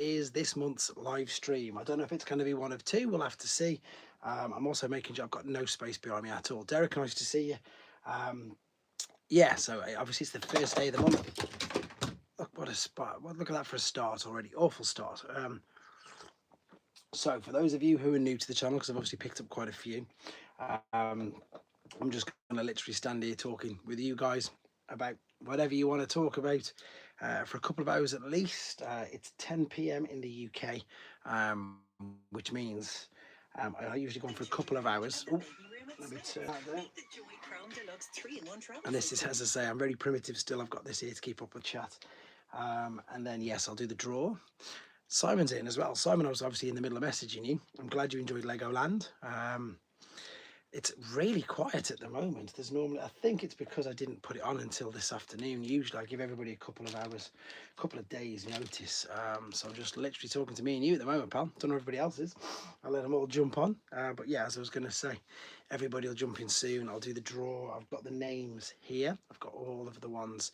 is this month's live stream. I don't know if it's going to be one of two. We'll have to see. I'm also making sure I've got no space behind me at all. Derek, nice to see you. Yeah, so obviously it's the first day of the month. Look, what a spot. Look at that for a start already. Awful start. So for those of you who are new to the channel, because I've obviously picked up quite a few, I'm just going to literally stand here talking with you guys about whatever you want to talk about for a couple of hours at least. It's 10 p.m. in the UK, which means I usually go on for a couple of hours. Ooh, let me turn that down. And this is, as I say, I'm very primitive still. I've got this here to keep up with chat. And then, yes, I'll do the draw. Simon's in as well. Simon, I was obviously in the middle of messaging you. I'm glad you enjoyed Legoland. It's really quiet at the moment. There's normally, I think it's because I didn't put it on until this afternoon. Usually I give everybody a couple of hours, a couple of days notice. So I'm just literally talking to me and you at the moment, pal. Don't know if everybody else is. I'll let them all jump on. But yeah, as I was going to say, everybody will jump in soon. I'll do the draw. I've got the names here. I've got all of the ones.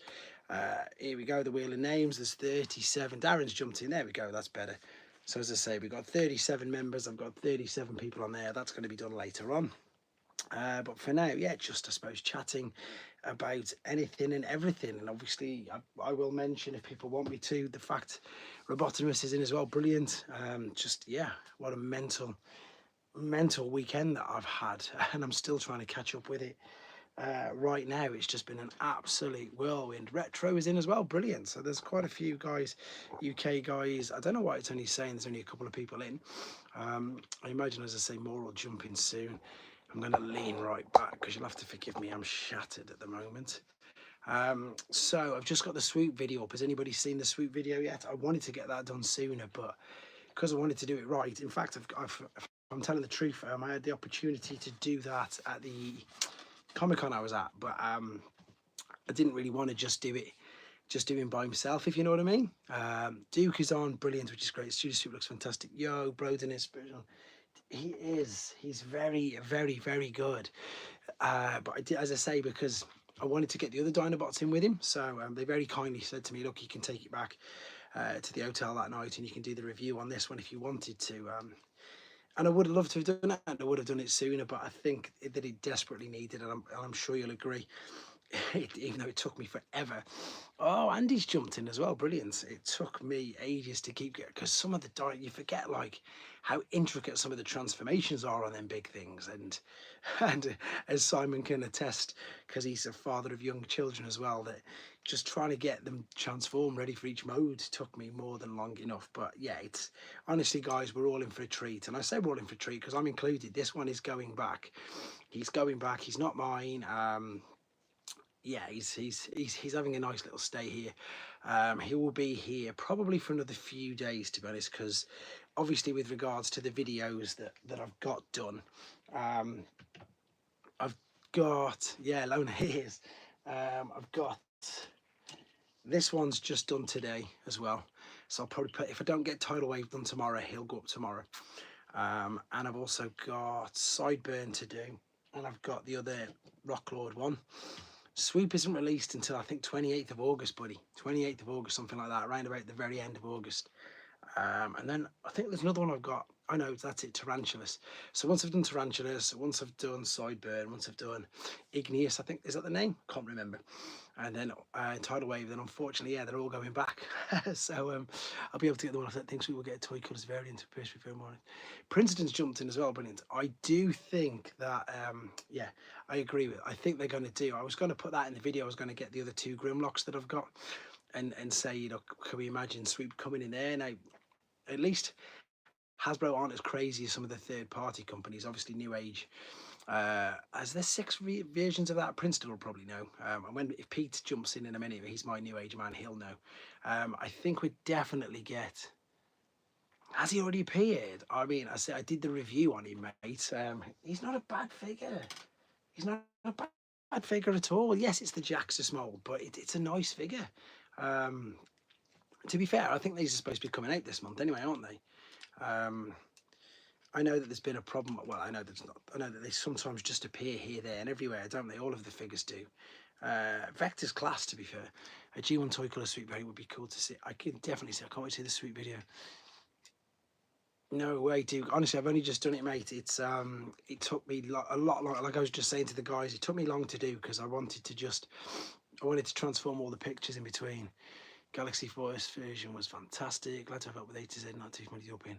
Here we go, the wheel of names. There's 37. Darren's jumped in. There we go. That's better. So as I say, we've got 37 members. I've got 37 people on there. That's going to be done later on. But for now, yeah, just I suppose chatting about anything and everything. And obviously I will mention, if people want me to, the fact Robotimus is in as well. Brilliant. Just yeah, what a mental weekend that I've had, and I'm still trying to catch up with it. Right now it's just been an absolute whirlwind. Retro is in as well. Brilliant. So there's quite a few guys, UK guys. I don't know why it's only saying there's only a couple of people in. I imagine, as I say, more will jump in soon. I'm going to lean right back because you'll have to forgive me, I'm shattered at the moment. So I've just got the swoop video up. Has anybody seen the swoop video yet? I wanted to get that done sooner, but because I wanted to do it right, in fact, if I'm telling the truth, I had the opportunity to do that at the Comic-Con I was at, but I didn't really want to just do him by himself, if you know what I mean. Duke is on, brilliant, which is great. Studio Soup looks fantastic. Yo, Broden is spiritual. He's very, very, very good. But I did, as I say, because I wanted to get the other Dinobots in with him, so they very kindly said to me, look, you can take it back to the hotel that night and you can do the review on this one if you wanted to. And I would have loved to have done it, and I would have done it sooner, but I think that it desperately needed, and I'm sure you'll agree, even though it took me forever. Oh, Andy's jumped in as well. Brilliant. It took me ages to keep getting, because some of the you forget like how intricate some of the transformations are on them big things, and as Simon can attest, because he's a father of young children as well, that just trying to get them transformed ready for each mode took me more than long enough. But yeah, it's honestly, guys, we're all in for a treat, and I say we're all in for a treat because I'm included. This one is going back. He's going back. He's not mine. Yeah, he's having a nice little stay here. He will be here probably for another few days, to be honest, because obviously with regards to the videos that I've got done, I've got, yeah, Lone Ears. I've got, this one's just done today as well. So I'll probably put, if I don't get Tidal Wave done tomorrow, he'll go up tomorrow. And I've also got Sideburn to do, and I've got the other Rock Lord one. Swoop isn't released until I think 28th of August, buddy. 28th of August, something like that, around about the very end of August. And then I think there's another one I've got. I know, that's it, Tarantulas. So once I've done Tarantulas, once I've done Sideburn, once I've done Igneous, I think, is that the name? Can't remember. And then Tidal Wave, then unfortunately, yeah, they're all going back. So I'll be able to get the one I think we will get a Toy Colours variant of Pierce Before Morning. Princeton's jumped in as well, brilliant. I do think that, yeah, I agree with it. I think they're going to do, I was going to put that in the video, I was going to get the other two Grimlocks that I've got and say, you know, can we imagine Swoop coming in there? Now, at least Hasbro aren't as crazy as some of the third-party companies. Obviously, New Age. As there's 6 versions of that, Princeton will probably know. And if Pete jumps in a minute, he's my New Age man, he'll know. I think we definitely get. Has he already appeared? I mean, I did the review on him, mate. He's not a bad figure. He's not a bad figure at all. Yes, it's the Jaxus mold, but it's a nice figure. To be fair, I think these are supposed to be coming out this month anyway, aren't they? I know that there's been a problem. Well, I know there's not. I know that they sometimes just appear here, there, and everywhere, don't they? All of the figures do. Vector's class, to be fair. A G1 toy colour sweep very would be cool to see. I can definitely see. I can't wait to see the sweep video. No way, dude. Honestly, I've only just done it, mate. It's it took me a lot long. Like I was just saying to the guys, it took me long to do because I wanted to transform all the pictures in between. Galaxy Force version was fantastic. Glad to have helped with A to Z, not too many up in.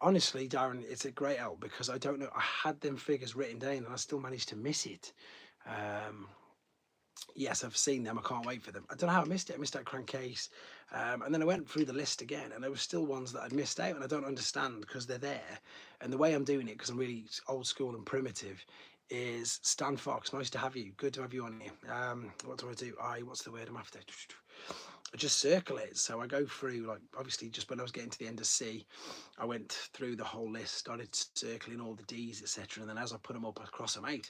Honestly, Darren, it's a great help because I don't know. I had them figures written down and I still managed to miss it. Yes, I've seen them. I can't wait for them. I don't know how I missed it. I missed out Crankcase. And then I went through the list again and there were still ones that I'd missed out and I don't understand because they're there. And the way I'm doing it, because I'm really old school and primitive, is Stan Fox, nice to have you. Good to have you on here. What do I do? What's the word I'm after? I just circle it. So I go through, like, obviously just when I was getting to the end of C, I went through the whole list, started circling all the D's, etc. And then as I put them up, I cross them out.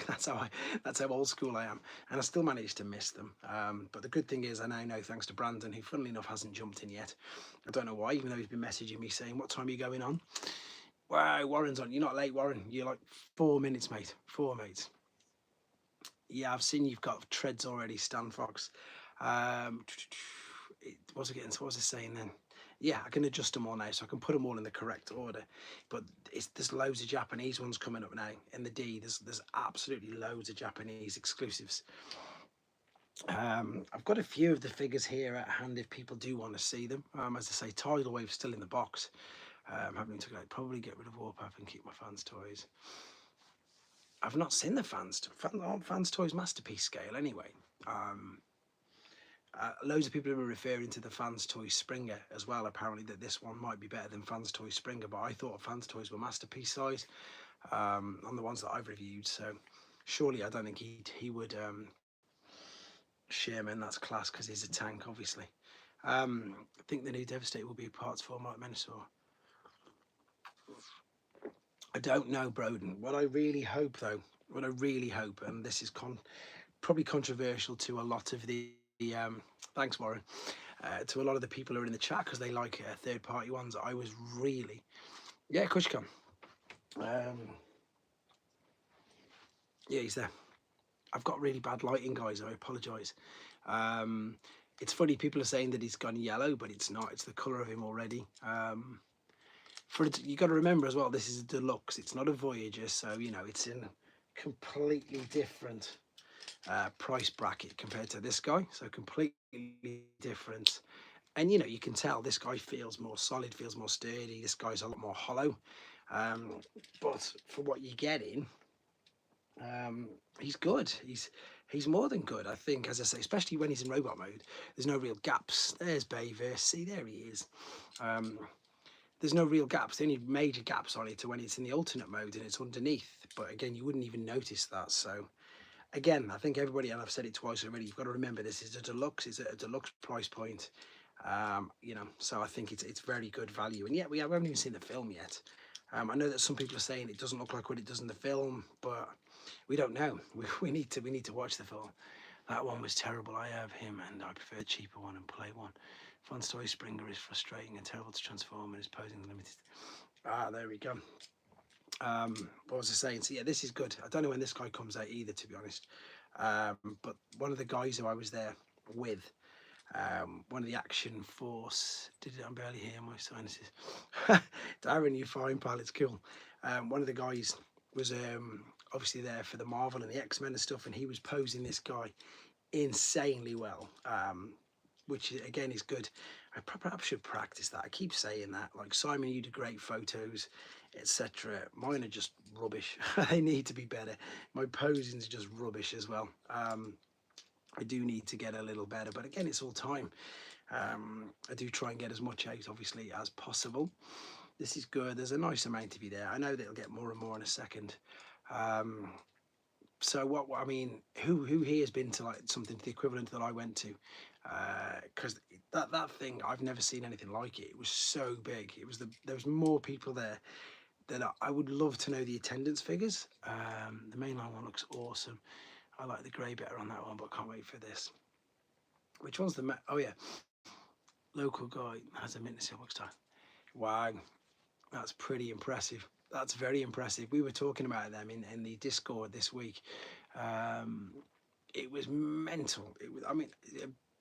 that's how old school I am. And I still managed to miss them. But the good thing is I now know, thanks to Brandon, who funnily enough hasn't jumped in yet. I don't know why, even though he's been messaging me saying, what time are you going on? Wow, Warren's on. You're not late, Warren. You're like 4 minutes, mate. 4 minutes. Yeah, I've seen you've got treads already, Stan Fox. What was I saying then? Yeah, I can adjust them all now, so I can put them all in the correct order. But there's loads of Japanese ones coming up now in the D. There's absolutely loads of Japanese exclusives. I've got a few of the figures here at hand if people do want to see them. As I say, Tidal Wave's still in the box. Having to probably get rid of Warpath and keep my fans' toys. I've not seen the fans toys masterpiece scale anyway. Loads of people are referring to the Fans Toys Springer as well, apparently, that this one might be better than Fans Toys Springer, but I thought Fans Toys were masterpiece size on the ones that I've reviewed, so surely I don't think he would Sherman, that's class because he's a tank, obviously. I think the new Devastator will be parts for Mark Menasor. I don't know, Broden. What I really hope, though, and this is probably controversial to a lot of the thanks, Warren, to a lot of the people who are in the chat because they like third-party ones. I was really, yeah, Kushkan. Yeah, he's there. I've got really bad lighting, guys. I apologise. It's funny, people are saying that he's gone yellow, but it's not. It's the colour of him already. You got to remember as well, this is a deluxe. It's not a Voyager, so you know it's in completely different price bracket compared to this guy. So completely different. And you know, you can tell this guy feels more solid, feels more sturdy. This guy's a lot more hollow. But for what you're getting, he's good. He's more than good, I think, as I say, especially when he's in robot mode. There's no real gaps. There's Bayverse. See, there he is. There's no real gaps. The only major gaps on it are when it's in the alternate mode and it's underneath. But again, you wouldn't even notice that. So again, I think everybody, and I've said it twice already, you've got to remember this is a deluxe. It's a deluxe price point. You know, so I think it's very good value. And yet we haven't even seen the film yet. I know that some people are saying it doesn't look like what it does in the film, but we don't know. We need to watch the film. That one was terrible. I have him, and I prefer the cheaper one and play one. Fun Story Springer is frustrating and terrible to transform and is posing limited. There we go. What was I saying? So yeah, this is good. I don't know when this guy comes out either, to be honest. But one of the guys who I was there with, one of the Action Force, I'm barely hear my sinuses. Darren, you fine, pal, it's cool. One of the guys was obviously there for the Marvel and the X-Men and stuff, and he was posing this guy insanely well, which again is good. I perhaps should practice that. I keep saying that. Like, Simon, you do great photos, etc. Mine are just rubbish. They need to be better. My posing's just rubbish as well. I do need to get a little better, but again, it's all time. I do try and get as much out, obviously, as possible. This is good. There's a nice amount to be there. I know that it'll get more and more in a second. So what I mean, who here has been to like something to the equivalent that I went to? Because that thing, I've never seen anything like it. It was so big. There was more people there than I would love to know the attendance figures. The mainline one looks awesome. I like the grey better on that one, but can't wait for this. Which one's the oh yeah, local guy has a minute looks time. Wow, that's pretty impressive. That's very impressive. We were talking about them in the Discord this week. It was mental. It was, I mean,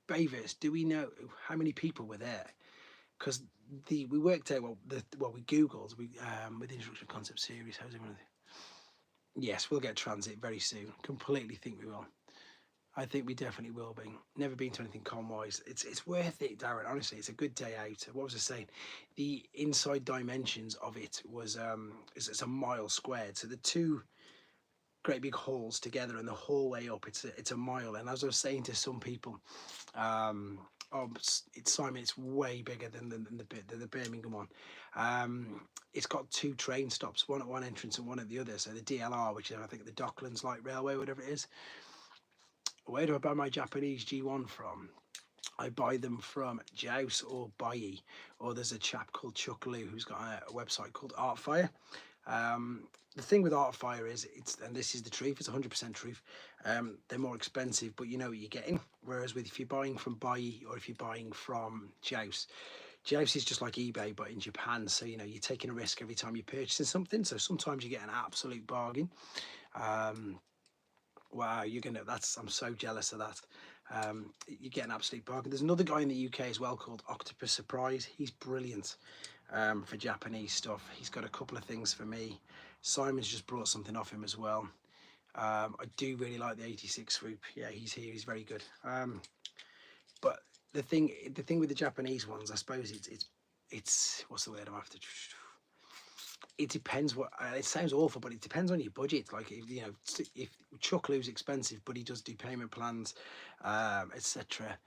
Bayverse, do we know how many people were there? Because we worked out, we googled, with the introduction concept series, how's everyone? Yes, we'll get transit very soon. Completely think we will. I think we definitely will be. Never been to anything con-wise. It's worth it, Darren. Honestly, it's a good day out. What was I saying? The inside dimensions of it was it's a mile squared. So the two great big halls together and the hallway up, it's a mile. And as I was saying to some people, oh, it's Simon, it's way bigger than the Birmingham one. It's got two train stops, one at one entrance and one at the other. So the DLR, which is I think the Docklands Light Railway, whatever it is. Where do I buy my Japanese G1 from? I buy them from Jouse or Bai, or there's a chap called Chuck Liu who's got a website called Artfire. The thing with Artfire is, and this is the truth, it's 100% truth, they're more expensive, but you know what you're getting. Whereas if you're buying from Bai or if you're buying from Jouse, Jouse is just like eBay, but in Japan. So, you know, you're taking a risk every time you're purchasing something. So sometimes you get an absolute bargain. Wow, I'm so jealous of that. You get an absolute bargain. There's another guy in the UK as well called Octopus Surprise. He's brilliant for Japanese stuff. He's got a couple of things for me. Simon's just brought something off him as well. I do really like the 86 swoop. Yeah, he's here. He's very good. But the thing with the Japanese ones, I suppose it's what's the word I'm after? It depends what it sounds awful, but it depends on your budget. Like if Chuck Lou's expensive, but he does do payment plans, etc.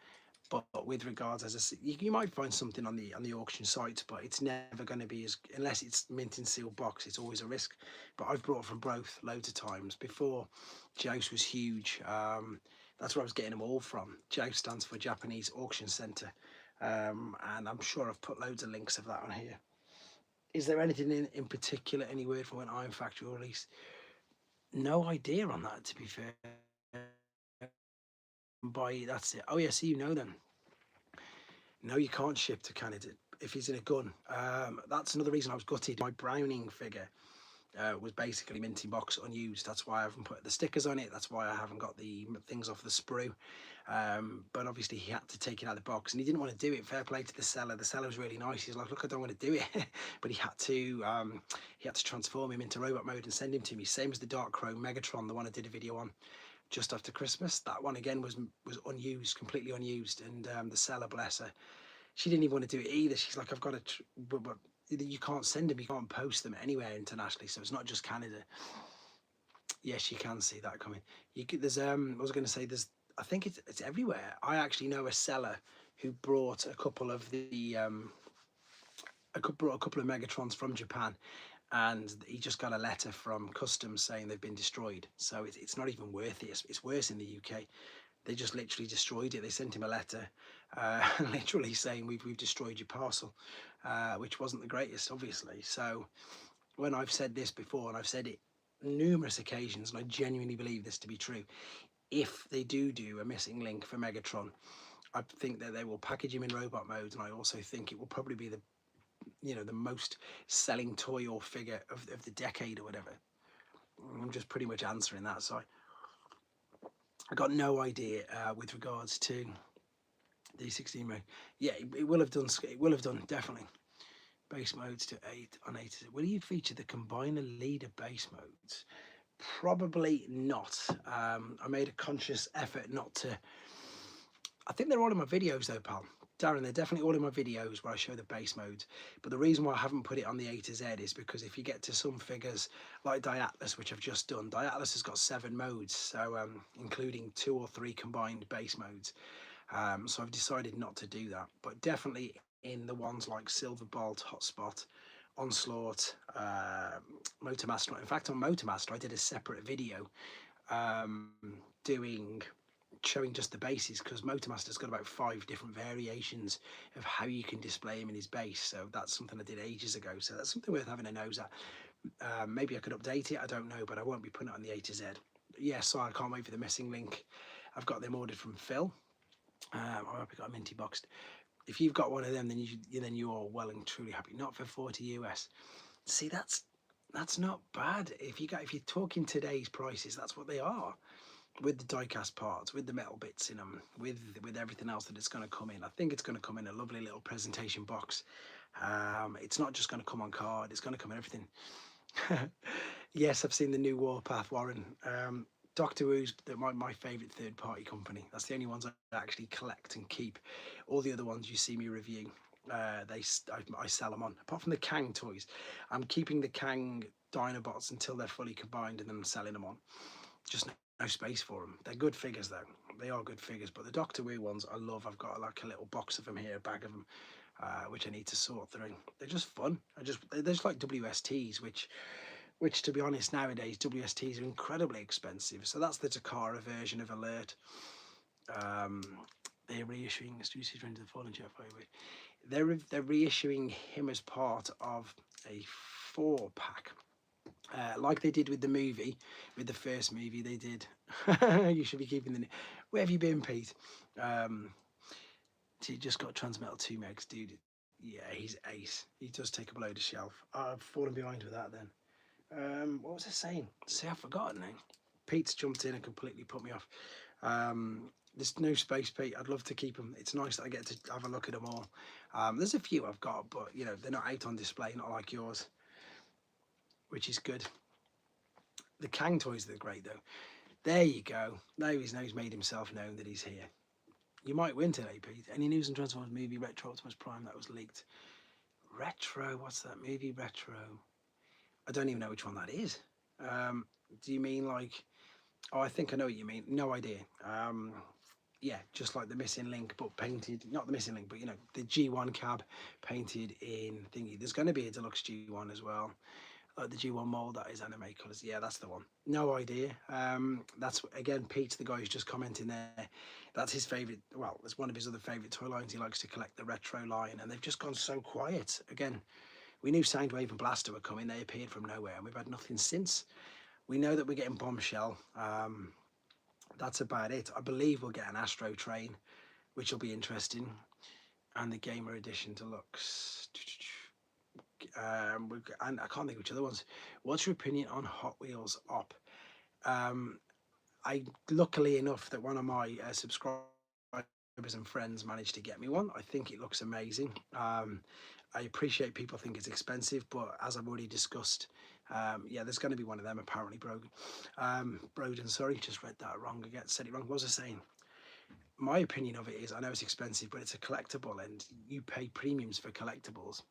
But with regards, as I said, you might find something on the auction site, but it's never going to be unless it's mint and sealed box. It's always a risk. But I've brought from both loads of times before. Jouse was huge. That's where I was getting them all from. Jouse stands for Japanese Auction Centre, and I'm sure I've put loads of links of that on here. Is there anything in particular, any word from an Iron Factory release? No idea on that, to be fair. That's it. Oh, yeah, so you know then. No, you can't ship to Canada if he's in a gun. That's another reason I was gutted. My Browning figure was basically minty box unused. That's why I haven't put the stickers on it. That's why I haven't got the things off the sprue. But obviously he had to take it out of the box and he didn't want to do it. Fair play to the seller. The seller was really nice. He's like, look, I don't want to do it. But he had to transform him into robot mode and send him to me. Same as the Dark Chrome Megatron, the one I did a video on just after Christmas. That one again was unused, completely unused. And the seller, bless her, she didn't even want to do it either. She's like, I've got to, but you can't send them, you can't post them anywhere internationally, so it's not just Canada. Yes, you can see that coming. There's I was going to say I think it's everywhere. I actually know a seller who brought a couple of Megatrons from Japan, and he just got a letter from customs saying they've been destroyed. So it's not even worth it. It's worse in the UK. They just literally destroyed it. They sent him a letter literally saying we've destroyed your parcel, which wasn't the greatest, obviously. So when I've said this before, and I've said it numerous occasions, and I genuinely believe this to be true, if they do a missing link for Megatron, I think that they will package him in robot mode, and I also think it will probably be the most selling toy or figure of the decade or whatever. I'm just pretty much answering that side. I got no idea with regards to the 16 mode. Yeah, it will have done. It will have done, definitely. Base modes to 8 on 8. Will you feature the combiner leader base modes? Probably not. I made a conscious effort not to. I think they're all in my videos though, pal. Darren, they're definitely all in my videos where I show the base modes. But the reason why I haven't put it on the A to Z is because if you get to some figures like Diatlas, which I've just done, Diatlas has got 7 modes, so including 2 or 3 combined base modes. So I've decided not to do that. But definitely in the ones like Silver Bolt, Hotspot, Onslaught, Motormaster. In fact, on Motormaster, I did a separate video showing just the bases, because Motormaster's got about 5 different variations of how you can display him in his base. So that's something I did ages ago. So that's something worth having a nose at. Maybe I could update it, I don't know, but I won't be putting it on the A to Z. Yes, so I can't wait for the missing link. I've got them ordered from Phil. I hope you got a minty boxed. If you've got one of them, then you are well and truly happy. Not for 40 US. See, that's not bad. If you're talking today's prices, that's what they are. with the die-cast parts, with the metal bits in them, with everything else that it's going to come in. I think it's going to come in a lovely little presentation box. It's not just going to come on card, it's going to come in everything. Yes, I've seen the new Warpath, Warren. Doctor Who's my favourite third-party company. That's the only ones I actually collect and keep. All the other ones you see me review, I sell them on. Apart from the Kang toys, I'm keeping the Kang Dinobots until they're fully combined, and then I'm selling them on. Just no space for them. They're good figures though. They are good figures, but the Doctor Who ones I love. I've got like a little box of them here, a bag of them, which I need to sort through. They're just fun. They're just like WSTs, which to be honest nowadays WSTs are incredibly expensive. So that's the Takara version of Alert. They're reissuing Stussy Friend of the Fallen Jet Fighter. They're reissuing him as part of a 4-pack. Like they did with the movie, with the first movie they did. You should be keeping the... Where have you been, Pete? He just got Transmetal 2 megs, dude. Yeah, he's ace. He does take up a load of shelf. I've fallen behind with that then. What was I saying? See, I've forgotten now. Pete's jumped in and completely put me off. There's no space, Pete. I'd love to keep them. It's nice that I get to have a look at them all. There's a few I've got, but you know, they're not out on display, not like yours, which is good. The Kang toys are great though. There you go. Now he's made himself known that he's here. You might win today, Pete. Any news on Transformers movie Retro Optimus Prime that was leaked? Retro? What's that movie? Retro? I don't even know which one that is. Do you mean like... Oh, I think I know what you mean. No idea. Yeah, just like the Missing Link, but painted... Not the Missing Link, but, you know, the G1 cab painted in thingy. There's going to be a Deluxe G1 as well. Like the G1 mold, that is anime colours. Yeah, that's the one. No idea. That's, again, Pete's the guy who's just commenting there. That's his favourite... Well, it's one of his other favourite toy lines. He likes to collect the retro line, and they've just gone so quiet. Again, we knew Soundwave and Blaster were coming. They appeared from nowhere, and we've had nothing since. We know that we're getting Bombshell. That's about it. I believe we'll get an Astro Train, which will be interesting. And the Gamer Edition Deluxe. And I can't think which other ones. What's your opinion on Hot Wheels Op? I luckily enough that one of my subscribers and friends managed to get me one. I think it looks amazing. I appreciate people think it's expensive, but as I've already discussed, yeah, there's going to be one of them apparently. Broden, sorry, just read that wrong again, said it wrong. What was I saying? My opinion of it is, I know it's expensive, but it's a collectible, and you pay premiums for collectibles.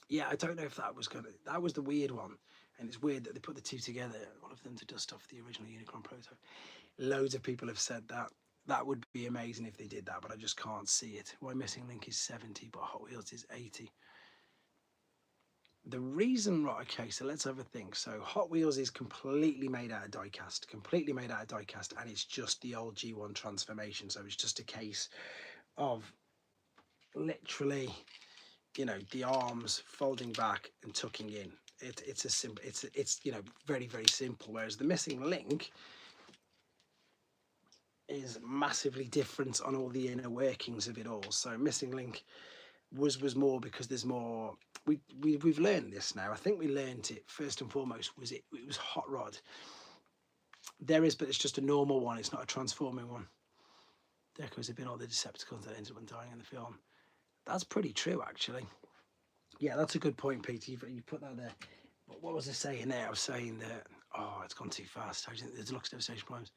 Yeah, I don't know if that was that was the weird one, and it's weird that they put the two together, all of them to dust off the original Unicron prototype. Loads of people have said that. That would be amazing if they did that, but I just can't see it. Why Missing Link is 70, but Hot Wheels is 80. The reason, right, okay, so let's have a think. So Hot Wheels is completely made out of die-cast, and it's just the old G1 transformation. So it's just a case of literally, you know, the arms folding back and tucking in. It's a simple, it's you know, very, very simple. Whereas the Missing Link is massively different on all the inner workings of it all. So Missing Link was more because there's more. We've learned this now. I think we learned it first and foremost was it was Hot Rod. There is, but it's just a normal one. It's not a transforming one. Deco's have been all the Decepticons that ended up dying in the film. That's pretty true, actually. Yeah, that's a good point, Peter. You put that there. But what was I saying there? I was saying that, oh, it's gone too fast. How do you think the Deluxe Devastation Primes?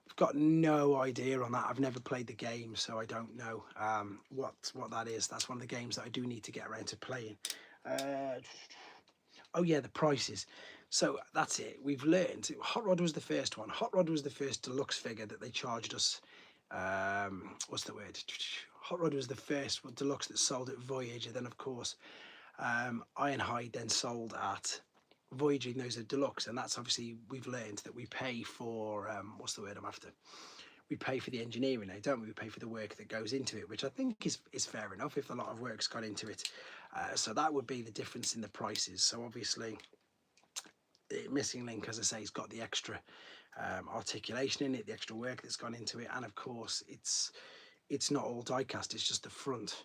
I've got no idea on that. I've never played the game, so I don't know what that is. That's one of the games that I do need to get around to playing. Oh yeah, the prices. So that's it. We've learned. Hot Rod was the first one. Hot Rod was the first deluxe figure that they charged us. What's the word? Hot Rod was the first deluxe that sold at Voyage, and then of course Ironhide then sold at Voyager, and those are deluxe, and that's obviously we've learned that we pay for what's the word I'm after? We pay for the engineering now, don't we? We pay for the work that goes into it, which I think is fair enough if a lot of work's gone into it. So that would be the difference in the prices. So obviously, Missing Link, as I say, has got the extra articulation in it, the extra work that's gone into it, and of course, it's not all die-cast. It's just the front.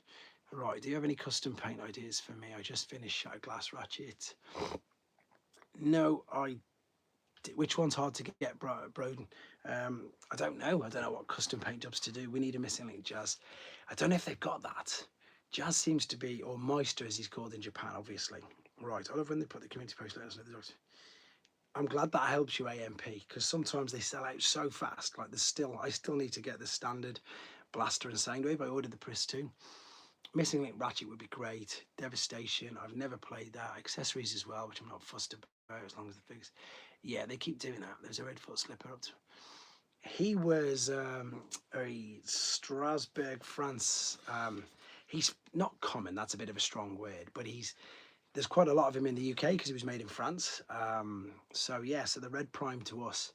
Right? Do you have any custom paint ideas for me? I just finished Shattered Glass Ratchet. No, I Which one's hard to get, Broden? I don't know. I don't know what custom paint jobs to do. We need a missing link Jazz. I don't know if they've got that. Jazz seems to be, or Meister as he's called in Japan, obviously. Right, I love when they put the community post letters in the docs. I'm glad that helps you, AMP, because sometimes they sell out so fast. Like I still need to get the standard blaster and Soundwave. I ordered the Pris 2. Missing link ratchet would be great. Devastation, I've never played that. Accessories as well, which I'm not fussed about as long as the figures. Yeah, they keep doing that. There's a red foot slipper up to. He was a Strasbourg, France. He's not common. That's a bit of a strong word, but there's quite a lot of him in the UK because he was made in France. So the red prime to us,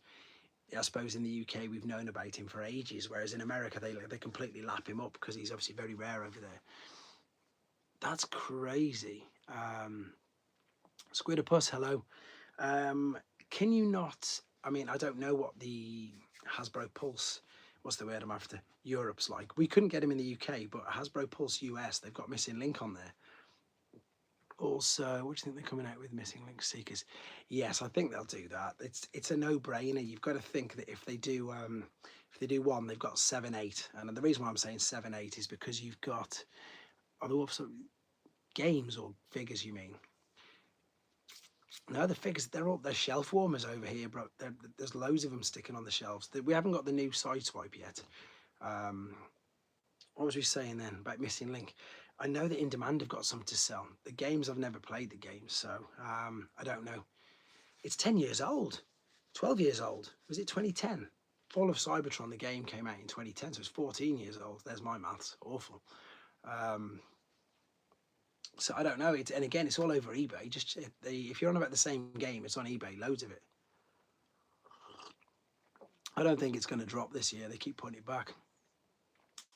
I suppose in the UK we've known about him for ages, whereas in America they completely lap him up because he's obviously very rare over there. That's crazy. Squidopus, hello. Can you not? I mean, I don't know what the Hasbro Pulse, what's the word I'm after, Europe's like. We couldn't get him in the UK, but Hasbro Pulse US, they've got Missing Link on there. Also, what do you think they're coming out with, Missing Link Seekers? Yes, I think they'll do that. It's a no-brainer. You've got to think that if they do one, they've got 7, 8, and the reason why I'm saying 7, 8 is because you've got other games or figures. You mean? No, the figures, they're shelf warmers over here, bro. There's loads of them sticking on the shelves. We haven't got the new Sideswipe yet. What was we saying then about Missing Link? I know that In Demand have got some to sell. The games, I've never played the games, so I don't know. It's 10 years old, 12 years old. Was it 2010? Fall of Cybertron, the game came out in 2010, so it's 14 years old. There's my maths, awful. So I don't know. And again, it's all over eBay. Just if you're on about the same game, it's on eBay. Loads of it. I don't think it's going to drop this year. They keep putting it back.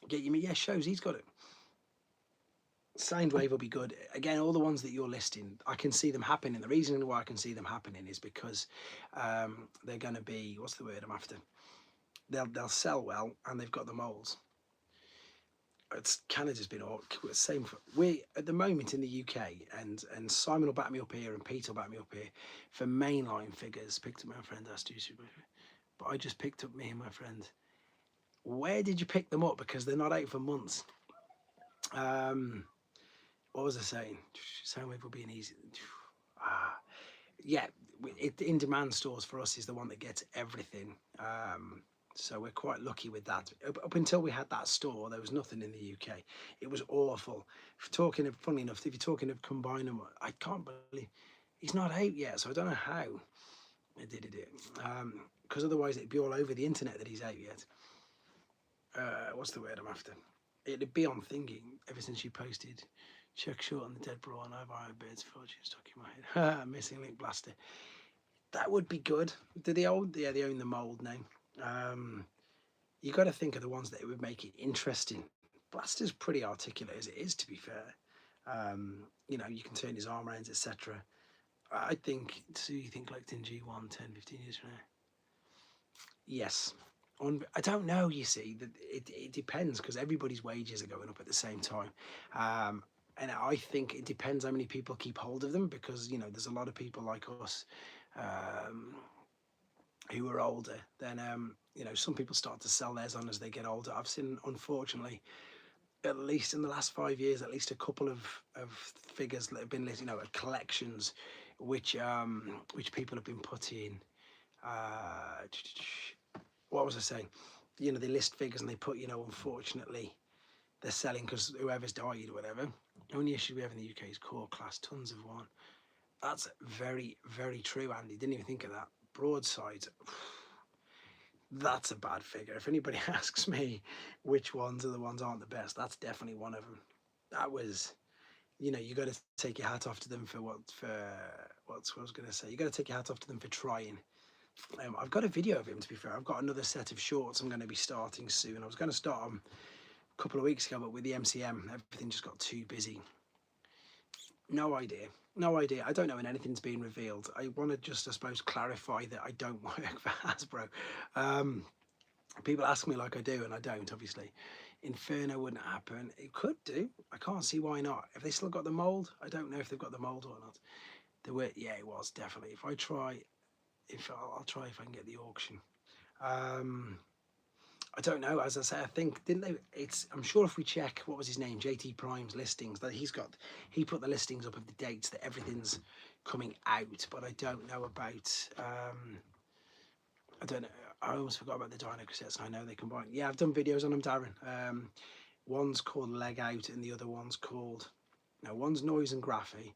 Get you me? Yeah, shows he's got it. Soundwave will be good. Again, all the ones that you're listing, I can see them happening. The reason why I can see them happening is because they're going to be, what's the word I'm after? They'll sell well, and they've got the molds. Canada's been same. We at the moment in the UK, and Simon will back me up here, and Peter will back me up here for mainline figures. Picked up my friend but I just picked up me and my friend. Where did you pick them up? Because they're not out for months. What was I saying? Soundwave will be an easy. Yeah, In Demand stores for us is the one that gets everything. So we're quite lucky with that. Up until we had that store, there was nothing in the UK. It was awful. Funny enough, if you're talking of combine them, I can't believe he's not out yet. So I don't know how they did it. Because otherwise it'd be all over the internet that he's out yet. What's the word I'm after? It'd be on thingy ever since you posted. Check short on the dead bra and I've Iron Bird's fortune stuck in my head. Missing Link Blaster. That would be good. They own the mold now. You got to think of the ones that would make it interesting. Blaster's pretty articulate as it is, to be fair. You can turn his arm around, etc. I think, so you think collecting G1 10, 15 years from now? Yes. I don't know, you see, it depends because everybody's wages are going up at the same time. And I think it depends how many people keep hold of them because, there's a lot of people like us who are older. Then, some people start to sell theirs on as they get older. I've seen, unfortunately, at least in the last 5 years, at least a couple of figures that have been, collections, which people have been putting. What was I saying? They list figures and they put, unfortunately, they're selling because whoever's died or whatever. Only issue we have in the UK is core class, tons of one. That's very, very true, Andy. Didn't even think of that. Broadside. That's a bad figure. If anybody asks me which ones are the ones aren't the best, that's definitely one of them. That was, you got to take your hat off to them for what I was going to say. You got to take your hat off to them for trying. I've got a video of him, to be fair. I've got another set of shorts I'm going to be starting soon. I was going to start them a couple of weeks ago, but with the MCM, everything just got too busy. No idea. I don't know when anything's been revealed. I want to just, I suppose, clarify that I don't work for Hasbro. People ask me like I do, and I don't, obviously. Inferno wouldn't happen. It could do. I can't see why not. If they still got the mold, I don't know if they've got the mold or not. It was definitely. If I try if I'll try if I can get the auction. I don't know. As I say, I think didn't they? I'm sure if we check what was his name, JT Prime's listings, that he put the listings up of the dates that everything's coming out. But I don't know about. I don't know. I almost forgot about the Dino cassettes. And I know they combine. Yeah, I've done videos on them, Darren. One's called Leg Out, and the other one's called. No, one's Noise and Graphy.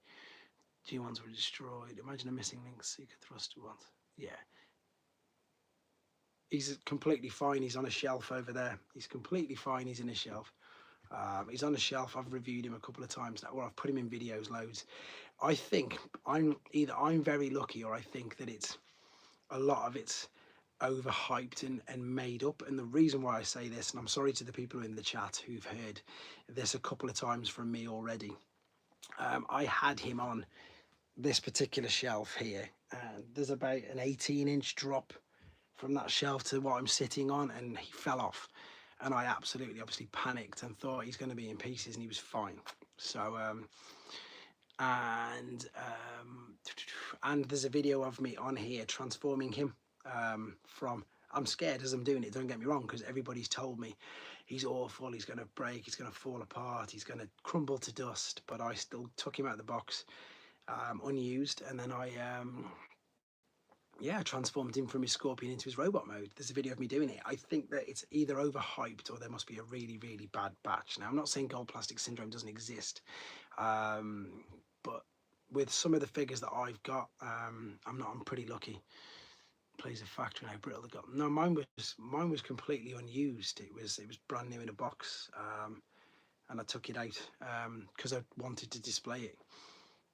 G1s were destroyed. Imagine a missing link. Seeker thruster one. Yeah. He's completely fine. He's on a shelf over there. He's completely fine. He's in a shelf. He's on a shelf. I've reviewed him a couple of times now, or I've put him in videos loads. I think I'm very lucky, or I think that it's a lot of it's overhyped and made up. And the reason why I say this, and I'm sorry to the people in the chat who've heard this a couple of times from me already. I had him on this particular shelf here, and there's about an 18-inch drop from that shelf to what I'm sitting on, and he fell off, and I absolutely obviously panicked and thought he's going to be in pieces, and he was fine. So and there's a video of me on here transforming him from, I'm scared as I'm doing it, don't get me wrong, because everybody's told me he's awful, he's going to break, he's going to fall apart, he's going to crumble to dust, but I still took him out of the box unused, and then I transformed him from his Scorpion into his robot mode. There's a video of me doing it. I think that it's either overhyped or there must be a really, really bad batch. Now, I'm not saying gold plastic syndrome doesn't exist, but with some of the figures that I've got, I'm pretty lucky. Plays a factory now. Brittle got no. Mine was completely unused. It was brand new in a box, and I took it out because I wanted to display it.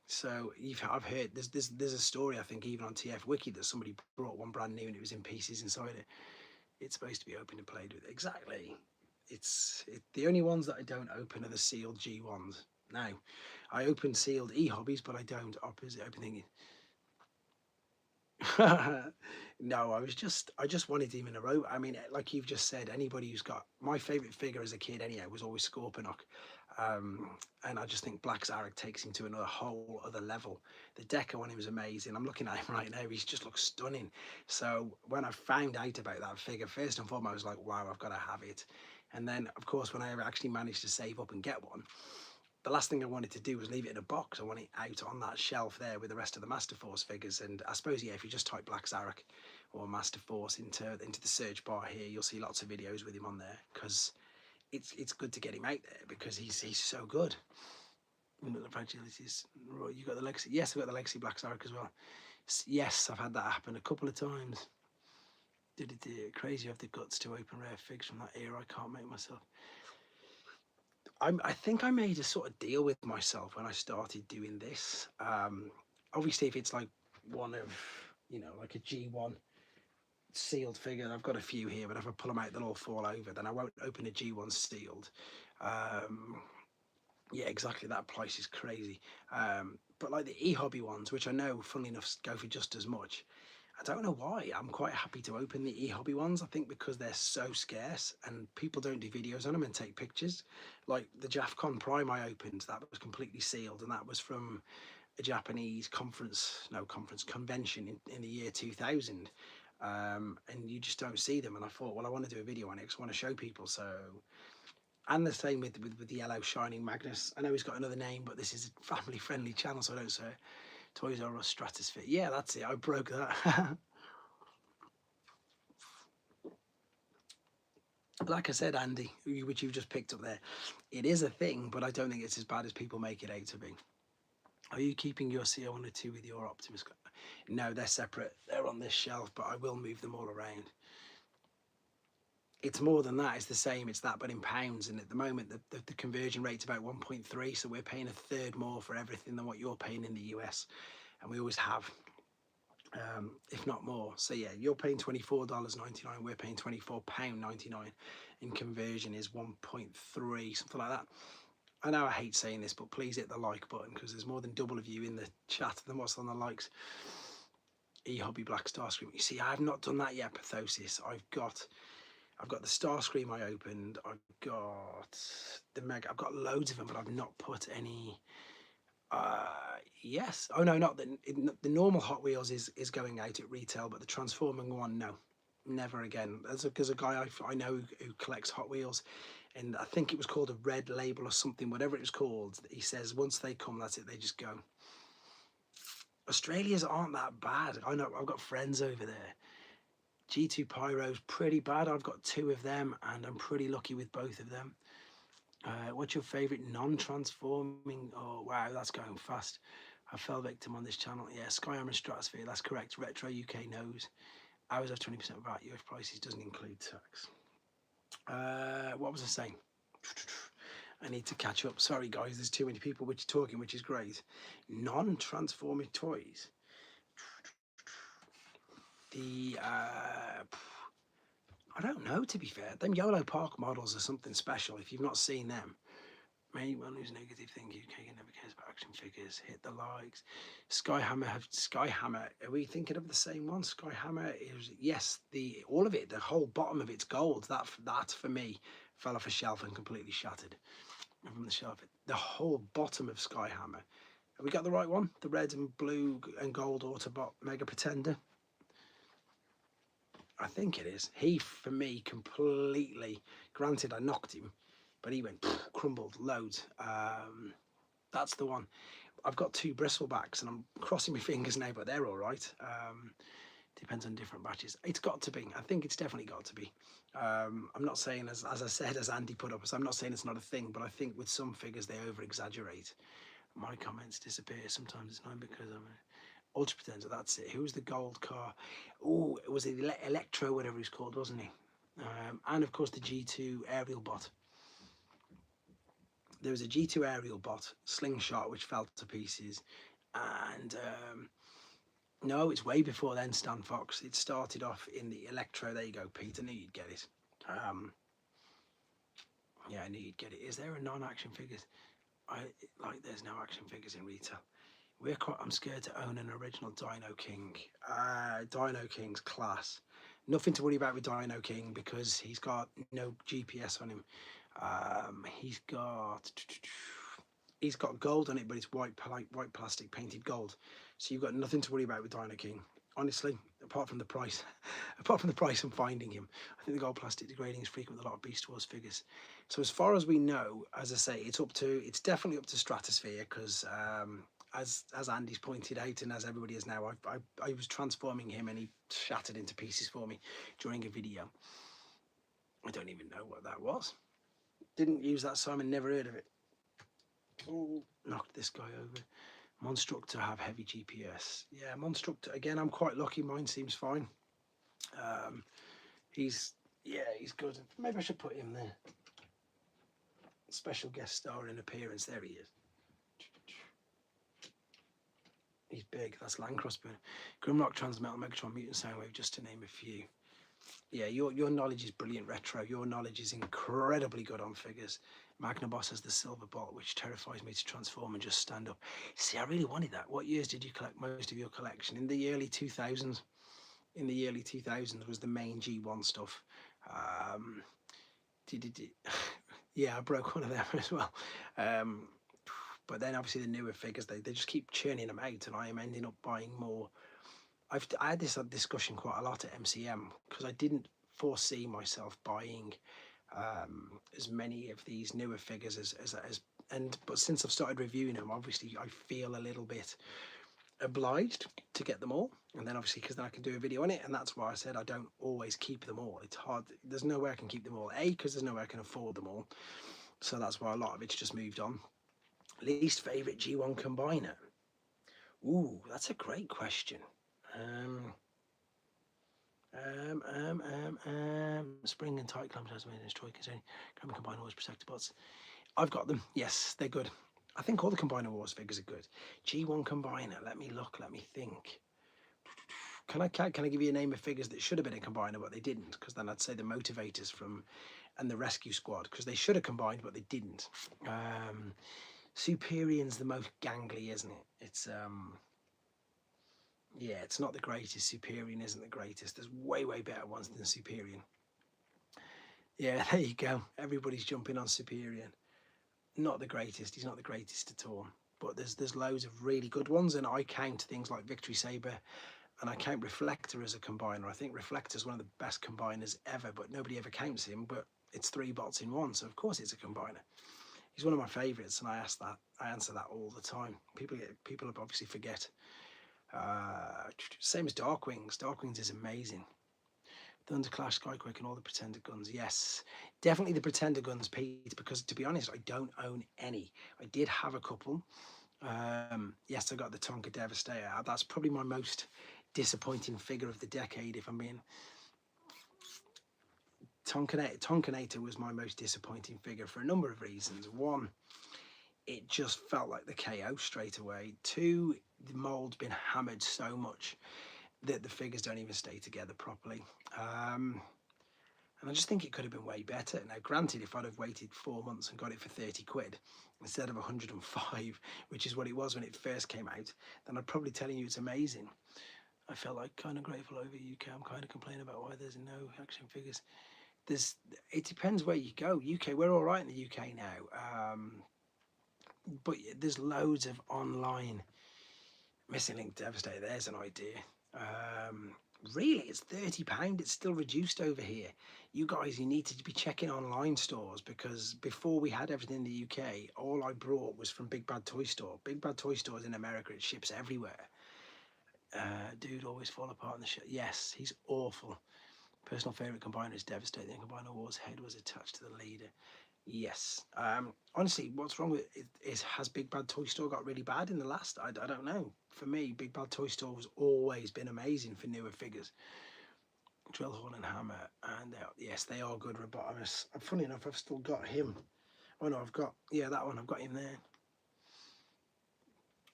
So I've heard there's a story, I think, even on TF Wiki, that somebody brought one brand new and it was in pieces inside it. It's supposed to be opened and played with. Exactly. The only ones that I don't open are the sealed G1s. Now, I open sealed e-hobbies, but I don't open things. No, I just wanted him in a row. I mean, like you've just said, anybody who's got, my favourite figure as a kid anyhow was always Scorponok. And I just think Black Zarek takes him to another whole other level. The deco on him is amazing. I'm looking at him right now, he just looks stunning. So when I found out about that figure, first and foremost, I was like, wow, I've got to have it. And then, of course, when I actually managed to save up and get one, the last thing I wanted to do was leave it in a box. I want it out on that shelf there with the rest of the Master Force figures. And I suppose, yeah, if you just type Black Zarek or Master Force into the search bar here, you'll see lots of videos with him on there, because it's good to get him out there because he's so good. You got the Legacy? Yes, I've got the Legacy Black Zarek as well. Yes, I've had that happen a couple of times. Crazy, you have the guts to open rare figs from that era. I can't make myself. I think I made a sort of deal with myself when I started doing this. Obviously, if it's like one of, like a G1 sealed figure, I've got a few here, but if I pull them out, they'll all fall over. Then I won't open a G1 sealed. Yeah, exactly. That price is crazy. But like the e-hobby ones, which I know, funnily enough, go for just as much. I don't know why. I'm quite happy to open the e-hobby ones. I think because they're so scarce and people don't do videos on them and take pictures. Like the JAFCON Prime I opened, that was completely sealed, and that was from a Japanese convention in the year 2000. And you just don't see them. And I thought, well, I want to do a video on it because I want to show people. So, and the same with the yellow shining Magnus. I know he's got another name, but this is a family-friendly channel, so I don't say Toys R Us Stratosphere. Yeah, that's it. I broke that. Like I said, Andy, which you've just picked up there, it is a thing, but I don't think it's as bad as people make it out to be. Are you keeping your CO102 with your Optimus? No, they're separate. They're on this shelf, but I will move them all around. It's more than that. It's the same. It's that, but in pounds. And at the moment, the conversion rate's about 1.3. So we're paying a third more for everything than what you're paying in the US. And we always have, if not more. So yeah, you're paying $24.99. We're paying £24.99. In conversion is 1.3, something like that. I know I hate saying this, but please hit the like button because there's more than double of you in the chat than what's on the likes. E-hobby Black Starscream. You see, I have not done that yet, Pathosis. I've got the Starscream I opened. I've got the Mega. I've got loads of them, but I've not put any Yes. Oh no, not the normal Hot Wheels is going out at retail, but the transforming one, no, never again. There's a guy I know who collects Hot Wheels, and I think it was called a Red Label or something, whatever it was called. He says once they come, that's it. They just go. Australia's aren't that bad. I know I've got friends over there. G2 Pyro's pretty bad. I've got 2 of them, and I'm pretty lucky with both of them. What's your favourite non-transforming? Oh wow, that's going fast. I fell victim on this channel. Yeah, Skyhammer and Stratosphere, that's correct. Retro UK knows. Ours have 20% VAT. US prices doesn't include tax. What was I saying? I need to catch up. Sorry guys, there's too many people which are talking, which is great. Non-transforming toys. The I don't know, to be fair. Them YOLO Park models are something special. If you've not seen them, anyone who's negative thinking UK never cares about action figures, hit the likes. Skyhammer. Are we thinking of the same one? Skyhammer is, yes, all of it, the whole bottom of it's gold. That for me fell off a shelf and completely shattered from the shelf. The whole bottom of Skyhammer. Have we got the right one? The red and blue and gold Autobot Mega Pretender. I think it is. He, for me, completely, granted I knocked him, but he went crumbled loads. That's the one. I've got 2 bristlebacks and I'm crossing my fingers now, but they're all right. Depends on different batches. It's got to be. I think it's definitely got to be. I'm not saying, as I said, as Andy put up, so I'm not saying it's not a thing, but I think with some figures they over-exaggerate. My comments disappear. Sometimes it's not because I'm Ultra Pretender, that's it. Who was the gold car? Oh, it was the Electro, whatever he's called, wasn't he? And of course the G2 aerial bot. There was a G2 aerial bot, Slingshot, which fell to pieces. And no, it's way before then, Stan Fox. It started off in the Electro. There you go, Pete. I knew you'd get it. Yeah, I knew you'd get it. Is there a non-action figures? There's no action figures in retail. I'm scared to own an original Dino King. Dino King's class. Nothing to worry about with Dino King because he's got no GPS on him. He's got gold on it, but it's white plastic painted gold. So you've got nothing to worry about with Dino King. Honestly, apart from the price, and finding him. I think the gold plastic degrading is frequent with a lot of Beast Wars figures. So as far as we know, as I say, it's definitely up to Stratosphere because as Andy's pointed out, and as everybody is now, I was transforming him and he shattered into pieces for me during a video. I don't even know what that was. Didn't use that Simon, never heard of it. Oh, knocked this guy over. Monstructor have heavy GPS. Yeah, Monstructor, again, I'm quite lucky. Mine seems fine. He's good. Maybe I should put him there. Special guest star in appearance. There he is. He's big. That's Land Crossbow. Grimlock, Transmetal, Megatron, Mutant Soundwave, just to name a few. Yeah, your knowledge is brilliant, Retro. Your knowledge is incredibly good on figures. Magnaboss has the silver bolt, which terrifies me to transform and just stand up. See, I really wanted that. What years did you collect most of your collection? In the early 2000s. In the early 2000s was the main G1 stuff. Yeah, I broke one of them as well. But then obviously the newer figures, they just keep churning them out, and I am ending up buying more. I had this discussion quite a lot at MCM because I didn't foresee myself buying as many of these newer figures but since I've started reviewing them, obviously I feel a little bit obliged to get them all, and then obviously because then I can do a video on it, and that's why I said I don't always keep them all. It's hard. There's no way I can keep them all. Because there's no way I can afford them all, so that's why a lot of it's just moved on. Least favorite G1 combiner? Ooh, that's a great question. Spring and tight clamps as made in toy containing Combiner Wars protector bots. I've got them. Yes, they're good. I think all the Combiner Wars figures are good. G1 Combiner. Let me look. Let me think. Can I give you a name of figures that should have been a Combiner but they didn't? Because then I'd say the Motivators and the Rescue Squad, because they should have combined but they didn't. Superion's the most gangly, isn't it? It's yeah, it's not the greatest. Superion isn't the greatest. There's way better ones than Superion. Yeah, there you go. Everybody's jumping on Superion. Not the greatest. He's not the greatest at all. but there's loads of really good ones, and I count things like Victory Sabre, and I count Reflector as a combiner. I think Reflector's one of the best combiners ever, but nobody ever counts him. But it's 3 bots in one, so of course it's a combiner. He's one of my favourites, and I answer that all the time. People obviously forget. Same as Darkwings. Darkwings is amazing. Thunderclash, Skyquake, and all the Pretender guns. Yes, definitely the Pretender guns, Pete, because to be honest, I don't own any. I did have a couple. Yes, I got the Tonka Devastator. That's probably my most disappointing figure of the decade, if I'm being... Tonkanator was my most disappointing figure for a number of reasons. One, it just felt like the KO straight away. Two, the mold's been hammered so much that the figures don't even stay together properly. And I just think it could have been way better. Now, granted, if I'd have waited 4 months and got it for 30 quid instead of 105, which is what it was when it first came out, then I'd probably telling you it's amazing. I felt like kind of grateful over UK. I'm kind of complaining about why there's no action figures. It depends where you go. UK, we're all right in the UK now. But there's loads of online Missing Link Devastator. There's an idea. Really, it's £30. It's still reduced over here. You guys, you need to be checking online stores, because before we had everything in the UK, all I brought was from Big Bad Toy Store. Big Bad Toy Stores in America, it ships everywhere. Dude always fall apart in the shit. Yes, he's awful. Personal favourite combiner is Devastator. The Combiner War's head was attached to the leader. Yes. Honestly, what's wrong with it is, has Big Bad Toy Store got really bad in the last? I don't know. For me, Big Bad Toy Store has always been amazing for newer figures. Drillhorn and Hammer, and yes, they are good Robotimus. Funny enough, I've still got him. Oh no, I've got, yeah, that one, I've got him there.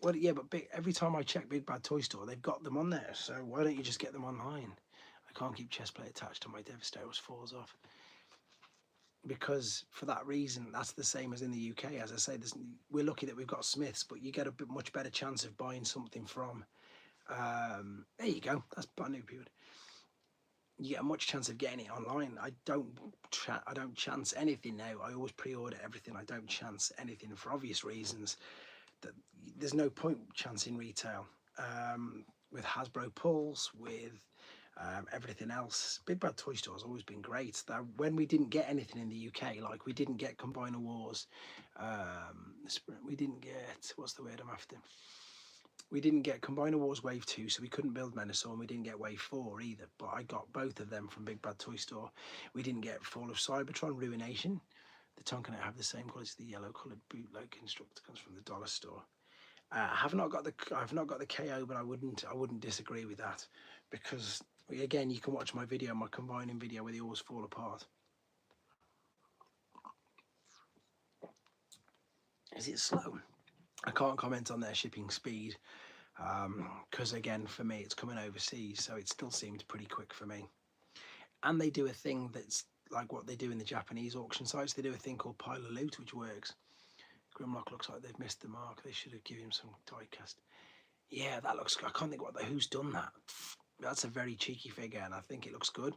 Well, yeah, but every time I check Big Bad Toy Store, they've got them on there. So why don't you just get them online? I can't keep chest plate attached to my Devastator, which falls off. Because for that reason, that's the same as in the UK. As I say, we're lucky that we've got Smiths, but you get a much better chance of buying something from. There you go. That's brand new period. You get a much chance of getting it online. I don't chance anything now. I always pre-order everything. I don't chance anything for obvious reasons. That there's no point chancing retail. With Hasbro Pulse, with everything else, Big Bad Toy Store has always been great. That when we didn't get anything in the UK, like we didn't get Combiner Wars, we didn't get, what's the word I'm after? We didn't get Combiner Wars Wave 2, so we couldn't build Menasor, and we didn't get Wave 4 either, but I got both of them from Big Bad Toy Store. We didn't get Fall of Cybertron, Ruination. The Tonkanet have the same quality as the yellow coloured bootleg constructor, comes from the dollar store. I've not got the KO, but I wouldn't disagree with that, because again, you can watch my video, my combining video, where they always fall apart. Is it slow? I can't comment on their shipping speed, because again, for me, it's coming overseas, so it still seemed pretty quick for me. And they do a thing that's like what they do in the Japanese auction sites. They do a thing called Pile of Loot, which works. Grimlock looks like they've missed the mark. They should have given him some diecast. Yeah, that looks, I can't think who's done that. That's a very cheeky figure, and I think it looks good.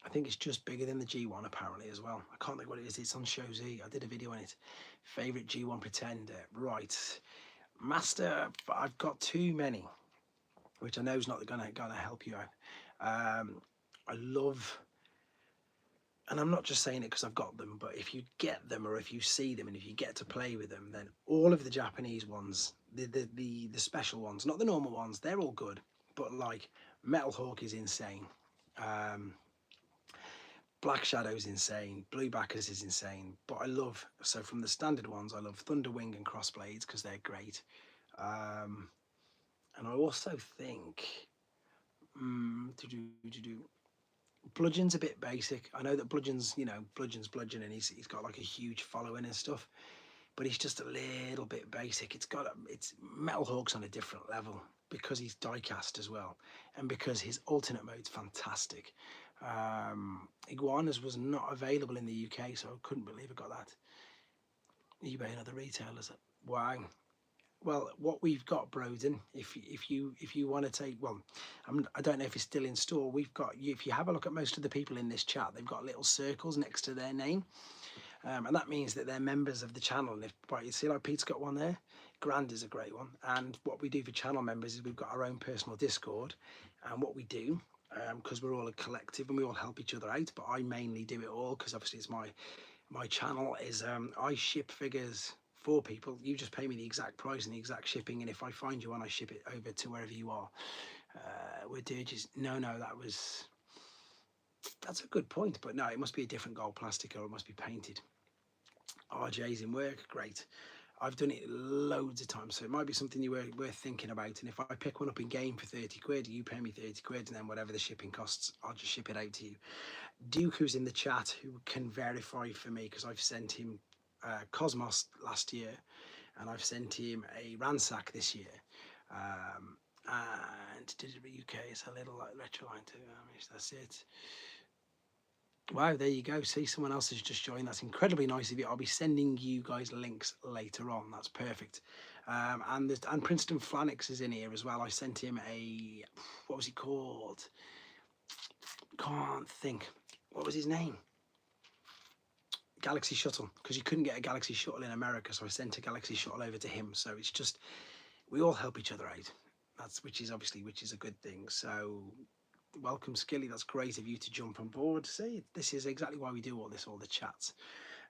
I think it's just bigger than the G1 apparently as well. I can't think what it is. It's on Show Z. I did a video on it. Favorite G1 Pretender. Right. Master, I've got too many, which I know is not gonna help you out. I love, and I'm not just saying it because I've got them, but if you get them, or if you see them, and if you get to play with them, then all of the Japanese ones, the special ones, not the normal ones, they're all good. But like Metal Hawk is insane. Black Shadow's insane. Blue Backers is insane. But I love, so from the standard ones, I love Thunderwing and Crossblades because they're great. And I also think Bludgeon's a bit basic. I know that Bludgeon's, Bludgeon, and he's got like a huge following and stuff, but he's just a little bit basic. It's Metal Hawk's on a different level because he's diecast as well, and because his alternate mode's fantastic. Iguanas was not available in the UK, so I couldn't believe I got that. eBay and other retailers. Wow. Well, what we've got, Broden, if you want to take, well, I don't know if it's still in store. We've got, if you have a look at most of the people in this chat, they've got little circles next to their name, and that means that they're members of the channel. And if, right, you see, like Pete's got one there. Grand is a great one. And what we do for channel members is we've got our own personal Discord. And what we do, because we're all a collective and we all help each other out, but I mainly do it all because obviously it's my channel, is I ship figures for people. You just pay me the exact price and the exact shipping, and if I find you one, I ship it over to wherever you are. We're Dirges. No, that's a good point, but no, it must be a different gold plastic or it must be painted. RJ's in work, great. I've done it loads of times, so it might be something you were worth thinking about. And if I pick one up in game for 30 quid, you pay me 30 quid, and then whatever the shipping costs, I'll just ship it out to you. Duke, who's in the chat, who can verify for me, because I've sent him Cosmos last year, and I've sent him a Ransack this year. And Digital UK is a little like retro line too. That's it. Wow, there you go. See, someone else has just joined. That's incredibly nice of you. I'll be sending you guys links later on. That's perfect. And Princeton Flanix is in here as well. I sent him a, what was he called? Can't think. What was his name? Galaxy Shuttle, because you couldn't get a Galaxy Shuttle in America, so I sent a Galaxy Shuttle over to him. So it's just, we all help each other out. Which is a good thing. So welcome, Skilly. That's great of you to jump on board. See, this is exactly why we do all the chats.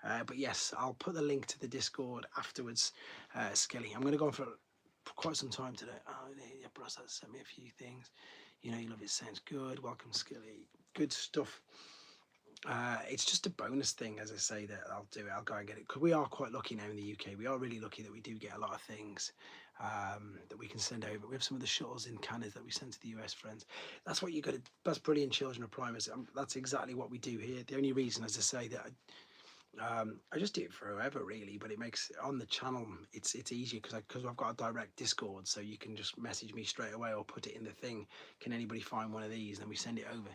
But yes, I'll put the link to the Discord afterwards, Skilly. I'm going to go on for quite some time today. Oh, yeah, Russ has sent me a few things. You know, you love it. Sounds good. Welcome, Skilly. Good stuff. It's just a bonus thing, as I say, that I'll do it. I'll go and get it, because we are quite lucky now in the UK. We are really lucky that we do get a lot of things that we can send over. We have some of the shuttles in Canada that we send to the US friends. That's what you got to, that's brilliant, Children of Primers. That's exactly what we do here. The only reason, as I say, that I just do it forever really, but it makes on the channel it's easier because I've got a direct Discord, so you can just message me straight away or put it in the thing. Can anybody find one of these? And then we send it over.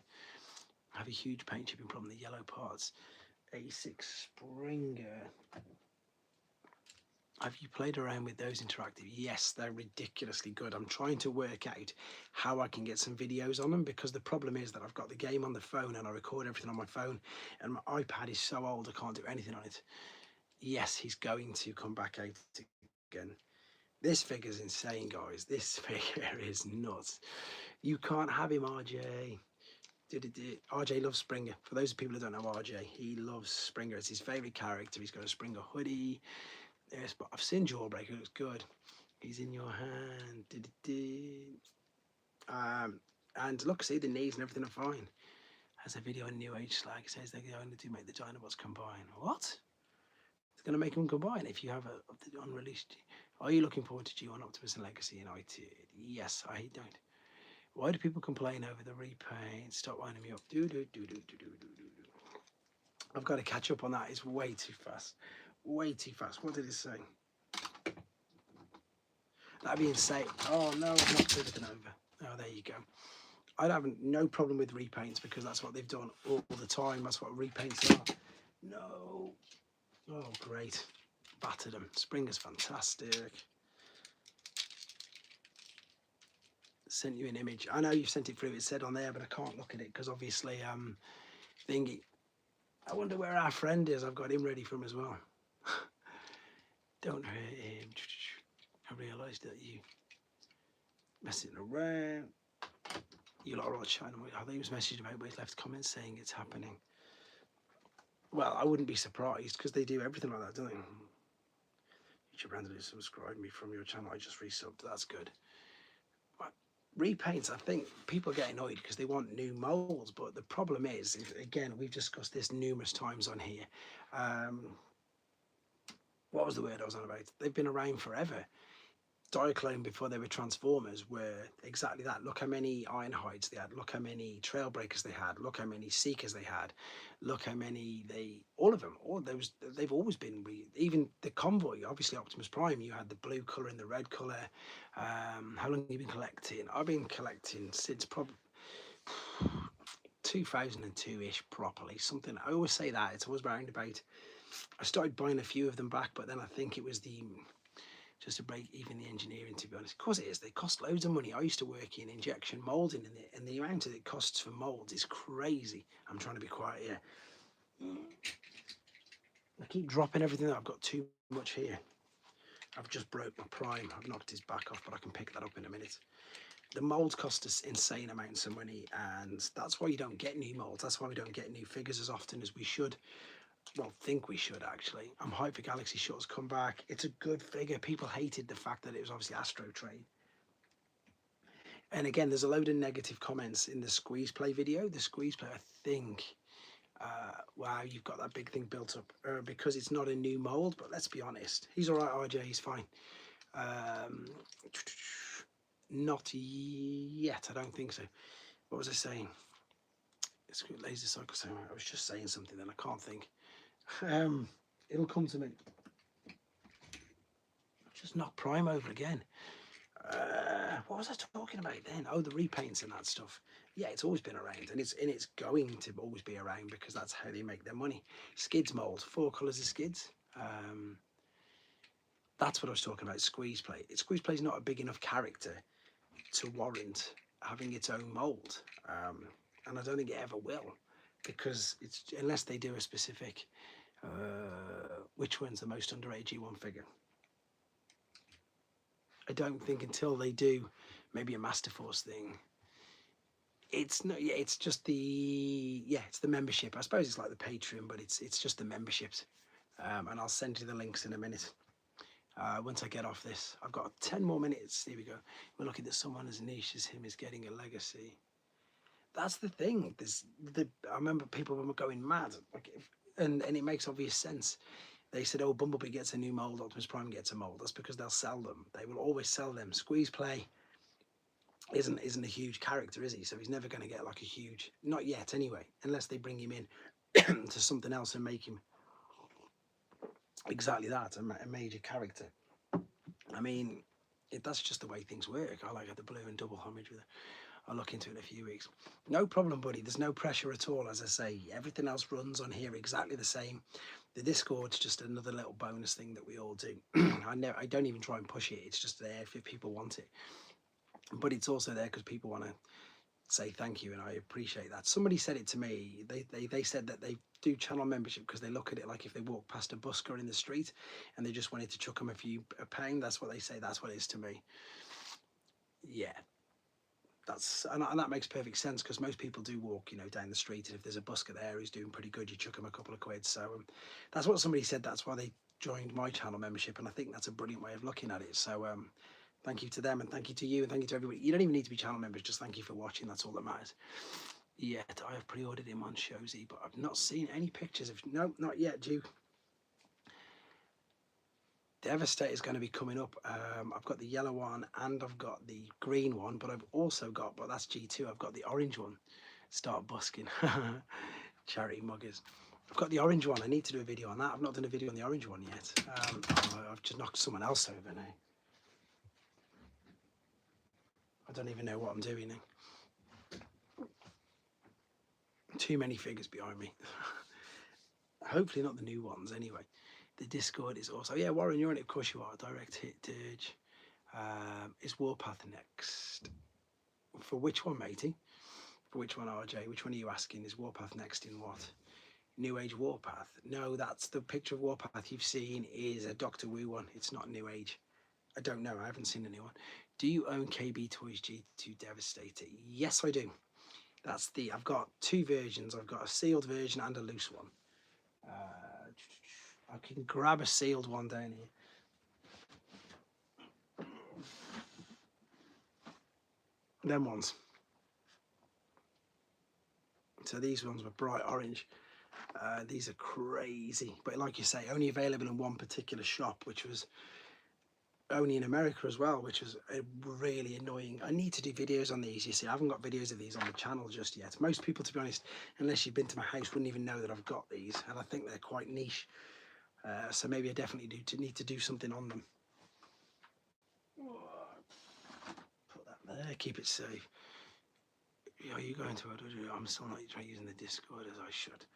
I have a huge paint chipping problem. The yellow parts. A6 Springer. Have you played around with those interactive? Yes, they're ridiculously good. I'm trying to work out how I can get some videos on them, because the problem is that I've got the game on the phone and I record everything on my phone, and my iPad is so old I can't do anything on it. Yes, he's going to come back out again. This figure's insane, guys. This figure is nuts. You can't have him, RJ. RJ loves Springer. For those people who don't know RJ, he loves Springer. It's his favourite character. He's got a Springer hoodie. Yes, but I've seen Jawbreaker. It looks good. He's in your hand. And look, see, the knees and everything are fine. Has a video on New Age Slag. It says they're going to make the Dinobots combine. What? It's going to make them combine if you have the unreleased. Are you looking forward to G1 Optimus and Legacy United? Yes, I don't. Why do people complain over the repaint? Stop winding me up. I've got to catch up on that. It's way too fast. Way too fast. What did it say? That'd be insane. Oh no, I've not put it over. Oh, there you go. I have no problem with repaints because that's what they've done all the time. That's what repaints are. No. Oh, great. Battered them. Springer's fantastic. Sent you an image. I know you've sent it through. It said on there, but I can't look at it because obviously, thingy. I wonder where our friend is. I've got him ready for him as well. Don't hurt him. I realised that you messing around. You lot are all chatting. I think he was messaging about, but he's left comments saying it's happening. Well, I wouldn't be surprised because they do everything like that, don't they? YouTube randomly subscribed me from your channel. I just resubbed. That's good. But repaints, I think people get annoyed because they want new molds, but the problem is, again, we've discussed this numerous times on here. What was the word I was on about? They've been around forever. Diaclone before they were Transformers were exactly that. Look how many Ironhides they had. Look how many Trailbreakers they had. Look how many Seekers they had. Look how many all of them. All those, they've always been. Even the Convoy, obviously Optimus Prime. You had the blue color and the red color. How long have you been collecting? I've been collecting since probably 2002-ish properly. Something I always say that it's always round about. I started buying a few of them back, but then I think it was just to break even the engineering, to be honest. Of course it is. They cost loads of money. I used to work in injection moulding, and the amount that it costs for moulds is crazy. I'm trying to be quiet here. I keep dropping everything. I've got too much here. I've just broke my prime. I've knocked his back off, but I can pick that up in a minute. The molds cost us insane amounts of money, and that's why you don't get new molds. That's why we don't get new figures as often as we should. Well, think we should, actually. I'm hyped for Galaxy Shuttle's come back. It's a good figure. People hated the fact that it was obviously Astro Train. And again, there's a load of negative comments in the Squeeze Play video. The Squeeze Play, I think, wow, you've got that big thing built up because it's not a new mold. But let's be honest, he's all right, RJ, he's fine. Not yet, I don't think so. What was I saying? It's good laser cycle. So I was just saying something, then I can't think. It'll come to me. Just knock Prime over again. What was I talking about then? Oh, the repaints and that stuff. Yeah, it's always been around, and it's going to always be around because that's how they make their money. Skids mold, 4 colours of skids. That's what I was talking about. Squeeze Play. Squeeze Play is not a big enough character to warrant having its own mold, and I don't think it ever will, because it's unless they do a specific. Which one's the most underrated G1 figure? I don't think until they do maybe a Master Force thing. It's not. Yeah, it's just the it's the membership. I suppose it's like the Patreon, but it's just the memberships. And I'll send you the links in a minute. Once I get off this, I've got 10 more minutes. Here we go. We're looking at someone as niche as him is getting a legacy. That's the thing. I remember people were going mad, like, and it makes obvious sense. They said, "Oh, Bumblebee gets a new mold, Optimus Prime gets a mold." That's because they'll sell them. They will always sell them. Squeeze Play isn't a huge character, is he? So he's never going to get like a huge, not yet anyway, unless they bring him in to something else and make him exactly that, a major character. I mean, that's just the way things work. I like the blue and double homage with it. I'll look into it in a few weeks. No problem, buddy. There's no pressure at all. As I say, everything else runs on here exactly the same. The Discord's just another little bonus thing that we all do. I don't even try and push it. It's just there if people want it. But it's also there because people want to say thank you, and I appreciate that. Somebody said it to me. They said that they do channel membership because they look at it like if they walk past a busker in the street and they just wanted to chuck them a pound. That's what they say. That's what it is to me. Yeah. And that makes perfect sense because most people do walk, down the street, and if there's a busker there who's doing pretty good, you chuck them a couple of quid. So that's what somebody said. That's why they joined my channel membership, and I think that's a brilliant way of looking at it. So thank you to them, and thank you to you, and thank you to everybody. You don't even need to be channel members. Just thank you for watching. That's all that matters. Yet I have pre-ordered him on Shozy, but I've not seen any pictures of. No, not yet, Duke. Devastator is going to be coming up. I've got the yellow one and I've got the green one, but I've also got, but that's G2, I've got the orange one. Start busking. Charity muggers. I've got the orange one. I need to do a video on that. I've not done a video on the orange one yet. I've just knocked someone else over now. I don't even know what I'm doing now. Too many figures behind me. Hopefully not the new ones anyway. The Discord is also, yeah, Warren, you're on it, of course you are. Direct hit, Dirge. Is Warpath next? For which one, matey? For which one, RJ? Which one are you asking? Is Warpath next in what? New Age Warpath? No, that's the picture of Warpath you've seen is a Doctor Wu one. It's not New Age. I don't know. I haven't seen a new one. Do you own KB Toys G2 Devastator? Yes, I do. I've got 2 versions. I've got a sealed version and a loose one. I can grab a sealed one down here. Them ones. So these ones were bright orange. These are crazy. But like you say, only available in one particular shop, which was only in America as well, which was really annoying. I need to do videos on these. You see, I haven't got videos of these on the channel just yet. Most people, to be honest, unless you've been to my house, wouldn't even know that I've got these. And I think they're quite niche. So maybe I definitely need to do something on them. Put that there, keep it safe. Are you going to? I'm still not using the Discord as I should.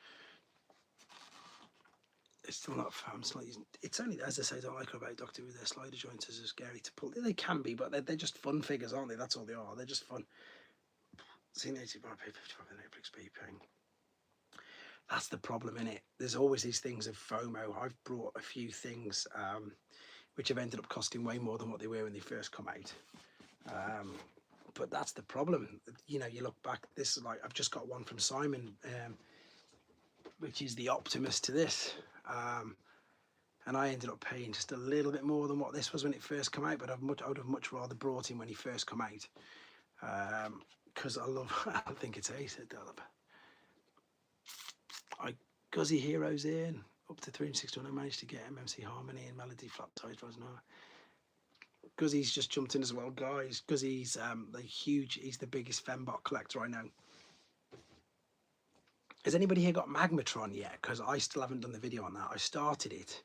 It's still not. I'm still using. It's only, as I say, I don't like about Doctor with their slider joints are scary to pull. They can be, but they're just fun figures, aren't they? That's all they are. They're just fun. Seen 80 bar pay 55 in Netflix paying. That's the problem, innit? There's always these things of FOMO. I've brought a few things which have ended up costing way more than what they were when they first come out. But that's the problem. You know, you look back, this is like, I've just got one from Simon, which is the Optimus to this. And I ended up paying just a little bit more than what this was when it first came out, but I would have much rather brought him when he first come out. Because I love, I think it's Ace at Deluxe. I Guzzy Heroes in, up to 361. I managed to get MMC Harmony and Melody Flat Tires was not. Guzzy's just jumped in as well, guys. Guzzy's like huge, he's the biggest Fembot collector I know. Has anybody here got Magmatron yet? Because I still haven't done the video on that. I started it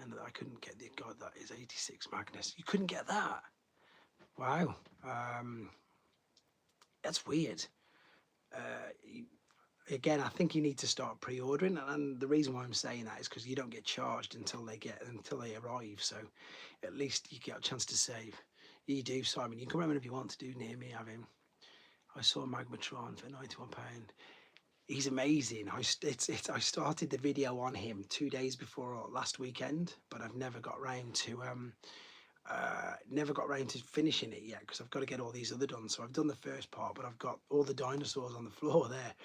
and I couldn't get the, God, that is 86 Magnus. You couldn't get that? Wow. That's weird. Again, I think you need to start pre-ordering, and the reason why I'm saying that is because you don't get charged until they arrive. So at least you get a chance to save. You do, Simon. You can come around if you want to do near me. Have him. I saw Magmatron for £91. He's amazing. I started the video on him 2 days before last weekend, but I've never got round to finishing it yet because I've got to get all these other done. So I've done the first part, but I've got all the dinosaurs on the floor there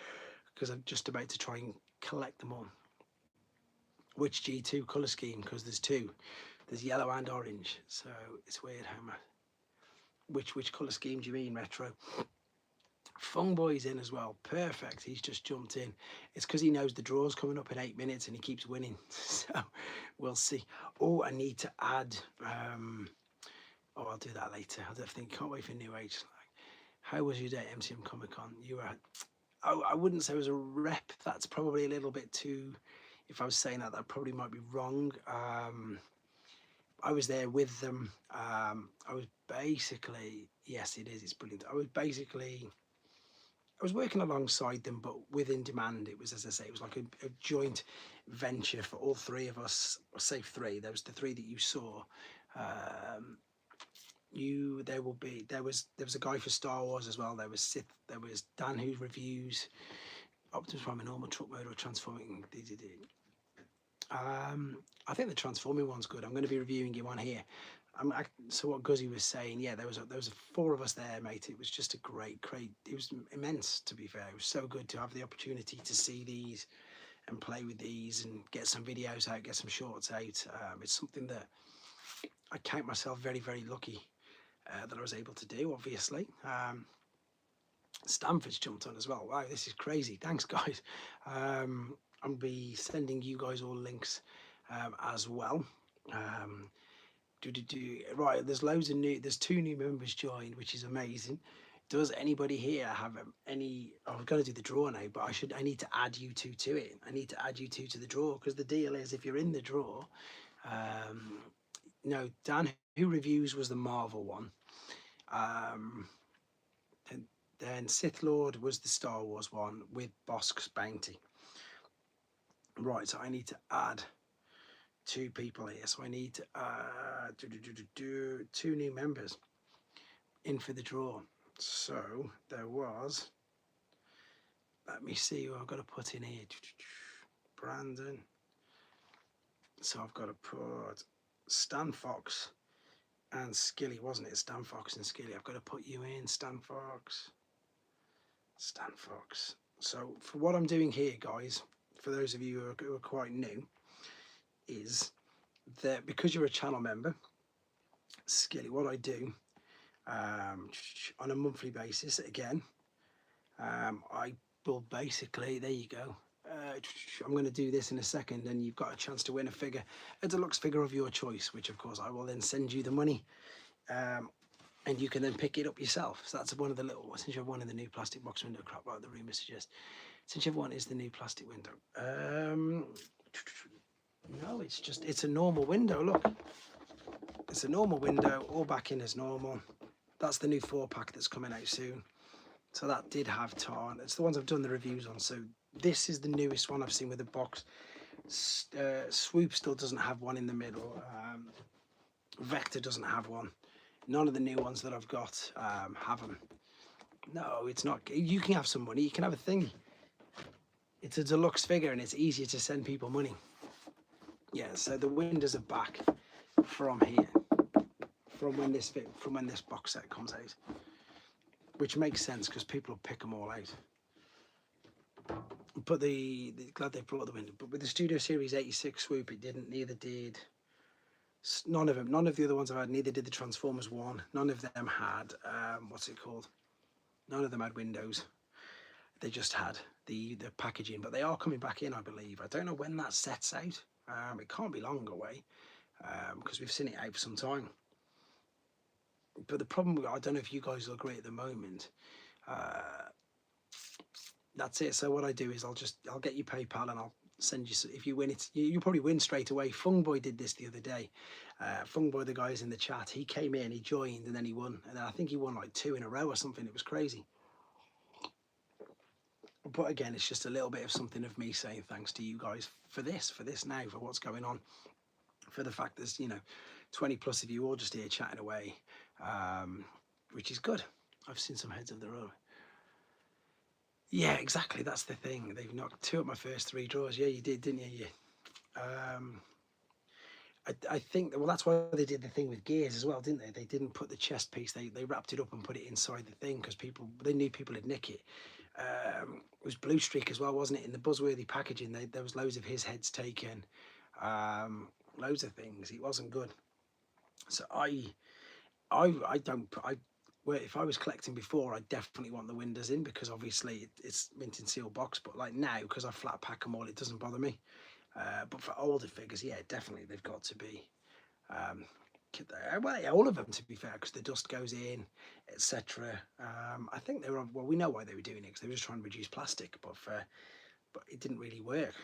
because I'm just about to try and collect them all. Which G2 colour scheme? Because there's two. There's yellow and orange. So it's weird how much. Which colour scheme do you mean, Retro? Fung Boy's in as well. Perfect. He's just jumped in. It's because he knows the draw's coming up in 8 minutes and he keeps winning. So we'll see. Oh, I need to add. Oh, I'll do that later. I definitely can't wait for New Age. How was your day at MCM Comic Con? You were. I wouldn't say it was a rep. That's probably a little bit too. If I was saying that, that probably might be wrong. I was there with them. I was basically, yes, it is. It's brilliant. I was working alongside them, but within demand. It was, as I say, it was like a joint venture for all three of us. Or say three. There was the three that you saw. There was a guy for Star Wars as well. There was Sith. There was Dan who reviews Optimus Prime a normal truck mode or transforming. I think the transforming one's good. I'm going to be reviewing you one here. So what Guzzy was saying, yeah, there was 4 of us there, mate. It was just a great. It was immense, to be fair. It was so good to have the opportunity to see these and play with these and get some videos out, get some shorts out. It's something that I count myself very, very lucky that I was able to do, obviously. Stanford's jumped on as well. Wow, this is crazy. Thanks, guys. I'll be sending you guys all links as well. Right, there's there's 2 new members joined, which is amazing. Does anybody here have any? Oh, I've got to do the draw now, but I need to add you two to it. I need to add you two to the draw because the deal is if you're in the draw. No, Dan who reviews was the Marvel one. And then Sith Lord was the Star Wars one with Bosk's Bounty. Right, so I need to add 2 people here. So I need to add 2 new members in for the draw. So there was, let me see who I've got to put in here. Brandon. So I've got to put Stan Fox and Skilly, wasn't it? Stan Fox and Skilly. I've got to put you in, Stan Fox. Stan Fox. So for what I'm doing here, guys, for those of you who are quite new, is that because you're a channel member, Skilly, what I do on a monthly basis, again, I will basically, there you go. I'm going to do this in a second and you've got a chance to win a deluxe figure of your choice, which of course I will then send you the money and you can then pick it up yourself. So that's one of the little, since you have one in the new plastic box window, crap like the rumour suggests, since you have one is the new plastic window. No, it's a normal window, look. It's a normal window, all back in as normal. That's the new 4-pack that's coming out soon. So that did have tarn. It's the ones I've done the reviews on. So this is the newest one I've seen with the box. Swoop still doesn't have one in the middle. Vector doesn't have one. None of the new ones that I've got have them. No, it's not. You can have some money. You can have a thing. It's a deluxe figure and it's easier to send people money. Yeah, so the windows are back. from here, from when this box set comes out, which makes sense because people will pick them all out. But glad they brought them in. But with the Studio Series 86 swoop, it didn't. Neither did none of them. None of the other ones I've had. Neither did the Transformers one. None of them had what's it called? None of them had windows. They just had the packaging. But they are coming back in, I believe. I don't know when that sets out. It can't be long away because we've seen it out for some time. But the problem, I don't know if you guys will agree at the moment. That's it. So what I do is I'll get you PayPal and I'll send you. If you win it, you probably win straight away. Fungboy did this the other day. Fungboy, the guys in the chat, he came in, he joined, and then he won. And then I think he won like 2 in a row or something. It was crazy. But again, it's just a little bit of something of me saying thanks to you guys for this now, for what's going on, for the fact there's 20 plus of you all just here chatting away, which is good. I've seen some heads of the row. Yeah, exactly. That's the thing. They've knocked 2 of my first 3 draws. Yeah, you did, didn't you? Yeah. I think that, well, that's why they did the thing with gears as well, didn't they? They didn't put the chest piece. They wrapped it up and put it inside the thing because they knew people would nick it. It was Blue Streak as well, wasn't it? In the Buzzworthy packaging, there was loads of his heads taken, loads of things. It wasn't good. So well, if I was collecting before, I definitely want the windows in because obviously it's mint and seal box. But like now, because I flat pack them all, it doesn't bother me. But for older figures, yeah, definitely they've got to be. Well, yeah, all of them to be fair, because the dust goes in, etc. I think they were. Well, we know why they were doing it because they were just trying to reduce plastic, but it didn't really work.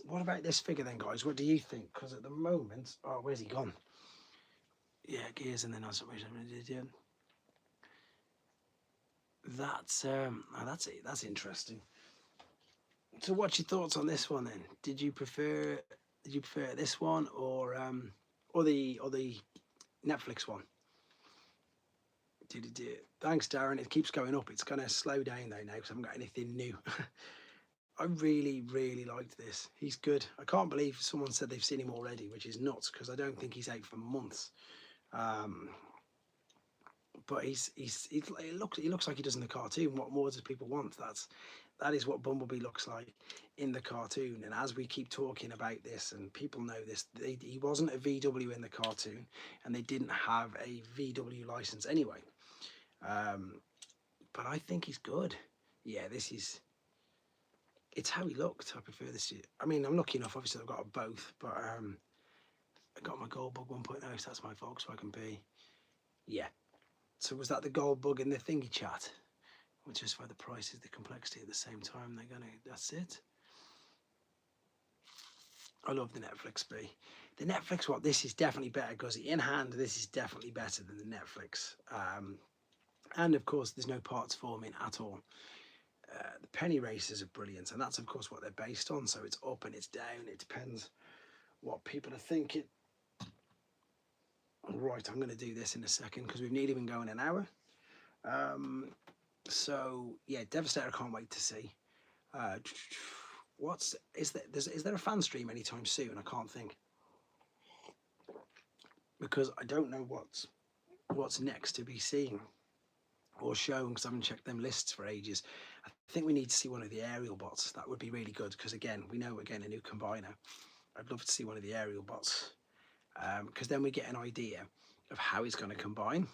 What about this figure then, guys? What do you think? Because at the moment, oh, where's he gone? Yeah, gears and then on some reason yeah. That's it. That's interesting. So, what's your thoughts on this one then? Did you prefer this one or the Netflix one? Thanks, Darren. It keeps going up. It's going to slow down though now because I haven't got anything new. I really, really liked this. He's good. I can't believe someone said they've seen him already, which is nuts because I don't think he's out for months. But he looks like he does in the cartoon. What more does people want? That is what Bumblebee looks like in the cartoon. And as we keep talking about this, and people know this, he wasn't a VW in the cartoon, and they didn't have a VW license anyway. But I think he's good. Yeah, it's how he looked. I prefer this. I mean, I'm lucky enough. Obviously, I've got both, but I got my Goldbug 1.0, so that's my Volkswagen B. Yeah. So was that the Goldbug in the thingy chat? Which is why the price is the complexity at the same time. That's it. I love the Netflix B. The Netflix, this is definitely better, Guzzy. In hand, this is definitely better than the Netflix. And of course, there's no parts forming at all. The penny races are brilliant, and that's of course what they're based on. So it's up and it's down. It depends what people are thinking. Right, I'm going to do this in a second because we've nearly been going an hour. So yeah, Devastator, I can't wait to see. Is there a fan stream anytime soon? I can't think because I don't know what's next to be seen or shown because I haven't checked them lists for ages. I think we need to see one of the aerial bots. That would be really good because again, we know we're getting a new combiner. I'd love to see one of the aerial bots because then we get an idea of how it's going to combine.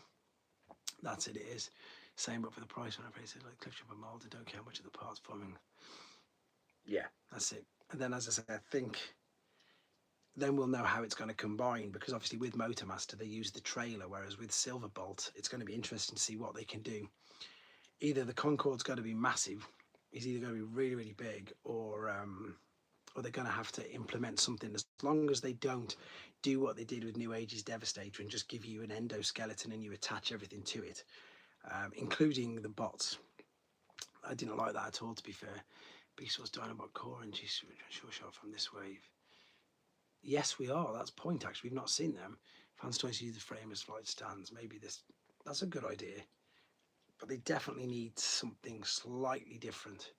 That's it. It is. Same but for the price when I place it like cliff chip and mold. I don't care much of the parts forming. Yeah, that's it. And then as I say, I think then we'll know how it's going to combine because obviously with Motormaster they use the trailer, whereas with Silverbolt it's going to be interesting to see what they can do. Either the Concorde's got to be massive, it's either going to be really, really big, or they're going to have to implement something. As long as they don't do what they did with New Age's Devastator and just give you an endoskeleton and you attach everything to it, including the bots. I didn't like that at all, to be fair. Beast Wars Dinobot Core and sure shot from this wave. Yes, we are. That's point, actually. We've not seen them. Fans twice use the frame as flight stands. Maybe that's a good idea. But they definitely need something slightly different.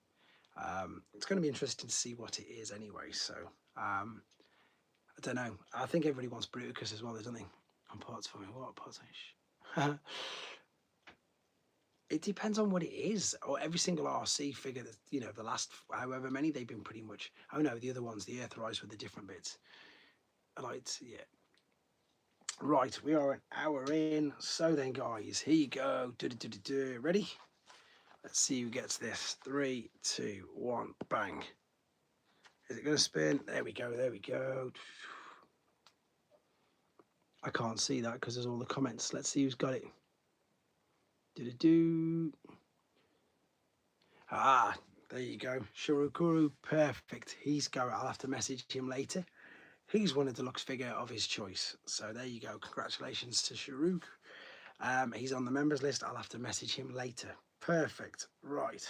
It's going to be interesting to see what it is anyway. So I don't know. I think everybody wants Bruticus as well, doesn't they? On parts for me. What parts? It depends on what it is. Or every single RC figure that, you know, the last however many, they've been pretty much. Oh no, the other ones, the Earthrise with the different bits. I liked, yeah. Right, we are an hour in. So then, guys, here you go. Ready? Let's see who gets this. 3, 2, 1, bang. Is it going to spin? There we go, there we go. I can't see that because there's all the comments. Let's see who's got it. Ah, there you go. Shurukuru, perfect. He's going. I'll have to message him later. He's won a deluxe figure of his choice. So there you go. Congratulations to Shuruk. He's on the members list. I'll have to message him later. Perfect. Right.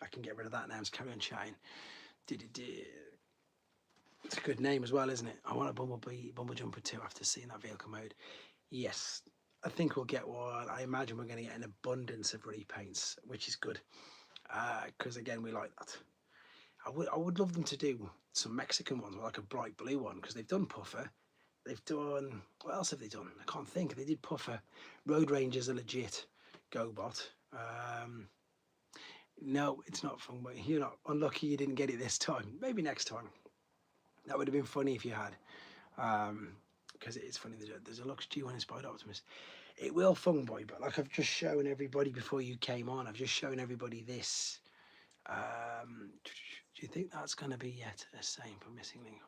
I can get rid of that now. Just carry on chatting. It's a good name as well, isn't it? I want a Bumble Jumper 2 after seeing that vehicle mode. Yes. I think we'll get one. I imagine we're going to get an abundance of repaints, which is good. Because again, we like that. I would love them to do some Mexican ones, like a bright blue one, because they've done Puffer. They've done, what else have they done? I can't think. They did Puffer. Road Ranger's a legit GoBot. No, it's not fun, but you're not unlucky you didn't get it this time. Maybe next time. That would have been funny if you had. Because it's funny, there's a Deluxe G1 Inspired Optimus. It will fun boy, but like I've just shown everybody before you came on, I've just shown everybody this. Do you think that's going to be yet the same for Missing Link?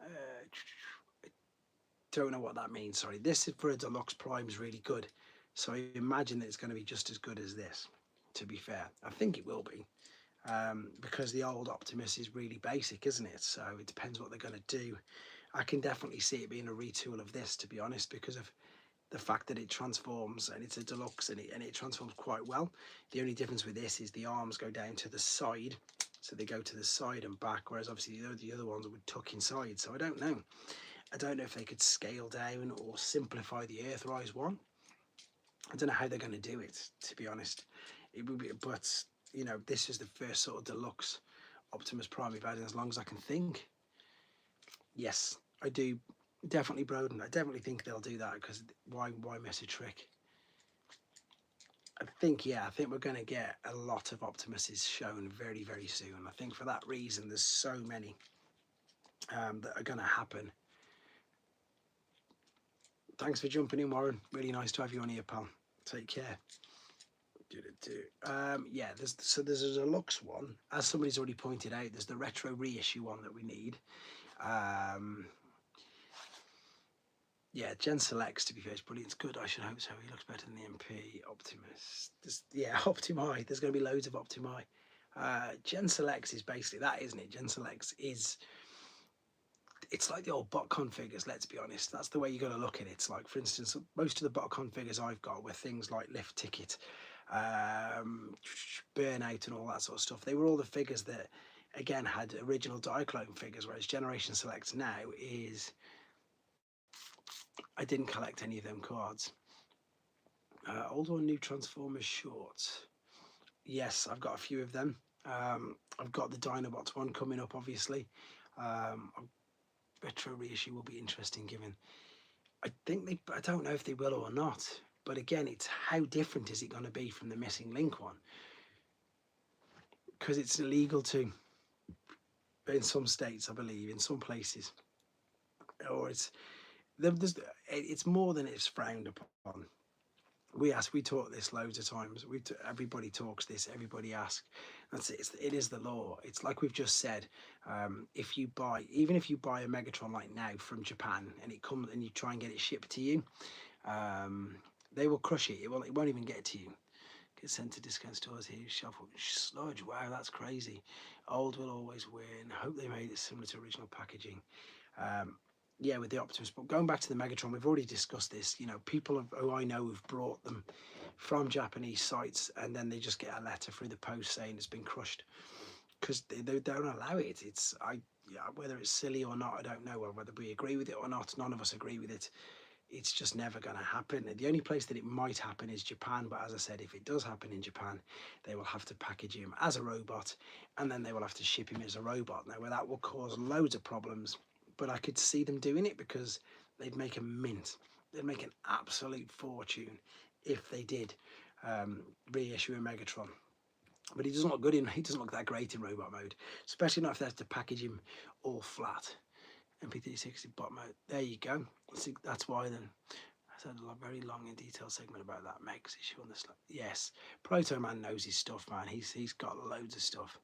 I don't know what that means, sorry. This is for a Deluxe Prime is really good. So I imagine that it's going to be just as good as this, to be fair. I think it will be. Because the old Optimus is really basic, isn't it? So it depends what they're going to do. I can definitely see it being a retool of this, to be honest, because of the fact that it transforms and it's a deluxe and it transforms quite well. The only difference with this is the arms go down to the side, so they go to the side and back, whereas obviously the other ones would tuck inside. So I don't know if they could scale down or simplify the Earthrise one. I don't know how they're going to do it, to be honest. It would be, but you know, this is the first sort of deluxe Optimus Prime we've had in as long as I can think. Yes, I do. Definitely Broden. I definitely think they'll do that, because why miss a trick? I think we're going to get a lot of Optimuses shown very, very soon. I think for that reason, there's so many that are going to happen. Thanks for jumping in, Warren. Really nice to have you on here, pal. Take care. Yeah, there's a deluxe one. As somebody's already pointed out, there's the retro reissue one that we need. Yeah, Gen Selects, to be fair, is brilliant. It's good. I should hope so. He looks better than the MP. Optimus. Optimi. There's going to be loads of Optimi. Gen Selects is basically that, isn't it? Gen Selects is... It's like the old botcon figures, let's be honest. That's the way you got to look at it. It's like, for instance, most of the botcon figures I've got were things like Lift Ticket, Burnout and all that sort of stuff. They were all the figures that, again, had original Diaclone figures, whereas Generation Select now is... I didn't collect any of them cards. Old or new Transformers shorts? Yes, I've got a few of them. I've got the Dinobots one coming up, obviously. Retro reissue will be interesting, given I don't know if they will or not. But again, it's how different is it going to be from the Missing Link one? Because it's illegal to, in some states, I believe, in some places, or it's more than it's frowned upon. We talk this loads of times. Everybody talks this. Everybody asks. That's it. It is the law. It's like we've just said. Even if you buy a Megatron like now from Japan and it comes and you try and get it shipped to you, they will crush it. It won't even get to you. Get sent to discount stores here. Shuffle sludge. Wow, that's crazy. Old will always win. Hope they made it similar to original packaging. Yeah, with the Optimus. But going back to the Megatron, we've already discussed this. You know, people who I know who've brought them from Japanese sites, and then they just get a letter through the post saying it's been crushed, because they don't allow it. Whether it's silly or not, I don't know. Whether we agree with it or not, none of us agree with it. It's just never going to happen. The only place that it might happen is Japan. But as I said, if it does happen in Japan, they will have to package him as a robot, and then they will have to ship him as a robot. Now, that will cause loads of problems. but I could see them doing it because they'd make a mint. They'd make an absolute fortune if they did reissue a Megatron. But he doesn't look good he doesn't look that great in robot mode, especially not if they have to package him all flat. MP360 bot mode. There you go. See, that's why then. I had a very long and detailed segment about that Megs issue on this. Yes, Proto Man knows his stuff, man. He's got loads of stuff.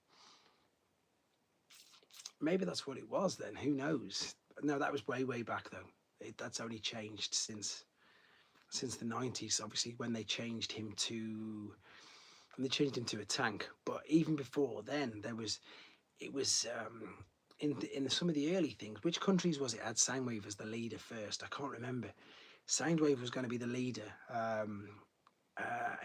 Maybe that's what it was then. Who knows? No, that was way back though. That's only changed since the 90s. Obviously, when they changed him to a tank. But even before then, it was in some of the early things. Which countries was it had Soundwave as the leader first? I can't remember. Soundwave was going to be the leader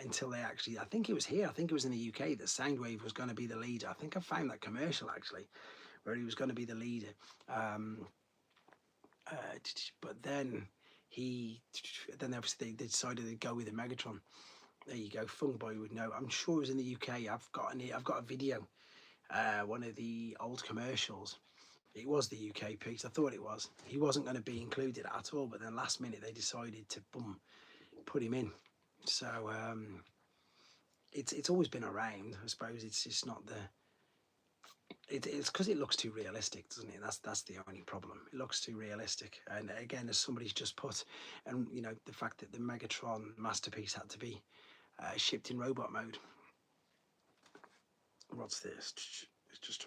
until they actually, I think it was here, I think it was in the UK that Soundwave was going to be the leader. I think I found that commercial actually, where he was going to be the leader. But then obviously they decided to go with the Megatron. There you go. Fungboy would know. I'm sure it was in the UK. I've got a video, one of the old commercials. It was the UK piece. I thought it was. He wasn't going to be included at all, but then last minute they decided to put him in. So it's always been around. I suppose it's just not the. It's because it looks too realistic, doesn't it? That's the only problem. It looks too realistic, and again, as somebody's just put, and you know the fact that the Megatron masterpiece had to be shipped in robot mode. What's this? It's just.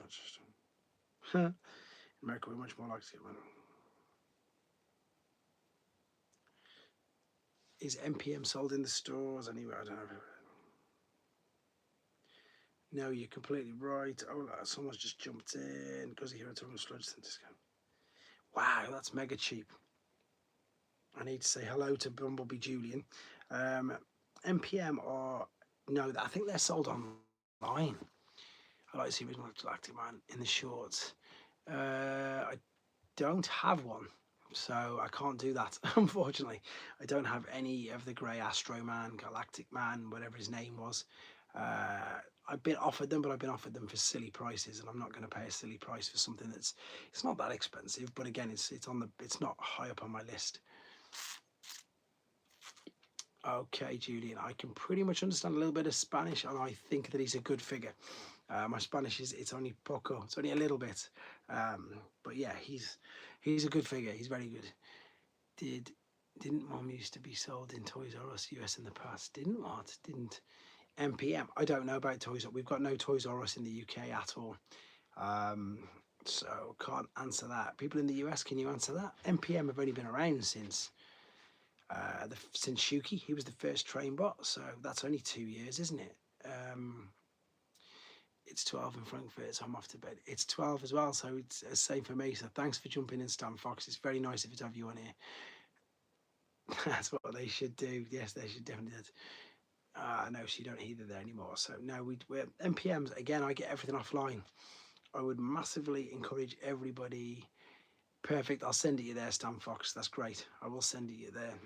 America, we're much more likely to. Is MPM sold in the stores anywhere? I don't know. No, you're completely right. Oh, someone's just jumped in. Because of Hero Total Sludge discount. Wow, that's mega cheap. I need to say hello to Bumblebee Julian. MPM are no, I think they're sold online. I like to see original Galactic Man in the shorts. I don't have one, so I can't do that. Unfortunately, I don't have any of the grey Astro Man, Galactic Man, whatever his name was. I've been offered them, but I've been offered them for silly prices, and I'm not going to pay a silly price for something it's not that expensive. But again, it's not high up on my list. Okay, Julian, I can pretty much understand a little bit of Spanish, and I think that he's a good figure. My Spanish it's only poco, it's only a little bit, but yeah, he's a good figure. He's very good. Didn't Mom used to be sold in Toys R Us US in the past? Didn't MPM? I don't know about Toys R Us. We've got no Toys R Us in the UK at all, so can't answer that. People in the US, can you answer that? MPM have only been around since Shuki. He was the first train bot, so that's only 2 years, isn't it? It's 12 in Frankfurt, so I'm off to bed. It's 12 as well, so it's the same for me. So thanks for jumping in, Stan Fox. It's very nice of you to have you on here. That's what they should do. Yes, they should definitely do that. No, so you don't either there anymore. So no, we're MPMs again. I get everything offline. I would massively encourage everybody. Perfect. I'll send it you there, Stan Fox. That's great. I will send it you there.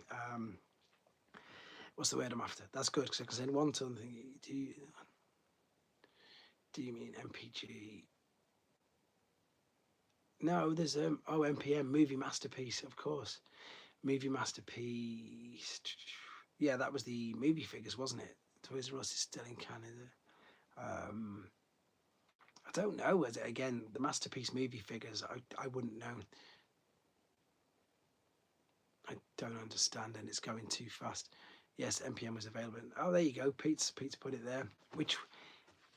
What's the word I'm after? That's good because I can send one to them. Do you mean MPG? No, there's MPM Movie Masterpiece, of course. Movie Masterpiece. Yeah, that was the movie figures, wasn't it? Toys R Us is still in Canada. I don't know. Again, the Masterpiece movie figures, I wouldn't know. I don't understand, and it's going too fast. Yes, MPM was available. Oh, there you go. Pete's put it there.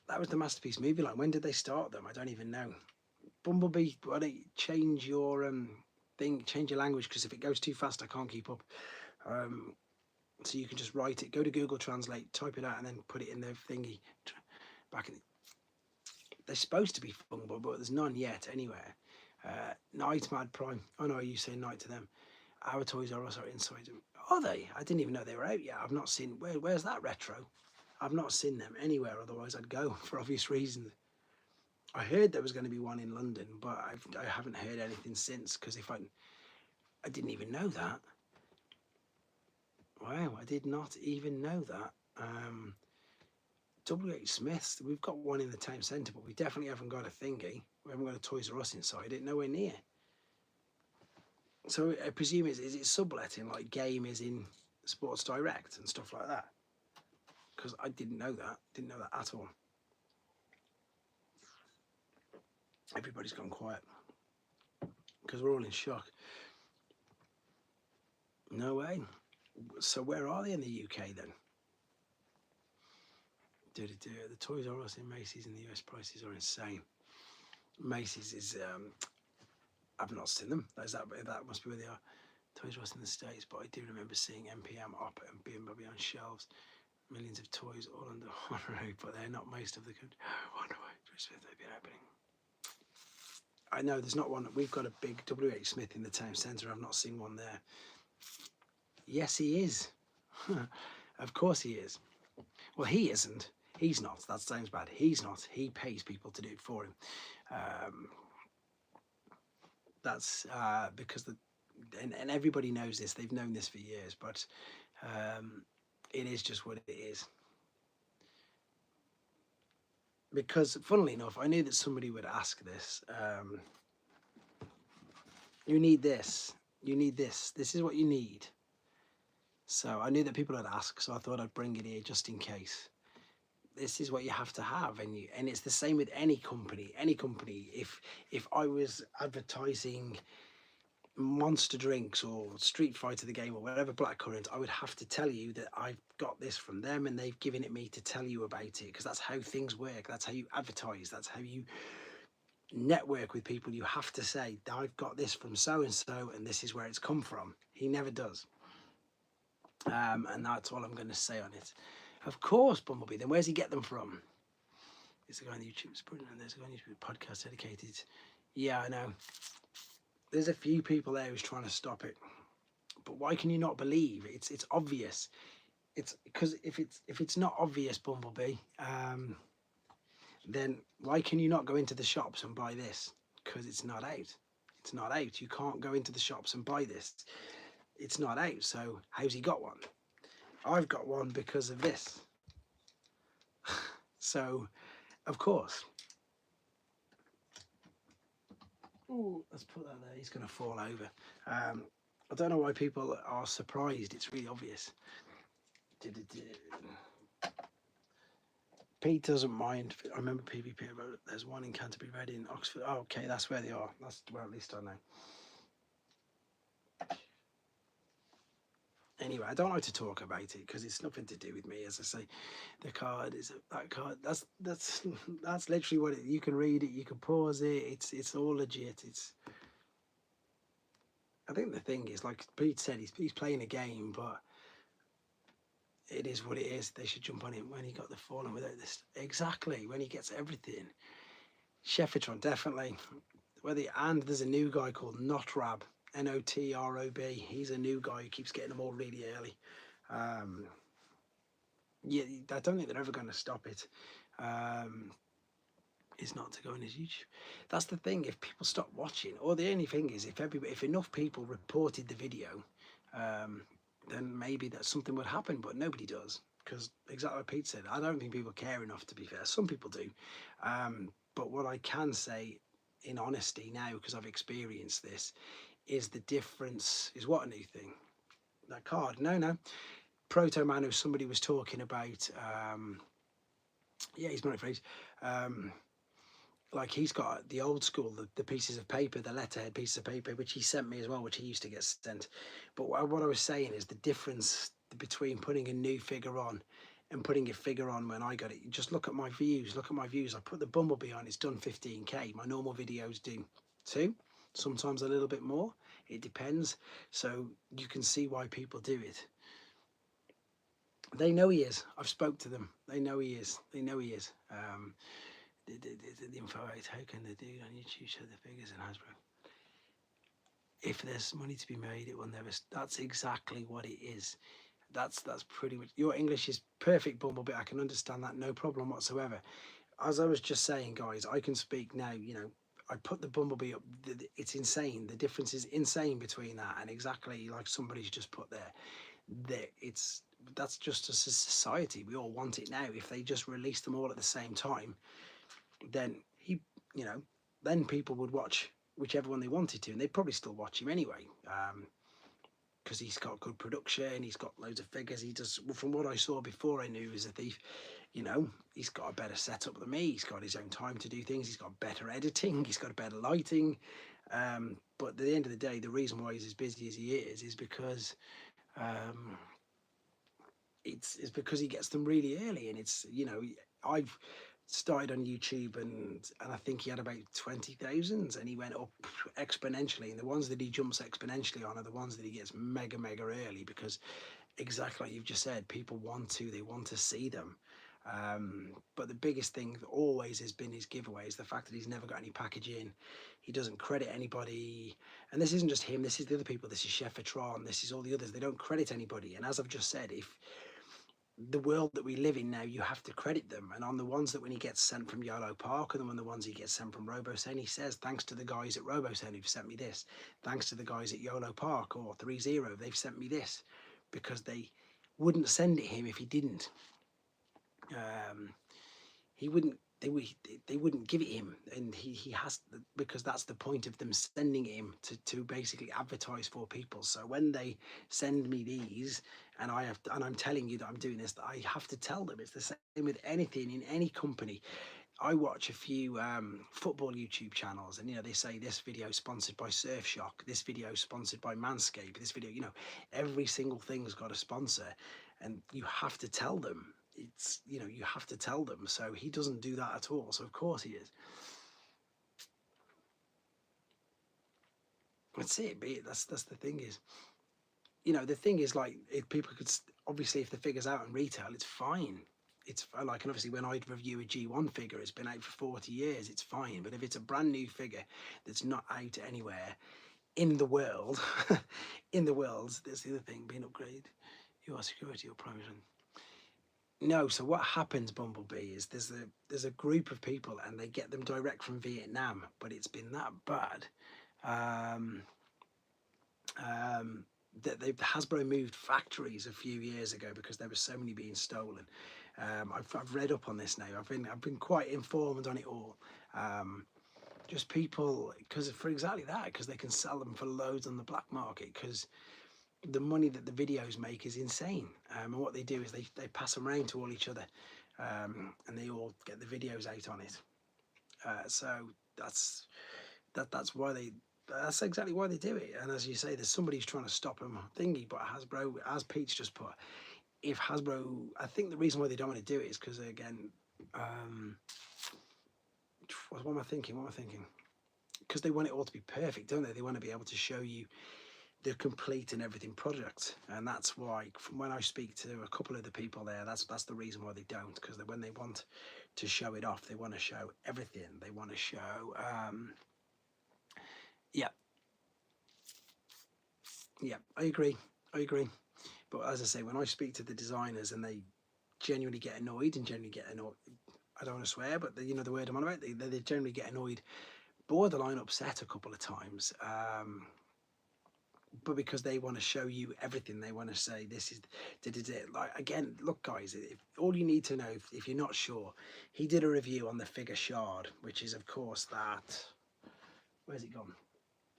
That was the Masterpiece movie line. When did they start them? I don't even know. Bumblebee, why don't you change your change your language, because if it goes too fast I can't keep up. So you can just write it, go to Google Translate, type it out, and then put it in the thingy. Back in. They're supposed to be Bumblebee, but there's none yet anywhere. Night Mad Prime. Oh no, you say night to them. Our Toys R Us are inside them. Are they? I didn't even know they were out yet. I've not seen. Where's that retro? I've not seen them anywhere, otherwise I'd go for obvious reasons. I heard there was going to be one in London, but I haven't heard anything since, because I didn't even know that. Wow, I did not even know that. W.H. Smith's, we've got one in the town centre, but we definitely haven't got a thingy. We haven't got a Toys R Us inside it, nowhere near. So I presume is it subletting like Game is in Sports Direct and stuff like that? Because I didn't know that. Didn't know that at all. Everybody's gone quiet because we're all in shock. No way. So where are they in the UK then? The Toys R Us in Macy's and the US prices are insane. Macy's is I've not seen them. That must be where they are. Toys R Us in the States, but I do remember seeing MPM up and BMW on shelves. Millions of toys all under one roof, but they're not most of the country. I wonder why they've been opening. I know there's not one. We've got a big WH Smith in the town centre. I've not seen one there. Yes, he is. Of course he is. Well, he isn't. He's not. That sounds bad. He's not. He pays people to do it for him. That's because and everybody knows this. They've known this for years, but it is just what it is. Because, funnily enough, I knew that somebody would ask this. You need this. You need this. This is what you need. So I knew that people would ask, so I thought I'd bring it here just in case. This is what you have to have, and it's the same with any company. Any company. If I was advertising Monster drinks or Street Fighter the game or whatever blackcurrant, I would have to tell you that I've got this from them and they've given it me to tell you about it, because that's how things work. That's how you advertise. That's how you network with people. You have to say, I've got this from so and so and this is where it's come from. He never does. And that's all I'm going to say on it. Of course, Bumblebee. Then where's he get them from? There's a guy on YouTube, and there's a guy on YouTube podcast dedicated. Yeah, I know. There's a few people there who's trying to stop it, but why can you not believe it's obvious? It's because if it's not obvious, Bumblebee, then why can you not go into the shops and buy this? Because it's not out. It's not out. You can't go into the shops and buy this. It's not out. So how's he got one? I've got one because of this. So, of course. Ooh, let's put that there. He's going to fall over. I don't know why people are surprised. It's really obvious. Pete doesn't mind. I remember PvP about it. There's one in Canterbury, Reading, Oxford. Oh, okay, that's where they are. That's well, at least I know. Anyway, I don't like to talk about it because it's nothing to do with me. As I say, the card is that card. That's literally what you can read it. You can pause it. It's all legit. I think the thing is, like Pete said, he's playing a game, but it is what it is. They should jump on him when he got the fallen without this. Exactly, when he gets everything. Sheffitron, definitely. And there's a new guy called Notrob, Notrob. He's a new guy who keeps getting them all really early. Yeah, I don't think they're ever going to stop it. Is not to go on his YouTube. That's the thing. If people stop watching, or the only thing is, if enough people reported the video, then maybe that something would happen. But nobody does, because exactly what Pete said. I don't think people care enough. To be fair, some people do. But what I can say, in honesty now, because I've experienced this, is the difference. Is what a new thing. That card? No. Proto Man, who somebody was talking about. Yeah, he's not afraid. Like he's got the old school, the pieces of paper, the letterhead pieces of paper, which he sent me as well, which he used to get sent. But what I was saying is the difference between putting a new figure on and putting a figure on when I got it. Just look at my views. I put the Bumblebee on, it's done 15k. My normal videos do 2, sometimes a little bit more. It depends. So you can see why people do it. They know he is. I've spoke to them. They know he is. The info out, how can they do it on YouTube, show the figures in Hasbro? If there's money to be made, it will never. That's exactly what it is. That's pretty much. Your English is perfect, Bumblebee. I can understand that, no problem whatsoever. As I was just saying, guys, I can speak now. You know, I put the Bumblebee up. It's insane. The difference is insane between that and exactly like somebody's just put there. That's just a society. We all want it now. If they just release them all at the same time, then then people would watch whichever one they wanted to, and they'd probably still watch him anyway. Because he's got good production, he's got loads of figures. He does, from what I saw before I knew he was a thief, you know, he's got a better setup than me. He's got his own time to do things. He's got better editing. He's got better lighting. But at the end of the day, the reason why he's as busy as he is because it's because he gets them really early. And it's, you know, I've started on YouTube and I think he had about 20,000 and he went up exponentially. And the ones that he jumps exponentially on are the ones that he gets mega early, because exactly like you've just said, people they want to see them. But the biggest thing always has been his giveaways, the fact that he's never got any packaging, he doesn't credit anybody. And this isn't just him, this is the other people, this is Chef Atron, this is all the others. They don't credit anybody. And as I've just said, if the world that we live in now, you have to credit them. And on the ones that when he gets sent from Yolo Park, and then the ones he gets sent from RoboSen, he says, thanks to the guys at RoboSen who've sent me this, thanks to the guys at Yolo Park or 30, they've sent me this, because they wouldn't send it him if he didn't. He wouldn't, they wouldn't give it him, and he has, because that's the point of them sending him, to basically advertise for people. So when they send me these and I'm telling you that I'm doing this, I have to tell them. It's the same with anything in any company. I watch a few football YouTube channels, and you know, they say this video sponsored by Surfshock, this video sponsored by Manscaped, this video, you know, every single thing's got a sponsor, and you have to tell them. It's, you know, you have to tell them. So he doesn't do that at all. So of course he is. That's it. But that's the thing is, you know, the thing is, like, if people could, obviously if the figure's out in retail, it's fine. It's like, and obviously when I'd review a G1 figure, it's been out for 40 years, it's fine. But if it's a brand new figure that's not out anywhere in the world, in the world, that's the other thing, being upgraded, you are security or private. No, so what happens, Bumblebee, is there's a group of people and they get them direct from Vietnam, but it's been that bad that Hasbro moved factories a few years ago because there were so many being stolen. I've read up on this now. I've been quite informed on it all. Just people, because for exactly that, because they can sell them for loads on the black market, because the money that the videos make is insane. And what they do is they pass them around to all each other, and they all get the videos out on it. So that's why that's exactly why they do it. And as you say, there's somebody who's trying to stop them thingy, but Hasbro, as Pete's just put, if Hasbro, I think the reason why they don't want to do it is because, again, what am I thinking? Because they want it all to be perfect, don't they? They want to be able to show you the complete and everything product, and that's why, from when I speak to a couple of the people there, that's the reason why they don't, because when they want to show it off, they want to show everything. They want to show yeah, I agree. But as I say, when I speak to the designers and they genuinely get annoyed, I don't want to swear, but you know the word I'm on about, they generally get annoyed, borderline upset a couple of times, but because they want to show you everything. They want to say, this is, like, again, look guys, if all you need to know, if you're not sure, he did a review on the figure Shard, which is of course that, where's it gone,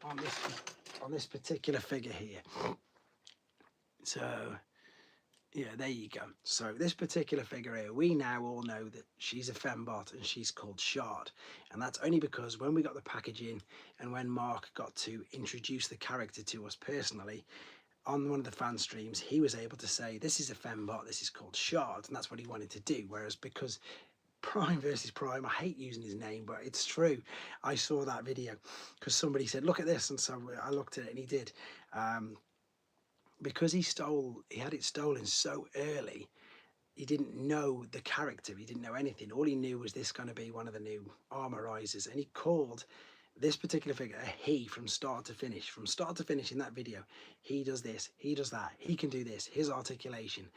on this particular figure here. So yeah, there you go. So this particular figure here, we now all know that she's a fembot and she's called Shard. And that's only because when we got the packaging and when Mark got to introduce the character to us personally, on one of the fan streams, he was able to say, this is a fembot, this is called Shard, and that's what he wanted to do. Whereas because Prime versus Prime, I hate using his name, but it's true. I saw that video because somebody said, look at this, and so I looked at it and he did. Because he had it stolen so early, he didn't know the character, he didn't know anything. All he knew was this going to be one of the new armorizers, and he called this particular figure a he from start to finish. From start to finish in that video, he does this, he does that, he can do this, his articulation.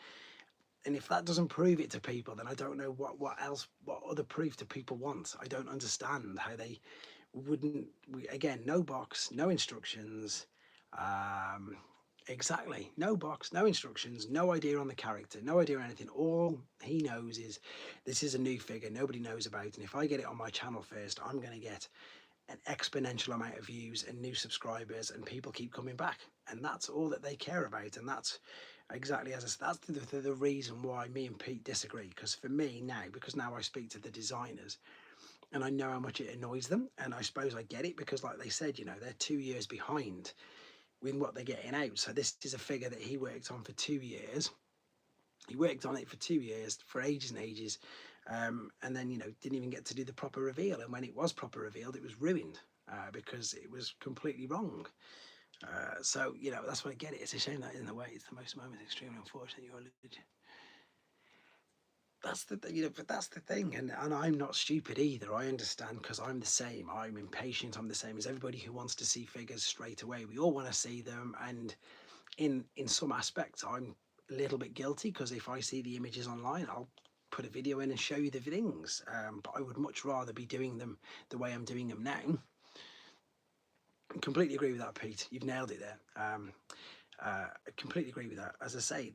And if that doesn't prove it to people, then I don't know what other proof do people want. I don't understand how they wouldn't, again, no box, no instructions, exactly, no box, no instructions, no idea on the character, no idea on anything. All he knows is this is a new figure nobody knows about, and if I get it on my channel first, I'm going to get an exponential amount of views and new subscribers, and people keep coming back, and that's all that they care about. And that's exactly as I said, that's the reason why me and Pete disagree. Because for me now, because now I speak to the designers and I know how much it annoys them, and I suppose I get it, because like they said, you know, they're 2 years behind with what they're getting out. So this is a figure that he worked on for 2 years. He worked on it for 2 years, for ages and ages, and then, you know, didn't even get to do the proper reveal. And when it was proper revealed, it was ruined because it was completely wrong. So, you know, that's why I get it. It's a shame that in a way it's the most moment. Extremely unfortunate. You're legit. That's the you know, but that's the thing, and I'm not stupid either. I understand, because I'm the same. I'm impatient. I'm the same as everybody who wants to see figures straight away. We all want to see them, and in some aspects, I'm a little bit guilty, because if I see the images online, I'll put a video in and show you the things. But I would much rather be doing them the way I'm doing them now. I completely agree with that, Pete. You've nailed it there. I completely agree with that. As I say,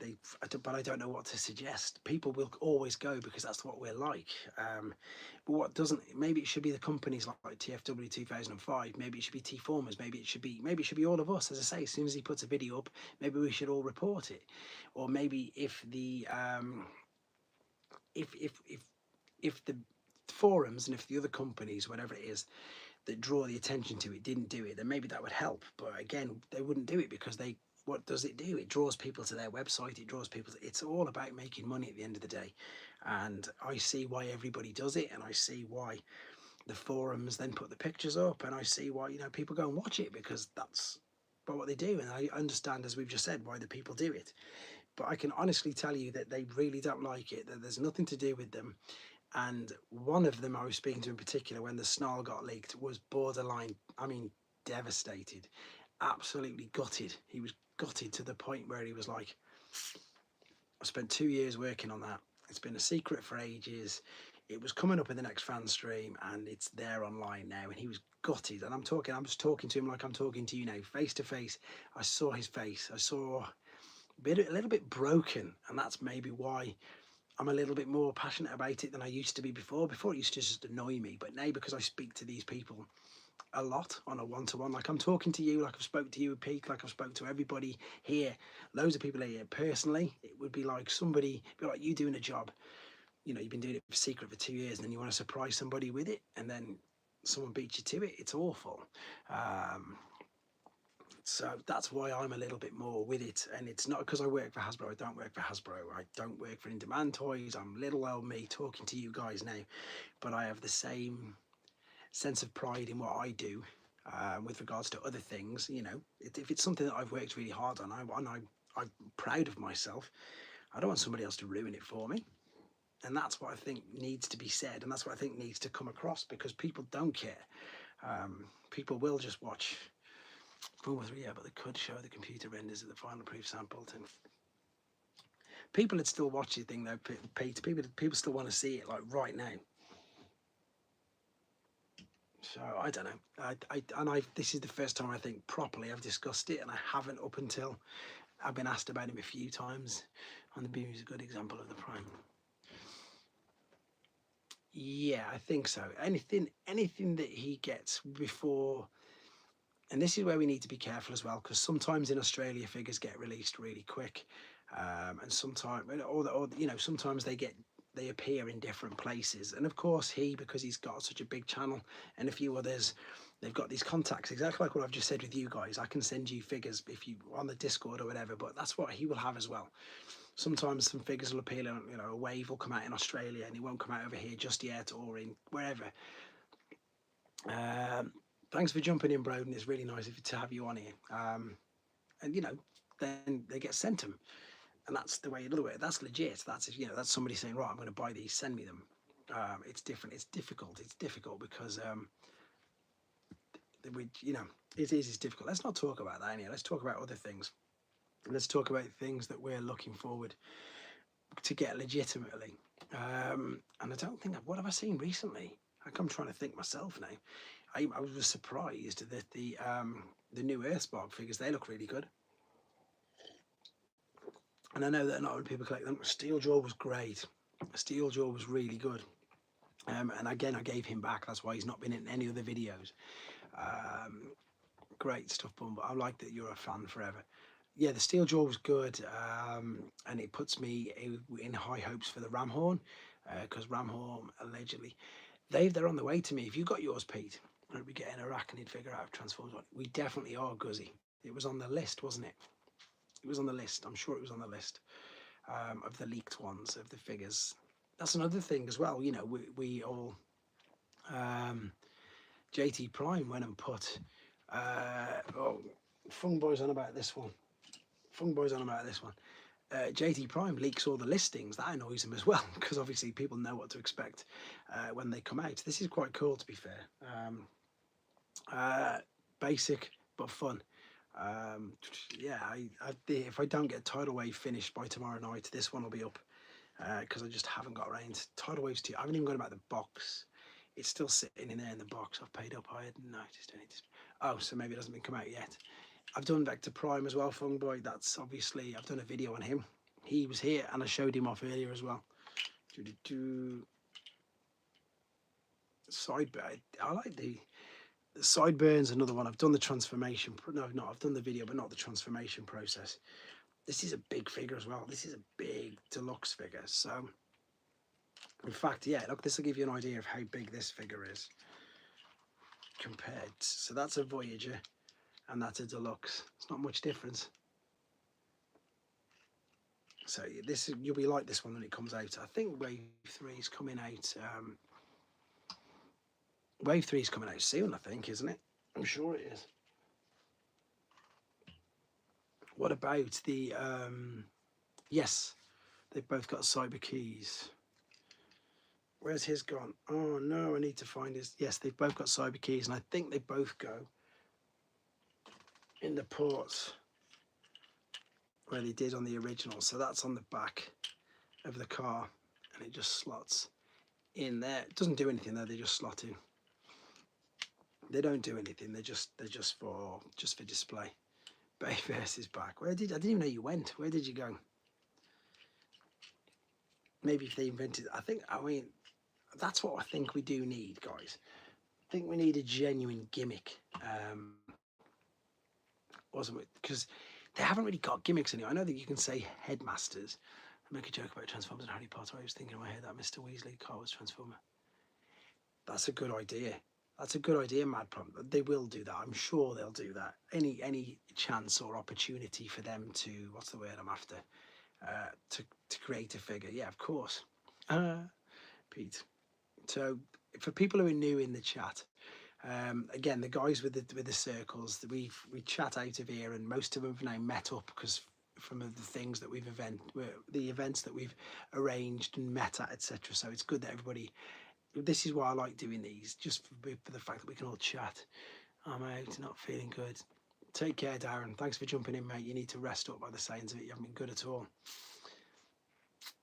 but I don't know what to suggest. People will always go because that's what we're like. But what doesn't? Maybe it should be the companies like TFW 2005. Maybe it should be T-Formers. Maybe it should be all of us. As I say, as soon as he puts a video up, maybe we should all report it. Or maybe if the if the forums and if the other companies, whatever it is, that draw the attention to it didn't do it, then maybe that would help. But again, they wouldn't do it because what does it do? It draws people to their website. It draws people it's all about making money at the end of the day. And I see why everybody does it, and I see why the forums then put the pictures up, and I see why, you know, people go and watch it, because that's what they do. And I understand, as we've just said, why the people do it. But I can honestly tell you that they really don't like it, that there's nothing to do with them. And one of them I was speaking to in particular, when the snarl got leaked, was borderline, I mean, devastated, absolutely gutted. He was gutted to the point where he was like, I spent 2 years working on that. It's been a secret for ages. It was coming up in the next fan stream, and it's there online now. And he was gutted. And I'm just talking to him like I'm talking to you now, face to face. I saw his face. I saw a little bit broken, and that's maybe why I'm a little bit more passionate about it than I used to be before. Before, it used to just annoy me, but now, because I speak to these people a lot on a one-to-one, like I'm talking to you, like I've spoke to you, Pete, like I've spoke to everybody here, loads of people here personally, it would be like you doing a job, you know, you've been doing it for secret for 2 years, and then you want to surprise somebody with it, and then someone beats you to it. It's awful. So that's why I'm a little bit more with it. And it's not because I work for Hasbro. I don't work for Hasbro. I don't work for In Demand Toys. I'm little old me talking to you guys now. But I have the same sense of pride in what I do with regards to other things. You know, if it's something that I've worked really hard on, I'm proud of myself. I don't want somebody else to ruin it for me. And that's what I think needs to be said. And that's what I think needs to come across, because people don't care. People will just watch. Yeah, but they could show the computer renders of the final proof sample. People would still watch the thing though, Pete. People still want to see it like right now. So I don't know. This is the first time I think properly I've discussed it, and I haven't up until I've been asked about him a few times. And the Beam is a good example of the Prime. Yeah, I think so. Anything that he gets before. And this is where we need to be careful as well, because sometimes in Australia figures get released really quick, and sometimes, or you know, sometimes they appear in different places. And of course, because he's got such a big channel, and a few others, they've got these contacts, exactly like what I've just said with you guys. I can send you figures if you on the Discord or whatever, but that's what he will have as well. Sometimes some figures will appear, you know, a wave will come out in Australia and it won't come out over here just yet, or in wherever. Thanks for jumping in, Broden. It's really nice to have you on here. And you know, then they get sent them, and that's the way. In other words, that's legit. That's, you know, that's somebody saying, right, I'm going to buy these. Send me them. It's different. It's difficult. It's difficult because you know, it's difficult. Let's not talk about that anyway. Let's talk about other things. Let's talk about things that we're looking forward to get legitimately. And I don't think what have I seen recently? I'm trying to think myself now. I was surprised that the new Earthspark figures, they look really good. And I know that not a lot of people collect them. Steeljaw was great. Steeljaw was really good. And again, I gave him back. That's why he's not been in any other videos. Um, Great stuff, Bum. I like that you're a fan forever. Yeah, the steel jaw was good, and it puts me in high hopes for the ram horn, because ram horn allegedly they're on the way to me. If you got yours, Pete, I'd be getting a arachnid figure out of Transformers. We definitely are, Guzzy. It was on the list, wasn't it? It was on the list. I'm sure it was on the list, of the leaked ones of the figures. That's another thing as well. You know, we all, um, JT Prime went and put, oh, Fung Boy's on about this one. Fung Boy's on about this one. JT Prime leaks all the listings. That annoys him as well, because obviously people know what to expect when they come out. This is quite cool, to be fair. Basic but fun. Yeah, if I don't get Tidal Wave finished by tomorrow night, this one will be up, because I just haven't got around. Tidal Wave's too. I haven't even got about the box. It's still sitting in there in the box. I've paid up. I hadn't noticed anything. Oh, so maybe it hasn't been come out yet. I've done Vector Prime as well, Fung Boy. That's obviously, I've done a video on him. He was here and I showed him off earlier as well. Sideburn. I like the Sideburns, another one. I've done the transformation. No, not. I've done the video, but not the transformation process. This is a big figure as well. This is a big deluxe figure. So, in fact, yeah, look, this will give you an idea of how big this figure is compared. So that's a Voyager and that's a deluxe. It's not much difference. So this, you'll be like this one when it comes out. I think Wave 3 is coming out. Wave 3 is coming out soon, I think, isn't it? I'm sure it is. What about the? Yes, they've both got cyber keys. Where's his gone? Oh no, I need to find his. Yes, they've both got cyber keys, and I think they both go in the ports where they did on the original. So that's on the back of the car, and it just slots in there. It doesn't do anything though. They just slot in. They don't do anything. They're just for display. Bayverse is back. I didn't even know you went. Where did you go? Maybe if they invented. I mean, that's what I think we do need, guys. I think we need a genuine gimmick. Wasn't it? Because they haven't really got gimmicks anymore. I know that you can say headmasters. I make a joke about Transformers and Harry Potter. I was thinking in my head that Mr. Weasley car was Transformer. That's a good idea. That's a good idea, Mad Prompt. They will do that. I'm sure they'll do that. Any chance or opportunity for them to, what's the word I'm after, to create a figure. Yeah, of course. Pete. So for people who are new in the chat, again, the guys with the circles, we chat out of here, and most of them have now met up because from the things that the events that we've arranged and met at, etc. So it's good that everybody. This is why I like doing these, just for the fact that we can all chat. I'm out, not feeling good. Take care, Darren. Thanks for jumping in, mate. You need to rest up by the signs of it. You haven't been good at all.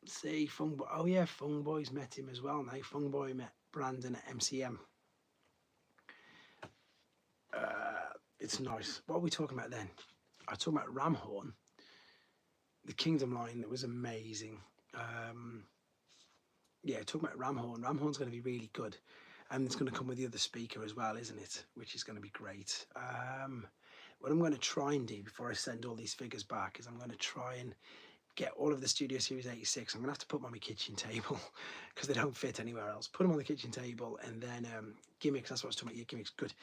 See, Fungboy. Oh yeah, Fungboy's met him as well now. Fungboy met Brandon at MCM. It's nice. What are we talking about then? I was talking about Ramhorn, the Kingdom line that was amazing. Yeah, talking about Ramhorn. Ramhorn's going to be really good, and it's going to come with the other speaker as well, isn't it? Which is going to be great. What I'm going to try and do before I send all these figures back is I'm going to try and get all of the Studio Series 86. I'm going to have to put them on my kitchen table because they don't fit anywhere else. Put them on the kitchen table, and then gimmicks. That's what I was talking about. Yeah, gimmicks, good.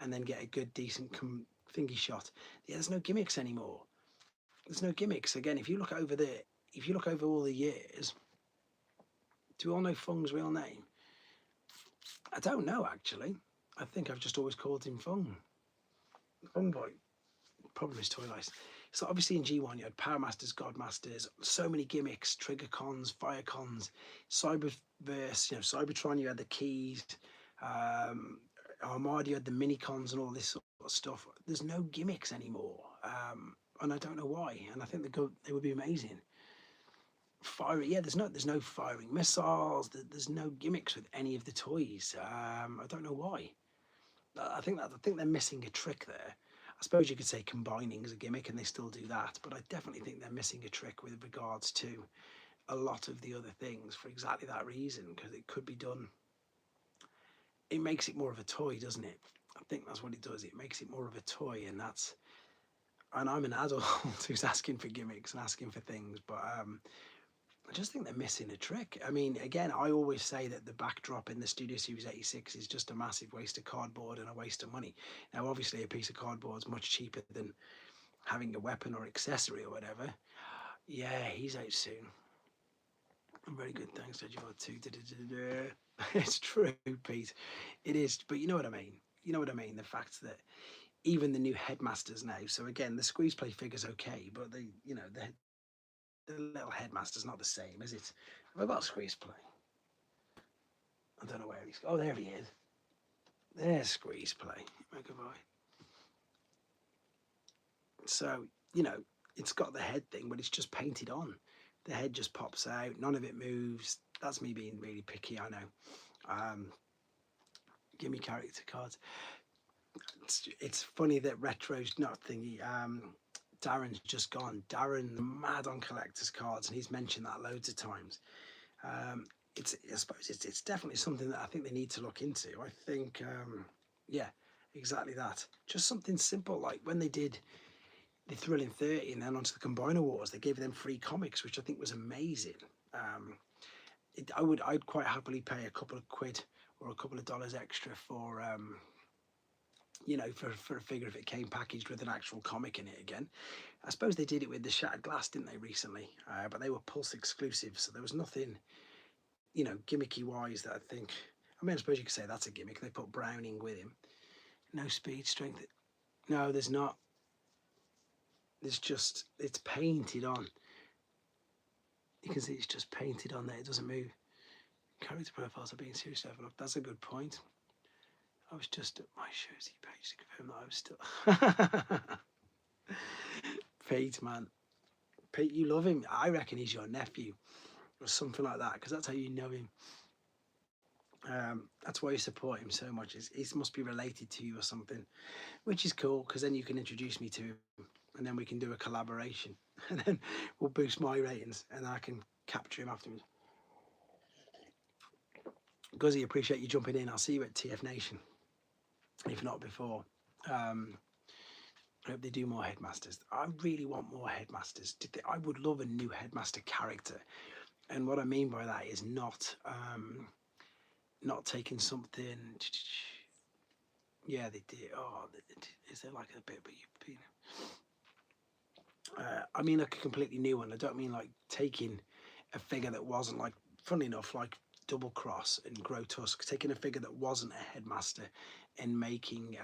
And then get a good, decent thingy shot. Yeah, there's no gimmicks anymore. There's no gimmicks. Again, if you look over all the years, do we all know Fung's real name? I don't know, actually. I think I've just always called him Fung. Fung Boy. Problem is Toy Lice. So obviously in G1 you had Power Masters, God Masters, so many gimmicks, Trigger Cons, Fire Cons, Cyberverse, Cybertron, you had the keys, Armada, you had the mini cons and all this sort of stuff. There's no gimmicks anymore, and I don't know why. And I think they would be amazing. Yeah, there's no firing missiles. There's no gimmicks with any of the toys. I don't know why. I think they're missing a trick there. I suppose you could say combining is a gimmick, and they still do that. But I definitely think they're missing a trick with regards to a lot of the other things for exactly that reason, because it could be done it makes it more of a toy, doesn't it? I think that's what it does. It makes it more of a toy, and I'm an adult who's asking for gimmicks and asking for things, but I just think they're missing a trick. I mean, again, I always say that the backdrop in the Studio Series 86 is just a massive waste of cardboard and a waste of money. Now, obviously, a piece of cardboard is much cheaper than having a weapon or accessory or whatever. Yeah, he's out soon. Very good, thanks, Digibot too. It's true, Pete. It is, but you know what I mean. You know what I mean. The fact that even the new headmasters now. So again, the squeeze play figure's okay, but the little headmaster's not the same, is it? Have I got squeeze play? I don't know where he's. Oh, there he is. There's squeeze play. Megabyte. So it's got the head thing, but it's just painted on. The head just pops out. None of it moves. That's me being really picky, I know. Give me character cards. It's funny that Retro's not thingy. Darren's just gone. Darren's mad on collector's cards, and he's mentioned that loads of times. I suppose it's definitely something that I think they need to look into. I think, yeah, exactly that. Just something simple, like when they did the Thrilling 30 and then onto the Combiner Wars, they gave them free comics, which I think was amazing. I'd quite happily pay a couple of quid or a couple of dollars extra for for a figure if it came packaged with an actual comic in it again. I suppose they did it with the Shattered Glass, didn't they, recently? But they were Pulse exclusive, so there was nothing, gimmicky wise that I think. I mean, I suppose you could say that's a gimmick. They put Browning with him. No speed, strength. No, there's not. There's just, it's painted on. You can see it's just painted on there. It doesn't move. Character profiles are being seriously overlooked. That's a good point. I was just at my Shozy page to confirm that I was still. Pete, man. Pete, you love him. I reckon he's your nephew or something like that, because that's how you know him. That's why you support him so much. He must be related to you or something, which is cool, because then you can introduce me to him and then we can do a collaboration and then we'll boost my ratings and I can capture him afterwards. Guzzy, appreciate you jumping in. I'll see you at TF Nation, if not before. I hope they do more headmasters. I really want more headmasters. I would love a new headmaster character, and what I mean by that is not taking something. Yeah, they did. Oh, is there like a bit? But you've been. I mean like a completely new one. I don't mean like taking a figure that wasn't, like, funny enough, like Double Cross and Grow Tusk, taking a figure that wasn't a headmaster and making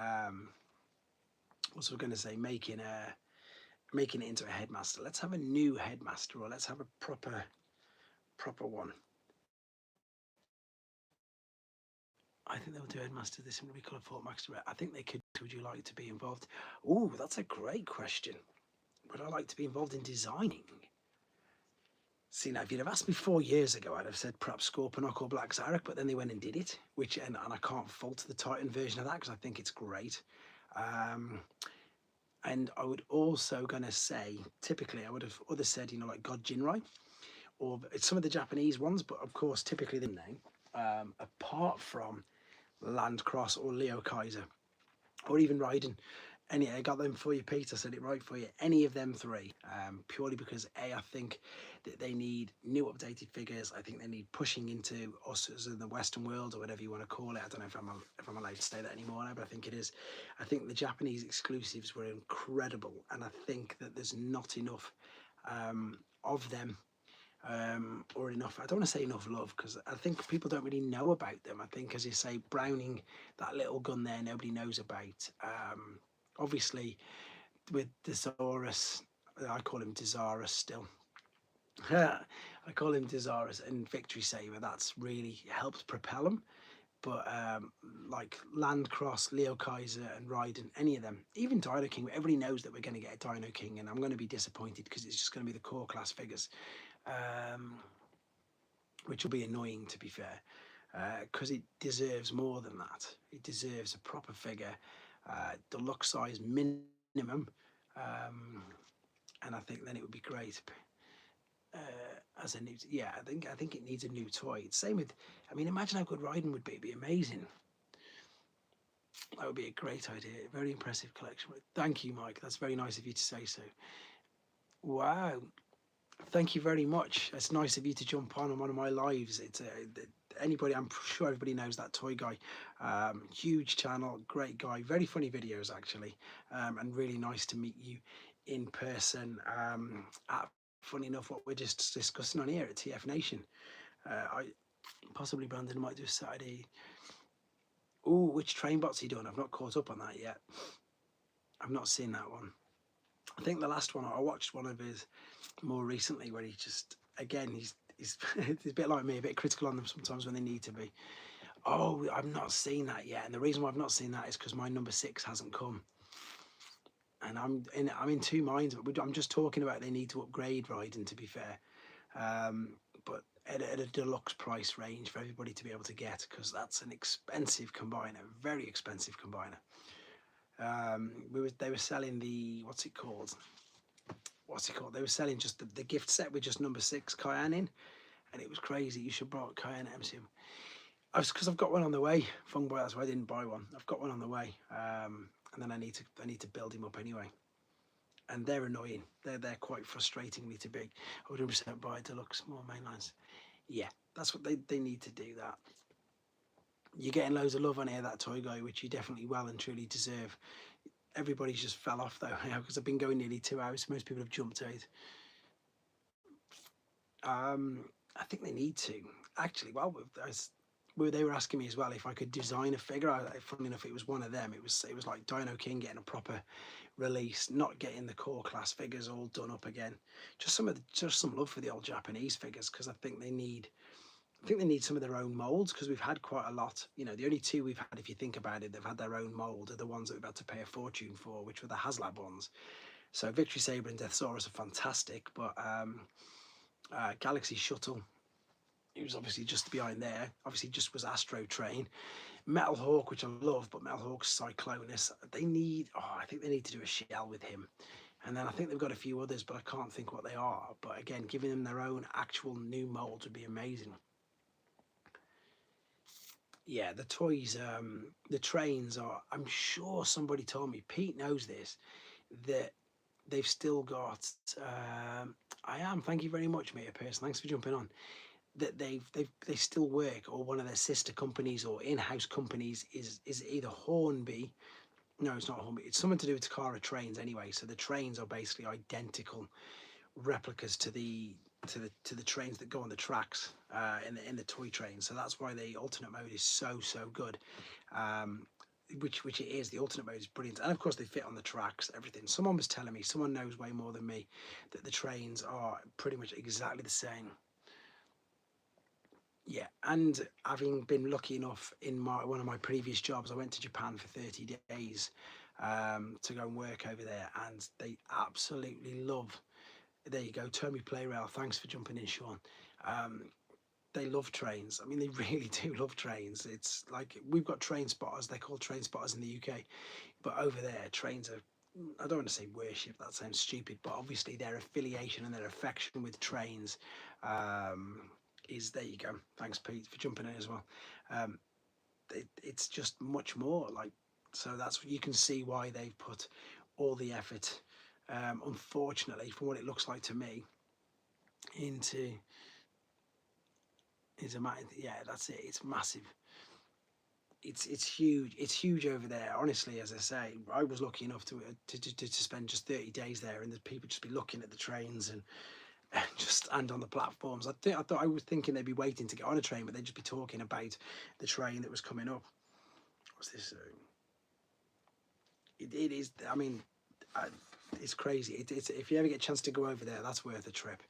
what's I going to say, making it into a headmaster. Let's have a new headmaster, or let's have a proper one. I think they'll do headmaster this and we call it Fort Max Direct. I think they could. Would you like to be involved? Oh, that's a great question. Would I like to be involved in designing? See, now, if you'd have asked me 4 years ago, I'd have said perhaps Scorponok or Black Zarek, but then they went and did it, and I can't fault the Titan version of that because I think it's great. And I would also gonna say, typically, I would have either said, like God Jinrai, or it's some of the Japanese ones, but of course, typically the name, apart from Landcross or Leo Kaiser, or even Raiden. I got them for you, Pete. I said it right for you. Any of them three, purely because I think that they need new updated figures. I think they need pushing into us as in the Western world, or whatever you want to call it. I don't know if I'm allowed to say that anymore now, but I think it is. I think the Japanese exclusives were incredible, and I think that there's not enough of them. Or enough, I don't want to say enough love, because I think people don't really know about them. I think, as you say, Browning, that little gun there, nobody knows about. Obviously, with Desaurus, I call him Desarus still. I call him Desarus, and Victory Saber, that's really helped propel him. But like Landcross, Leo Kaiser, and Raiden, any of them, even Dino King, everybody knows that we're going to get a Dino King, and I'm going to be disappointed because it's just going to be the core class figures. Which will be annoying, to be fair, because it deserves more than that. It deserves a proper figure, deluxe size minimum, and I think then it would be great as a new. Yeah, I think it needs a new toy. Same with, I mean, imagine how good Raiden would be. It'd be amazing. That would be a great idea. Very impressive collection. Thank you, Mike. That's very nice of you to say so. Wow. Thank you very much. It's nice of you to jump on one of my lives. It's anybody. I'm sure everybody knows that toy guy. Huge channel, great guy. Very funny videos actually, and really nice to meet you in person. Funny enough, what we're just discussing on here at TF Nation. I possibly Brandon might do Saturday. Oh, which train bot's he done? I've not caught up on that yet. I've not seen that one. I think the last one I watched one of his more recently where he just again he's he's a bit like me, a bit critical on them sometimes when they need to be. Oh, I've not seen that yet, and the reason why I've not seen that is because my number 6 hasn't come, and I'm in two minds. But I'm just talking about they need to upgrade Ryden, to be fair, but at a deluxe price range for everybody to be able to get, because that's an expensive combiner, very expensive combiner. They were selling the what's it called? They were selling just the gift set with just number 6 Cayenne in, and it was crazy. You should brought Cayenne at MCM. Because I've got one on the way, Fung Boy. That's why I didn't buy one. I've got one on the way, and then I need to build him up anyway. And they're annoying. They're quite frustratingly too big. I would 100% buy a deluxe more mainlines. Yeah, that's what they need to do. That you're getting loads of love on here, that toy guy, which you definitely well and truly deserve. Everybody's just fell off though, because I've been going nearly 2 hours. Most people have jumped out. I think they need to actually. Well, they were asking me as well if I could design a figure. Funny enough, it was one of them. It was like Dino King getting a proper release, not getting the core class figures all done up again. Just some love for the old Japanese figures, because I think they need some of their own molds, because we've had quite a lot. You know, the only two we've had, if you think about it, they've had their own mold, are the ones that we've had to pay a fortune for, which were the HasLab ones. So Victory Saber and Deathsaurus are fantastic, but Galaxy Shuttle, he was obviously just behind there. Obviously just was Astro Train. Metal Hawk, which I love, but Metal Hawk's Cyclonus. I think they need to do a shell with him. And then I think they've got a few others, but I can't think what they are. But again, giving them their own actual new molds would be amazing. Yeah, the toys, the trains are, I'm sure somebody told me, Pete knows this, that they've still got, thank you very much, Mate Person, thanks for jumping on, that they still work, or one of their sister companies or in-house companies is either Hornby, no, it's not Hornby, it's something to do with Takara trains anyway, so the trains are basically identical replicas to the trains that go on the tracks in the toy train. So that's why the alternate mode is so good, which it is. The alternate mode is brilliant, and of course they fit on the tracks, everything. Someone was telling me, someone knows way more than me, that the trains are pretty much exactly the same. Yeah, and having been lucky enough in one of my previous jobs, I went to Japan for 30 days to go and work over there, and they absolutely love. There you go, Tommy Playrail. Thanks for jumping in, Sean. They love trains. I mean, they really do love trains. It's like we've got train spotters. They're called train spotters in the UK, but over there, trains are. I don't want to say worship. That sounds stupid, but obviously their affiliation and their affection with trains is. There you go. Thanks, Pete, for jumping in as well. It's just much more like. So that's you can see why they've put all the effort. Unfortunately, from what it looks like to me, into yeah, that's it. It's massive. It's huge. It's huge over there. Honestly, as I say, I was lucky enough to spend just 30 days there, and the people just be looking at the trains and on the platforms. I was thinking they'd be waiting to get on a train, but they'd just be talking about the train that was coming up. What's this? It is. I mean. It's crazy. It's if you ever get a chance to go over there, that's worth a trip,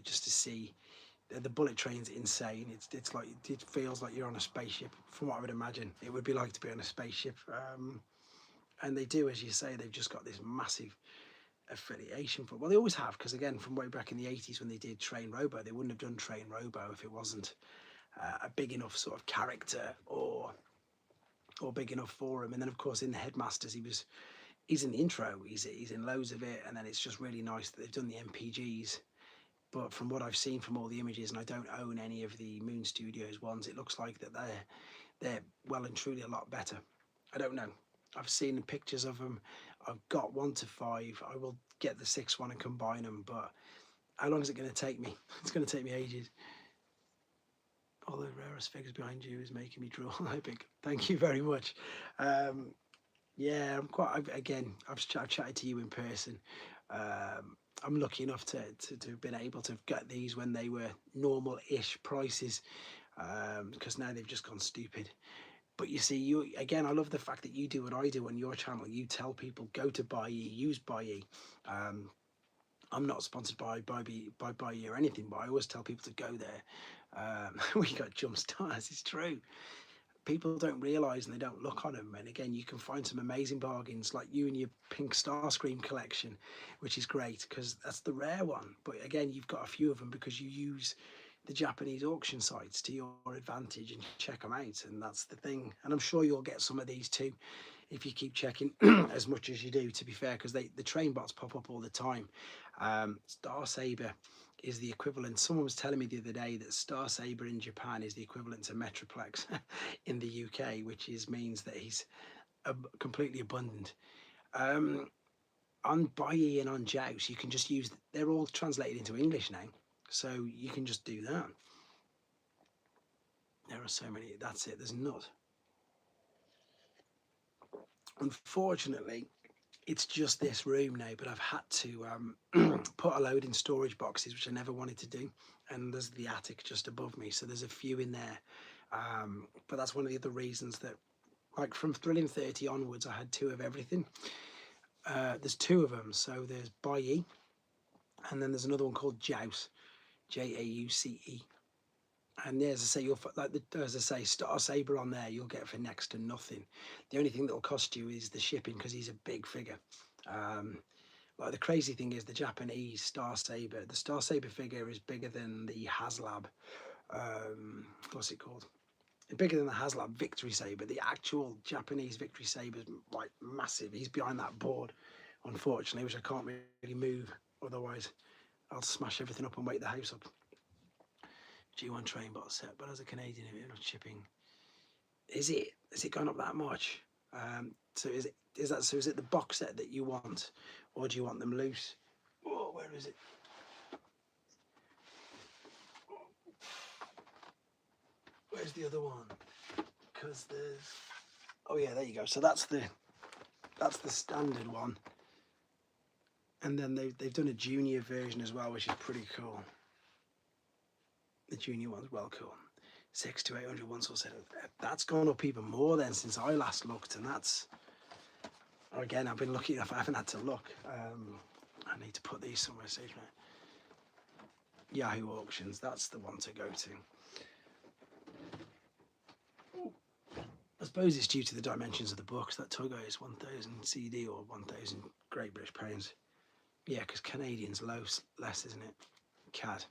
just to see. The bullet train's insane. It's like it feels like you're on a spaceship. From what I would imagine, it would be like to be on a spaceship. And they do, as you say, they've just got this massive affiliation for. Well, they always have, because again, from way back in the 80s when they did Train Robo, they wouldn't have done Train Robo if it wasn't a big enough sort of character or big enough for him. And then, of course, in the Headmasters, he's in the intro, he's in loads of it, and then it's just really nice that they've done the MPGs. But from what I've seen from all the images, and I don't own any of the Moon Studios ones, it looks like that they're well and truly a lot better. I don't know. I've seen pictures of them. I've got 1 to 5. I will get the 6th one and combine them, but how long is it going to take me? It's going to take me ages. All the rarest figures behind you is making me drool. I think. Thank you very much. Yeah, I'm quite. I've chatted to you in person. I'm lucky enough to have been able to get these when they were normal-ish prices, because now they've just gone stupid. But you see, I love the fact that you do what I do on your channel. You tell people, go to Buy use Buy. I'm not sponsored by Buy or anything, but I always tell people to go there. We got jump stars. It's true. People don't realise and they don't look on them. And again, you can find some amazing bargains, like you and your pink Starscream collection, which is great because that's the rare one. But again, you've got a few of them because you use the Japanese auction sites to your advantage and check them out. And that's the thing. And I'm sure you'll get some of these too if you keep checking as much as you do, to be fair, because the train bots pop up all the time. Star Saber is the equivalent. Someone was telling me the other day that Star Saber in Japan is the equivalent to Metroplex in the UK, which means that he's completely abundant. On Baiyi and on Joust, you can just use, they're all translated into English now, so you can just do that. There are so many, that's it, there's not. Unfortunately, it's just this room now, but I've had to put a load in storage boxes, which I never wanted to do. And there's the attic just above me, so there's a few in there. But that's one of the other reasons that, like, from Thrilling 30 onwards, I had 2 of everything. There's 2 of them, so there's Baiyi, and then there's another one called Jauce, Jauce. And yeah, as I say, you'll as I say, Star Saber on there, you'll get for next to nothing. The only thing that'll cost you is the shipping because he's a big figure. Like the crazy thing is the Japanese Star Saber. The Star Saber figure is bigger than the HasLab. What's it called? Bigger than the HasLab Victory Saber. The actual Japanese Victory Saber is like massive. He's behind that board, unfortunately, which I can't really move. Otherwise, I'll smash everything up and wake the house up. G1 train bot set, but as a Canadian, if you're not shipping, is it gone up that much? So is it the box set that you want, or do you want them loose? Oh, where is it? Where's the other one? Because there's, oh yeah, there you go. So that's the standard one, and then they've done a junior version as well, which is pretty cool. The junior one's well cool. 6 to 800 once or so. That's gone up even more then since I last looked, and that's, again, I've been lucky enough I haven't had to look. I need to put these somewhere safe now. Yahoo Auctions, that's the one to go to. I suppose it's due to the dimensions of the books. That toy guy is 1,000 CD or 1,000 Great British pounds. Yeah, because Canadian's less, isn't it? CAD.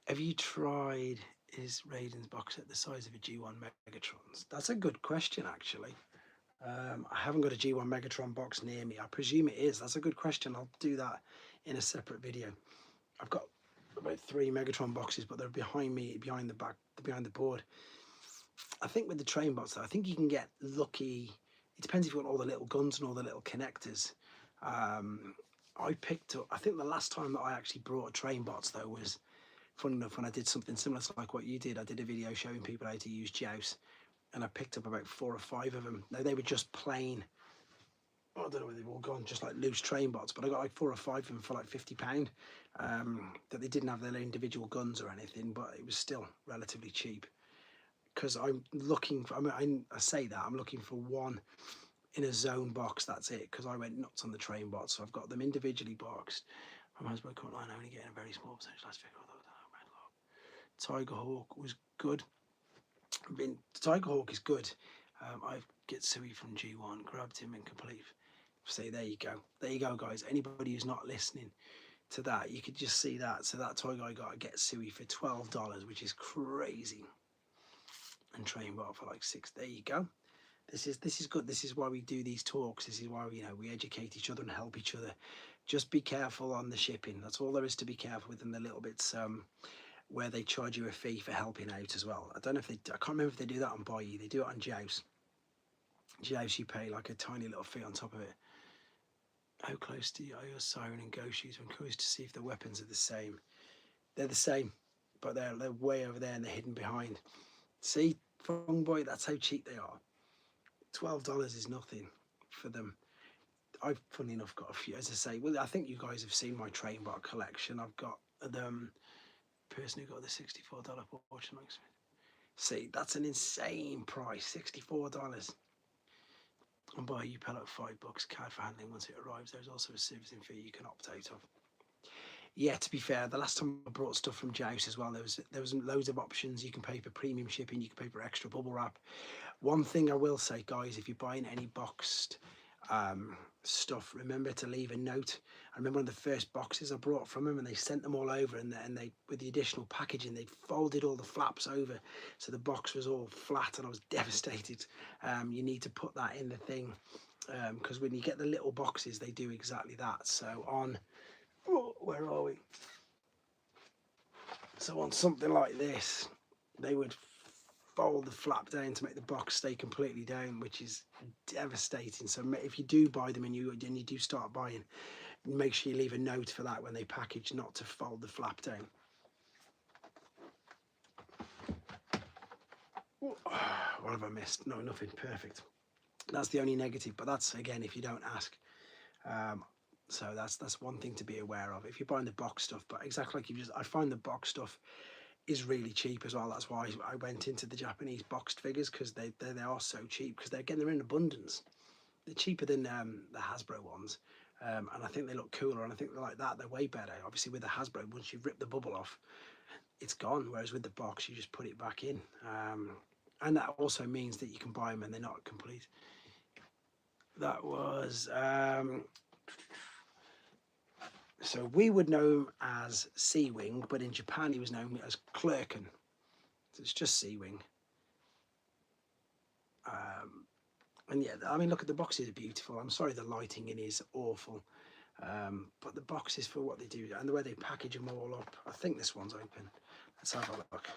Have you tried, is Raiden's box set the size of a G1 Megatron's? That's a good question, actually. I haven't got a G1 Megatron box near me. I presume it is. That's a good question. I'll do that in a separate video. I've got about 3 Megatron boxes, but they're behind me, behind the board. I think with the train bots, though, I think you can get lucky. It depends if you want all the little guns and all the little connectors. I picked up, I think the last time that I actually brought train bots, though, was, fun enough, when I did something similar to like what you did. I did a video showing people how to use Joust, and I picked up about 4 or 5 of them. Now, they were just plain, I don't know where they've all gone, just like loose train bots, but I got like 4 or 5 of them for like £50, that they didn't have their individual guns or anything, but it was still relatively cheap. Because I'm looking for, I say that, I'm looking for one in a zone box, that's it, because I went nuts on the train bots, so I've got them individually boxed. My husband couldn't line only getting a very small percentage last figure, although Tiger Hawk was good. Tiger Hawk is good. I get Sui from G1, grabbed him in complete. Say, there you go, guys. Anybody who's not listening to that, you could just see that. So that toy guy got a get Sui for $12, which is crazy. And train bot for like 6. There you go. This is good. This is why we do these talks. This is why we educate each other and help each other. Just be careful on the shipping. That's all there is to be careful with, and the little bits where they charge you a fee for helping out as well. I don't know if I can't remember if they do that on Baiyi. They do it on Joust. James, you pay like a tiny little fee on top of it. How close to your siren and ghost shoes? I'm curious to see if the weapons are the same. They're the same, but they're way over there and they're hidden behind. See, Fung Boy, that's how cheap they are. $12 is nothing for them. I've, funny enough, got a few, as I say. Well, I think you guys have seen my train bar collection. I've got the person who got the $64 portion. See, that's an insane price, $64. And buy you pay like $5 card for handling once it arrives. There's also a servicing fee you can opt out of. Yeah, to be fair, the last time I brought stuff from Joust as well, there was loads of options. You can pay for premium shipping, you can pay for extra bubble wrap. One thing I will say, guys, if you're buying any boxed stuff, remember to leave a note. I remember one of the first boxes I brought from them, and they sent them all over, and they with the additional packaging, they folded all the flaps over, so the box was all flat, and I was devastated. You need to put that in the thing, because when you get the little boxes, they do exactly that. So on, where are we? So on something like this, they would fold the flap down to make the box stay completely down, which is devastating. So if you do buy them and you do start buying, make sure you leave a note for that when they package, not to fold the flap down. What have I missed? No, nothing. Perfect. That's the only negative, but that's, again, if you don't ask. So that's one thing to be aware of if you're buying the box stuff. But exactly like I find the box stuff is really cheap as well. That's why I went into the Japanese boxed figures, because they are so cheap, because they're in abundance. They're cheaper than the Hasbro ones, and I think they look cooler, and I think they're like that. They're way better. Obviously, with the Hasbro, once you've ripped the bubble off, it's gone. Whereas with the box, you just put it back in, and that also means that you can buy them and they're not complete. That was. So we would know him as Sea-Wing, but in Japan he was known as Clerken. So it's just Sea-Wing. And yeah, I mean, look at the boxes are beautiful. I'm sorry the lighting in is awful. But the boxes, for what they do and the way they package them all up. I think this one's open. Let's have a look.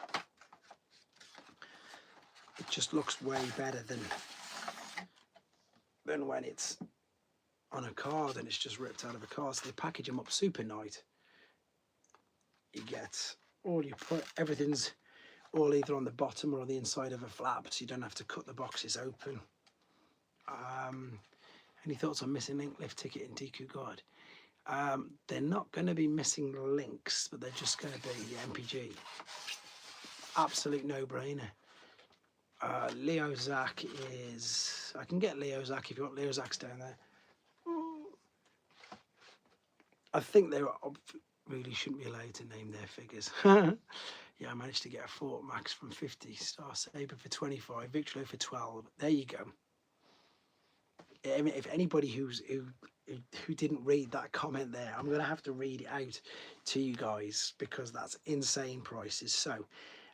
It just looks way better than when it's on a card and it's just ripped out of a card. So they package them up super nice. You get all you put, everything's all either on the bottom or on the inside of a flap, so you don't have to cut the boxes open. Any thoughts on missing link, lift ticket and Deku guard? They're not going to be missing links, but they're just going to be MPG. Absolute no-brainer. Leo Zach is... I can get Leo Zach if you want. Leo Zach's down there. I think they really shouldn't be allowed to name their figures. Yeah, I managed to get a Fort Max from 50, Star Saber for 25, Victory for 12. There you go. I mean, if anybody who didn't read that comment there, I'm going to have to read it out to you guys, because that's insane prices. So,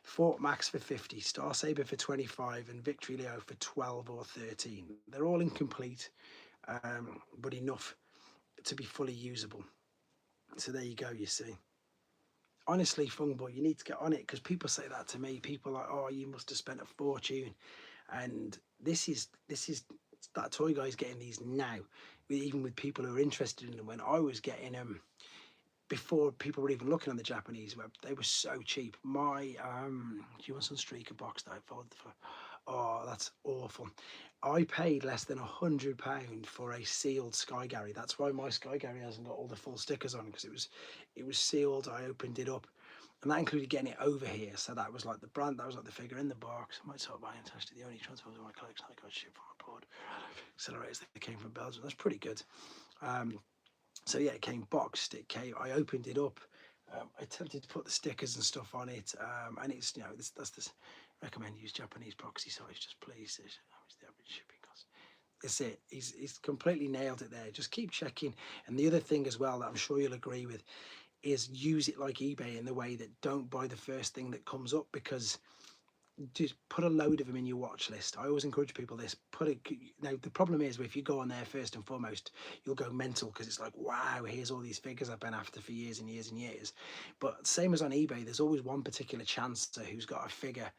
Fort Max for 50, Star Saber for 25, and Victory Leo for 12 or 13. They're all incomplete, but enough to be fully usable. So there you go, you see. Honestly, Fung Boy, you need to get on it, because people say that to me. People are like, oh, you must have spent a fortune. And this is that Toy Guy's getting these now, even with people who are interested in them. When I was getting them before people were even looking on the Japanese web, they were so cheap. My do you want some streaker box that I followed the... Oh, that's awful. I paid less than £100 for a sealed Sky Gary. That's why my Sky Gary hasn't got all the full stickers on, because it was sealed. I opened it up, and that included getting it over here. So that was like the brand, that was like the figure in the box. I might start buying attached to the only transfers of my collection I got shipped from abroad. Accelerators that came from Belgium. That's pretty good. So yeah, it came boxed. It came. I opened it up. I attempted to put the stickers and stuff on it, and it's, you know, that's this. Recommend use Japanese proxy sites, just please. How much the average shipping cost? That's it. He's completely nailed it there. Just keep checking. And the other thing as well that I'm sure you'll agree with is use it like eBay in the way that don't buy the first thing that comes up, because just put a load of them in your watch list. I always encourage people this. Now the problem is, if you go on there first and foremost, you'll go mental, because it's like, wow, here's all these figures I've been after for years and years and years. But same as on eBay, there's always one particular chancer who's got a figure,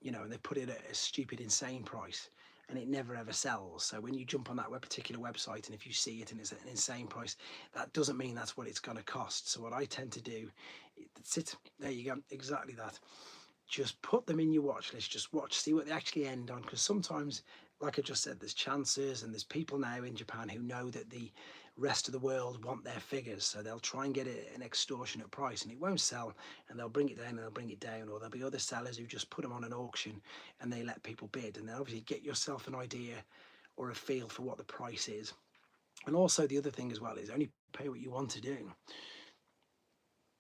you know, and they put it at a stupid, insane price. and it never ever sells. So when you jump on that particular website, and if you see it and it's an insane price, that doesn't mean that's what it's going to cost. So what I tend to do, there you go, exactly that. Just put them in your watch list, just watch, see what they actually end on, because sometimes, like I just said, there's chances, and there's people now in Japan who know that the rest of the world want their figures, so they'll try and get it at an extortionate price, and it won't sell, and they'll bring it down and they'll bring it down, or there'll be other sellers who just put them on an auction and they let people bid, and then obviously get yourself an idea or a feel for what the price is. And also the other thing as well is only pay what you want to do.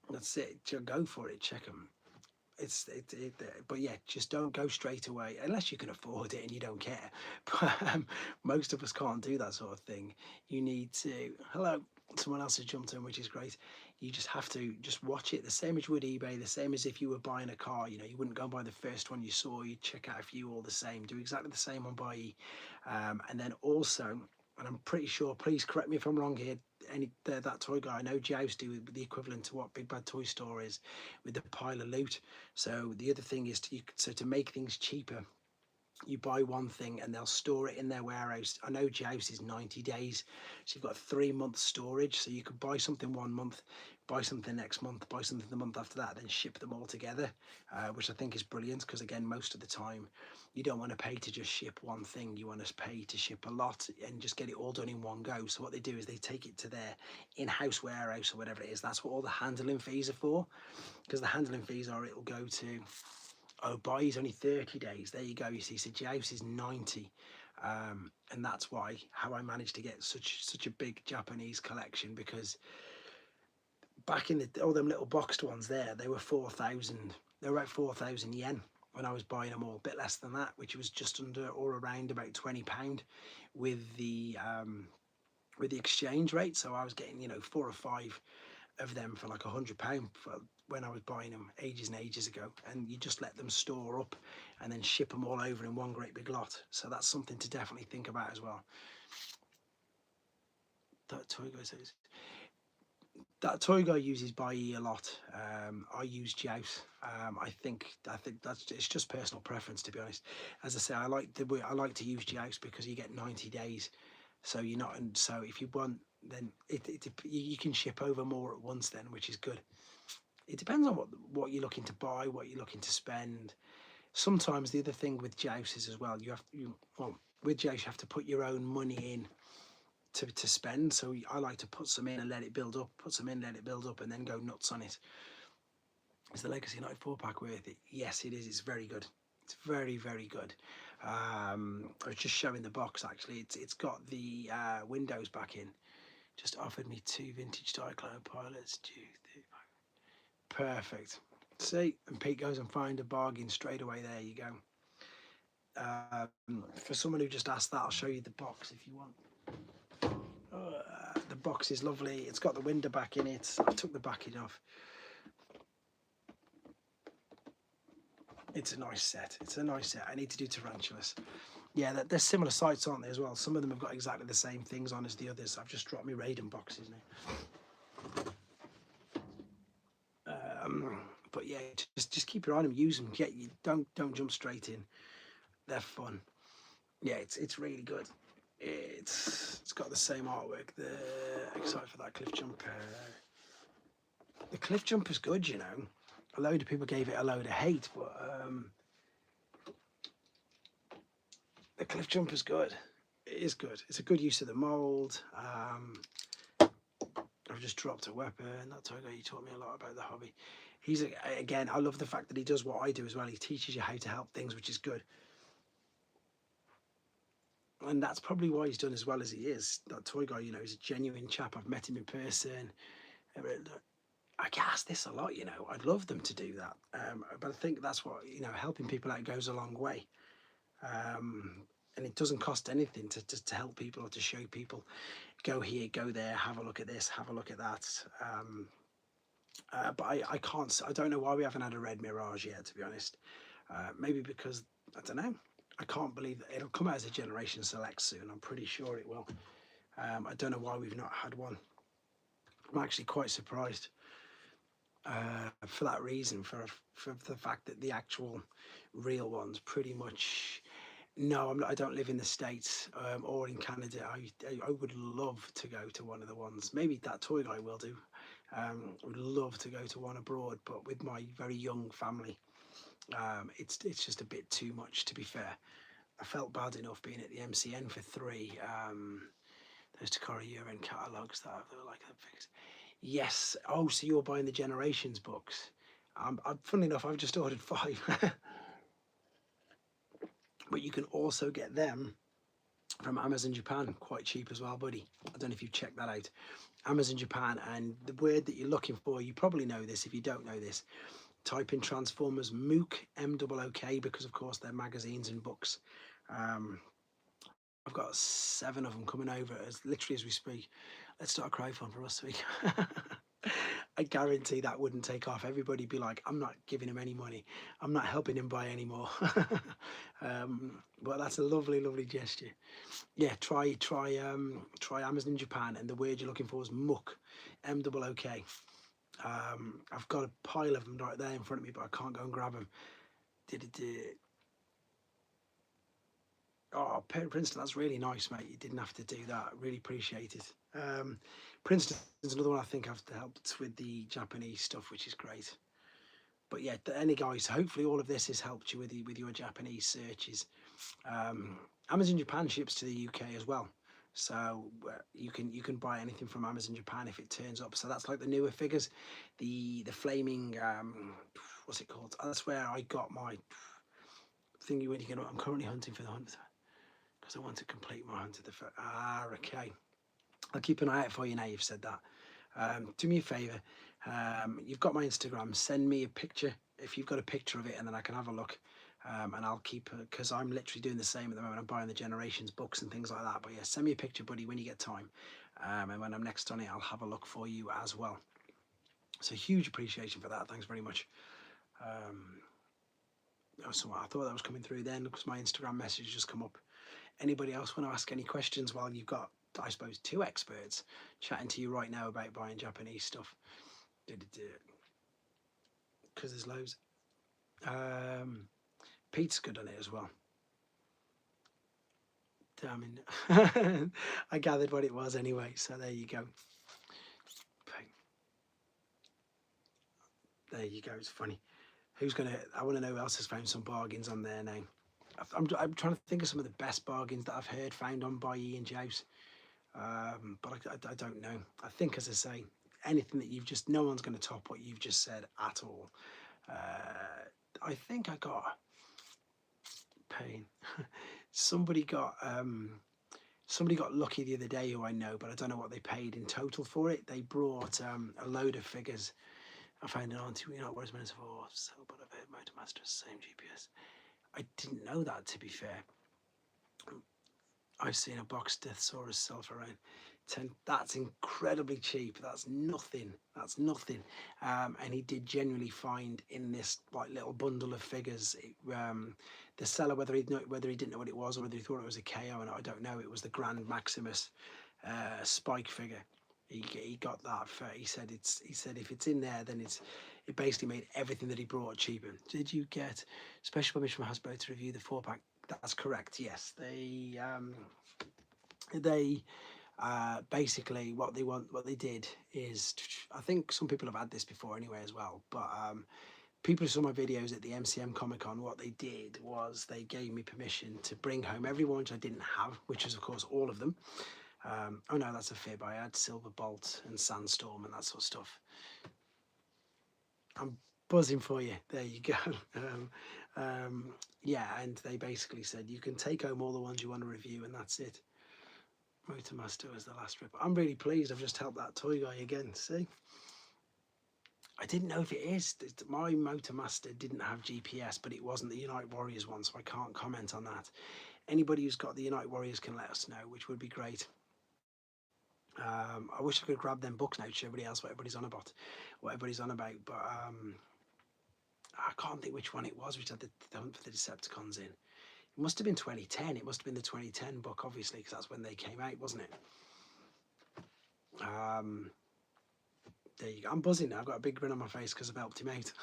That's it. Just go for it. Check them. But yeah, just don't go straight away unless you can afford it and you don't care. But most of us can't do that sort of thing. You need to, hello, someone else has jumped in, which is great. You just have to just watch it, the same as you would eBay, the same as if you were buying a car. You know, you wouldn't go and buy the first one you saw, you'd check out a few all the same, do exactly the same on Buy. And then also, and I'm pretty sure, please correct me if I'm wrong here, that toy guy, I know Joust do the equivalent to what Big Bad Toy Store is with the pile of loot. So the other thing is to make things cheaper, you buy one thing and they'll store it in their warehouse. I know Joust is 90 days, so you've got 3 months storage, so you could buy something 1 month, buy something next month, buy something the month after that, then ship them all together, which I think is brilliant, because again, most of the time you don't want to pay to just ship one thing, you want to pay to ship a lot and just get it all done in one go. So what they do is they take it to their in-house warehouse or whatever it is. That's what all the handling fees are for, because the handling fees are, it'll go to, oh, Buy is only 30 days. There you go. You see, so Joust is 90. And that's how I managed to get such a big Japanese collection, because back in all them little boxed ones there, they were 4,000. They were about 4,000 yen when I was buying them all, a bit less than that, which was just under or around about £20 with the exchange rate. So I was getting, 4 or 5 of them for like £100 when I was buying them ages and ages ago, and you just let them store up and then ship them all over in one great big lot. So that's something to definitely think about as well. That toy guy uses Buy a lot. I use Joust. I think it's just personal preference, to be honest. As I say, I like to use Joust because you get 90 days. So you're not, and so if you want, then you can ship over more at once then, which is good. It depends on what you're looking to buy, what you're looking to spend. Sometimes the other thing with Joust is as well, with Joust you have to put your own money in to spend. So I like to put some in and let it build up, and then go nuts on it. Is the Legacy 94 pack worth it? Yes, it is. It's very good. It's very, very good. I was just showing the box actually. It's got the windows back in. Just offered me 2 vintage Cyclone pilots. Perfect. See, and Pete goes and find a bargain straight away. There you go. For someone who just asked that, I'll show you the box if you want. The box is lovely. It's got the window back in it. I took the backing off. It's a nice set. I need to do Tarantulas. Yeah, there's similar sites, aren't there, as well? Some of them have got exactly the same things on as the others. I've just dropped my Raiden boxes now. But yeah, just keep your eye on them, use them. Don't jump straight in. They're fun. Yeah, it's really good. It's got the same artwork. Excited for that cliff jump. The cliff jump is good, A load of people gave it a load of hate, but the cliff jump is good. It is good. It's a good use of the mould. I've just dropped a weapon. That Togo, you taught me a lot about the hobby. Again, I love the fact that he does what I do as well. He teaches you how to help things, which is good. And that's probably why he's done as well as he is. That toy guy, he's a genuine chap. I've met him in person. I get asked this a lot, I'd love them to do that. But I think that's what, helping people out goes a long way. And it doesn't cost anything to help people or to show people, go here, go there, have a look at this, have a look at that. But I don't know why we haven't had a red Mirage yet, to be honest. Maybe because, I don't know. I can't believe that it'll come out as a Generation Select soon. I'm pretty sure it will. I don't know why we've not had one. I'm actually quite surprised for that reason, for the fact that the actual real ones pretty much, No, I don't live in the States or in Canada. I would love to go to one of the ones. Maybe that toy guy will do. Would love to go to one abroad, but with my very young family, it's just a bit too much. To be fair, I felt bad enough being at the MCN for three. Those Takara Year-end catalogues that are like that fix. Yes. Oh, so you're buying the Generations books? Funnily enough, I've just ordered 5, but you can also get them from Amazon Japan quite cheap as well, buddy. I don't know if you've checked that out. Amazon Japan, and the word that you're looking for, you probably know this. If you don't know this, type in Transformers MOOC, MOOK, because of course they're magazines and books. I've got 7 of them coming over as literally as we speak. Let's start a crowdfund for us week. I guarantee that wouldn't take off. Everybody'd be like, I'm not giving him any money. I'm not helping him buy any more. But that's a lovely, lovely gesture. Yeah, try Amazon Japan, and the word you're looking for is MOOK, MOOK. I've got a pile of them right there in front of me, but I can't go and grab them. Oh, Princeton, that's really nice, mate. You didn't have to do that. Really appreciate it. Princeton's another one I think I've helped with the Japanese stuff, which is great. But yeah, any guys, hopefully all of this has helped you with your Japanese searches. Amazon Japan ships to the UK as well, so you can buy anything from Amazon Japan if it turns up. So that's like the newer figures, the flaming what's it called? That's where I got my thingy. When you get, I'm currently hunting for the hunt because I want to complete my hunt of the. Okay. I'll keep an eye out for you now you've said that. Do me a favour. You've got my Instagram. Send me a picture if you've got a picture of it, and then I can have a look. And I'll keep, because I'm literally doing the same at the moment. I'm buying the Generations books and things like that. But yeah, send me a picture, buddy, when you get time. And when I'm next on it, I'll have a look for you as well. So huge appreciation for that. Thanks very much. So I thought that was coming through then because my Instagram message just come up. Anybody else want to ask any questions while you've got, I suppose, 2 experts chatting to you right now about buying Japanese stuff? Because there's loads. Pete's good on it as well. Damn it. I gathered what it was anyway, so there you go. There you go. It's funny. I want to know who else has found some bargains on there now. I'm trying to think of some of the best bargains that I've heard found on by Ian Jouse. But I don't know. I think, as I say, anything that no one's going to top what you've just said at all. I think I got pain. Somebody got lucky the other day who I know, but I don't know what they paid in total for it. They brought a load of figures. I found it on TV, what it's meant for. So, but I've heard Motormaster, same GPS. I didn't know that, to be fair. I've seen a box Deathsaurus sell for around 10. That's incredibly cheap. That's nothing. That's nothing. And he did genuinely find in this like little bundle of figures, the seller, whether he didn't know what it was or whether he thought it was a KO, and I don't know. It was the Grand Maximus Spike figure. He got that for. He said if it's in there, then it basically made everything that he brought cheaper. Did you get special permission from Hasbro to review the 4-pack? That's correct. Yes, they basically what they did is, I think some people have had this before anyway as well, but people who saw my videos at the MCM Comic Con, what they did was they gave me permission to bring home everyone which I didn't have, which is of course all of them. Oh no, that's a fib. I had Silver Bolt and Sandstorm and that sort of stuff. I'm buzzing for you. There you go. Yeah, and they basically said you can take home all the ones you want to review, and that's it. Motormaster was the last rip. I'm really pleased. I've just helped that toy guy again. See, I didn't know if it is. My Motormaster didn't have GPS, but it wasn't the Unite Warriors one, so I can't comment on that. Anybody who's got the Unite Warriors can let us know, which would be great. I wish I could grab them books now to show everybody else what everybody's on about, but I can't think which one it was, which had the Hunt for the Decepticons in. It must have been 2010. It must have been the 2010 book, obviously, because that's when they came out, wasn't it? There you go. I'm buzzing now. I've got a big grin on my face because I've helped him out.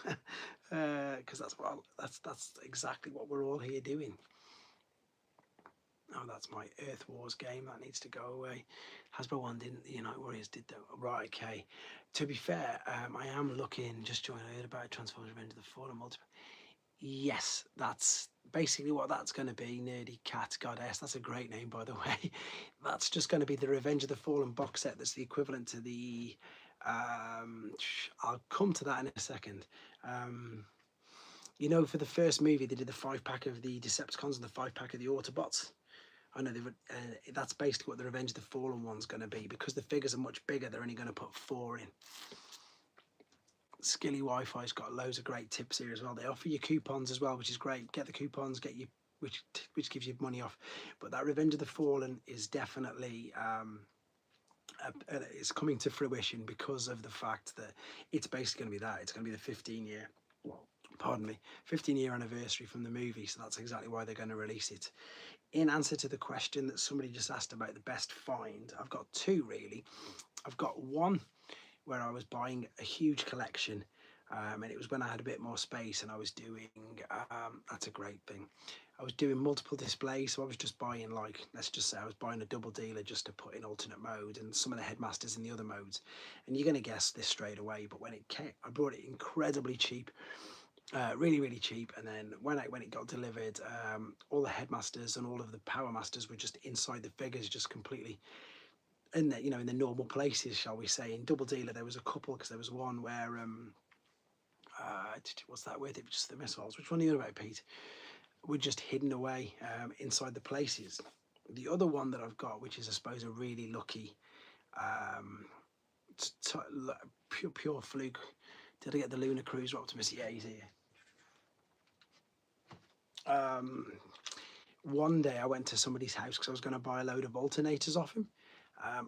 Because that's exactly what we're all here doing. Oh, that's my Earth Wars game. That needs to go away. Hasbro one didn't. The United Warriors did though. Right. Okay. To be fair, I am looking. Just joining. I heard about Transformers: Revenge of the Fallen multiple. Yes, that's basically what that's going to be. Nerdy Cat Goddess. That's a great name, by the way. That's just going to be the Revenge of the Fallen box set. That's the equivalent to the. I'll come to that in a second. You know, for the first movie, they did the 5-pack of the Decepticons and the 5-pack of the Autobots. I know that's basically what the Revenge of the Fallen one's going to be. Because the figures are much bigger, they're only going to put 4 in. Skilly Wi-Fi's got loads of great tips here as well. They offer you coupons as well, which is great. Get the coupons, get you which gives you money off. But that Revenge of the Fallen is definitely it's coming to fruition because of the fact that it's basically going to be that. It's going to be the 15-year, pardon me, 15-year anniversary from the movie. So that's exactly why they're going to release it. In answer to the question that somebody just asked about the best find, I've got 2 really. I've got one where I was buying a huge collection, and it was when I had a bit more space, and I was doing, that's a great thing, I was doing multiple displays, so I was just buying, like, let's just say I was buying a double dealer just to put in alternate mode and some of the headmasters in the other modes, and you're going to guess this straight away, but when it came, I brought it incredibly cheap, really cheap, and then when it got delivered, all the headmasters and all of the power masters were just inside the figures, just completely in the, in the normal places, shall we say. In double dealer there was a couple, because there was one where what's that with it, just the missiles, which one are you about, Pete, were just hidden away inside the places. The other one that I've got, which is I suppose a really lucky pure fluke, did I get the Lunar Cruiser Optimus? Yeah, he's here. One day I went to somebody's house because I was going to buy a load of alternators off him.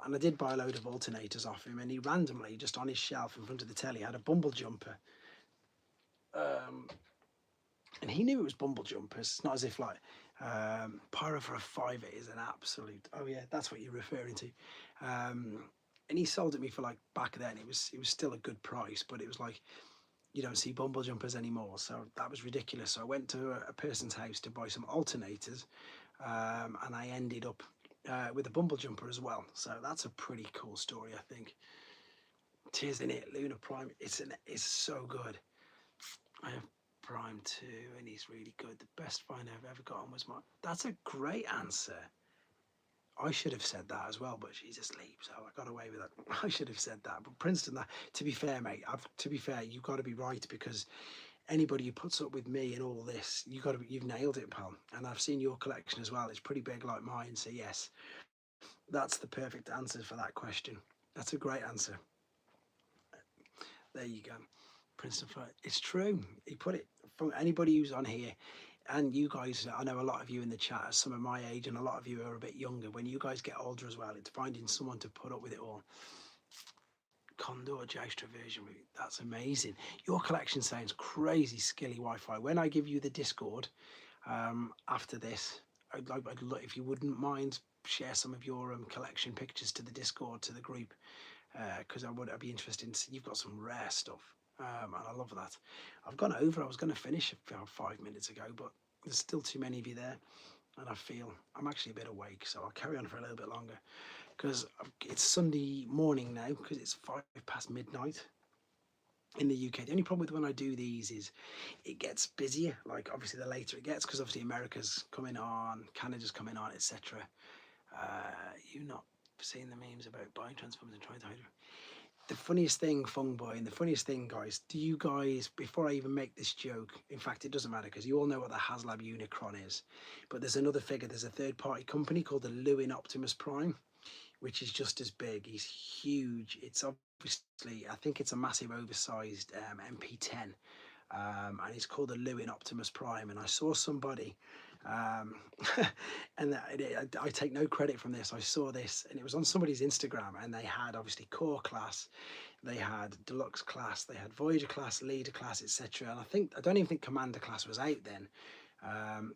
And I did buy a load of alternators off him, and he randomly, just on his shelf in front of the telly, had a Bumble Jumper. And he knew it was Bumble Jumpers. It's not as if, like, Pyro for a £5 is an absolute, oh yeah, that's what you're referring to. And he sold it me for, like, back then, it was still a good price, but it was like, you don't see Bumble Jumpers anymore, so that was ridiculous. So I went to a person's house to buy some alternators, and I ended up with a Bumble Jumper as well. So that's a pretty cool story, I think. Tears in it, Lunar Prime. It's so good. I have Prime 2, and he's really good. The best find I've ever gotten was mine. That's a great answer. I should have said that as well, but she's asleep, so I got away with it. I should have said that. But Princeton, that, to be fair, mate, to be fair, you've got to be right, because anybody who puts up with me and all this, you've nailed it, pal. And I've seen your collection as well. It's pretty big like mine, so yes, that's the perfect answer for that question. That's a great answer. There you go. Princeton Flight. It's true. He put it, from anybody who's on here, and you guys, I know a lot of you in the chat are some of my age, and a lot of you are a bit younger. When you guys get older as well, it's finding someone to put up with it all. Condor Joustra version, that's amazing. Your collection sounds crazy. Skilly Wi-Fi. When I give you the Discord after this, I'd like if you wouldn't mind, share some of your collection pictures to the Discord, to the group, because I'd be interested in seeing. You've got some rare stuff, and I love that. I've gone over. I was going to finish about 5 minutes ago, but there's still too many of you there, and I feel I'm actually a bit awake, so I'll carry on for a little bit longer, because it's Sunday morning now, because it's 5 past midnight in the UK. The only problem with when I do these is it gets busier, like obviously the later it gets, because obviously America's coming on, Canada's coming on, etc. You've not seen the memes about buying Transformers and trying to hide them. The funniest thing, Fung Boy, and the funniest thing, guys, do you guys, before I even make this joke, in fact, it doesn't matter, because you all know what the HasLab Unicron is, but there's another figure, there's a third-party company called the Lewin Optimus Prime, which is just as big. He's huge. It's obviously, I think it's a massive oversized MP10, and it's called the Lewin Optimus Prime. And I saw somebody, and I take no credit from this. I saw this, and it was on somebody's Instagram, and they had obviously Core Class, they had Deluxe Class, they had Voyager Class, Leader Class, etc. And I don't even think Commander Class was out then.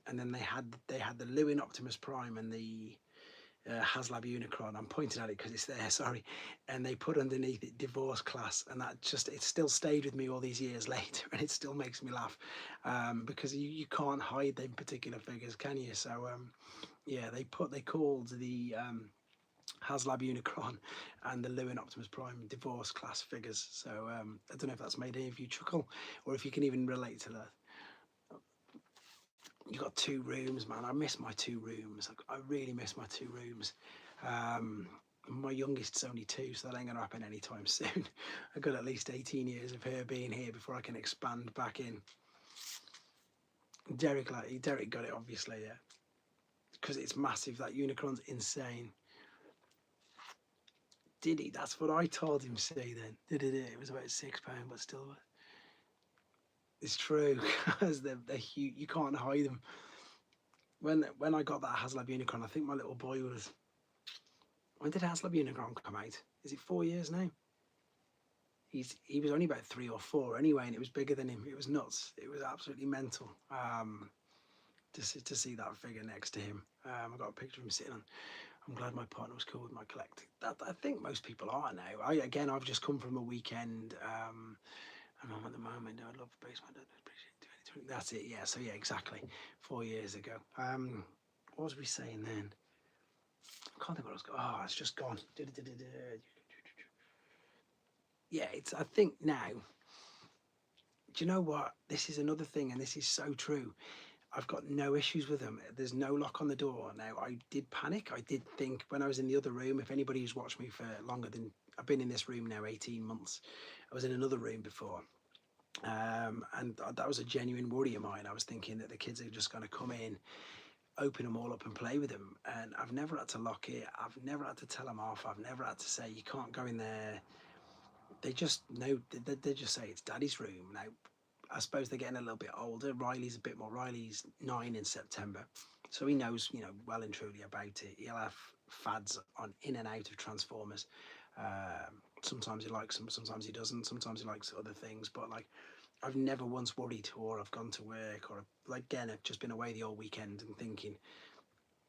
And then they had the Lewin Optimus Prime and the HasLab Unicron. I'm pointing at it because it's there, sorry. And they put underneath it divorce class, and that just, it still stayed with me all these years later, and it still makes me laugh, because you can't hide them particular figures, can you? So yeah, they called the HasLab Unicron and the Lewin Optimus Prime divorce class figures. So I don't know if that's made any of you chuckle, or if you can even relate to that. You got 2 rooms, man. I miss my 2 rooms. I really miss my 2 rooms. My youngest's only 2, so that ain't gonna happen anytime soon. I've got at least 18 years of her being here before I can expand back in. Derek got it, obviously, yeah, because it's massive. That Unicron's insane. Did he? That's what I told him. See, then did it? It was about £6, but still, it's true because they're huge. You can't hide them. When I got that HasLab Unicron, I think my little boy was. When did HasLab Unicron come out? Is it 4 years now? He was only about 3 or 4 anyway, and it was bigger than him. It was nuts. It was absolutely mental. To see that figure next to him. I got a picture of him sitting on. I'm glad my partner was cool with my collecting. That I think most people are now. I've just come from a weekend. And I'm at the moment. I love basement. That's it. Yeah. So yeah, exactly. 4 years ago. What was we saying then? I can't think what I was going. Oh, it's just gone. Yeah, it's. I think now. Do you know what? This is another thing, and this is so true. I've got no issues with them. There's no lock on the door. Now, I did panic. I did think when I was in the other room, if anybody who's watched me for longer than, I've been in this room now 18 months. I was in another room before. And that was a genuine worry of mine. I was thinking that the kids are just going to come in, open them all up and play with them. And I've never had to lock it. I've never had to tell them off. I've never had to say, you can't go in there. They just know, they just say it's daddy's room. Now, I suppose they're getting a little bit older. Riley's a bit more. Riley's 9 in September, so he knows, well and truly about it. He'll have fads on in and out of Transformers. Sometimes he likes them, sometimes he doesn't. Sometimes he likes other things. But like, I've never once worried, or I've gone to work, or like again, I've just been away the whole weekend and thinking,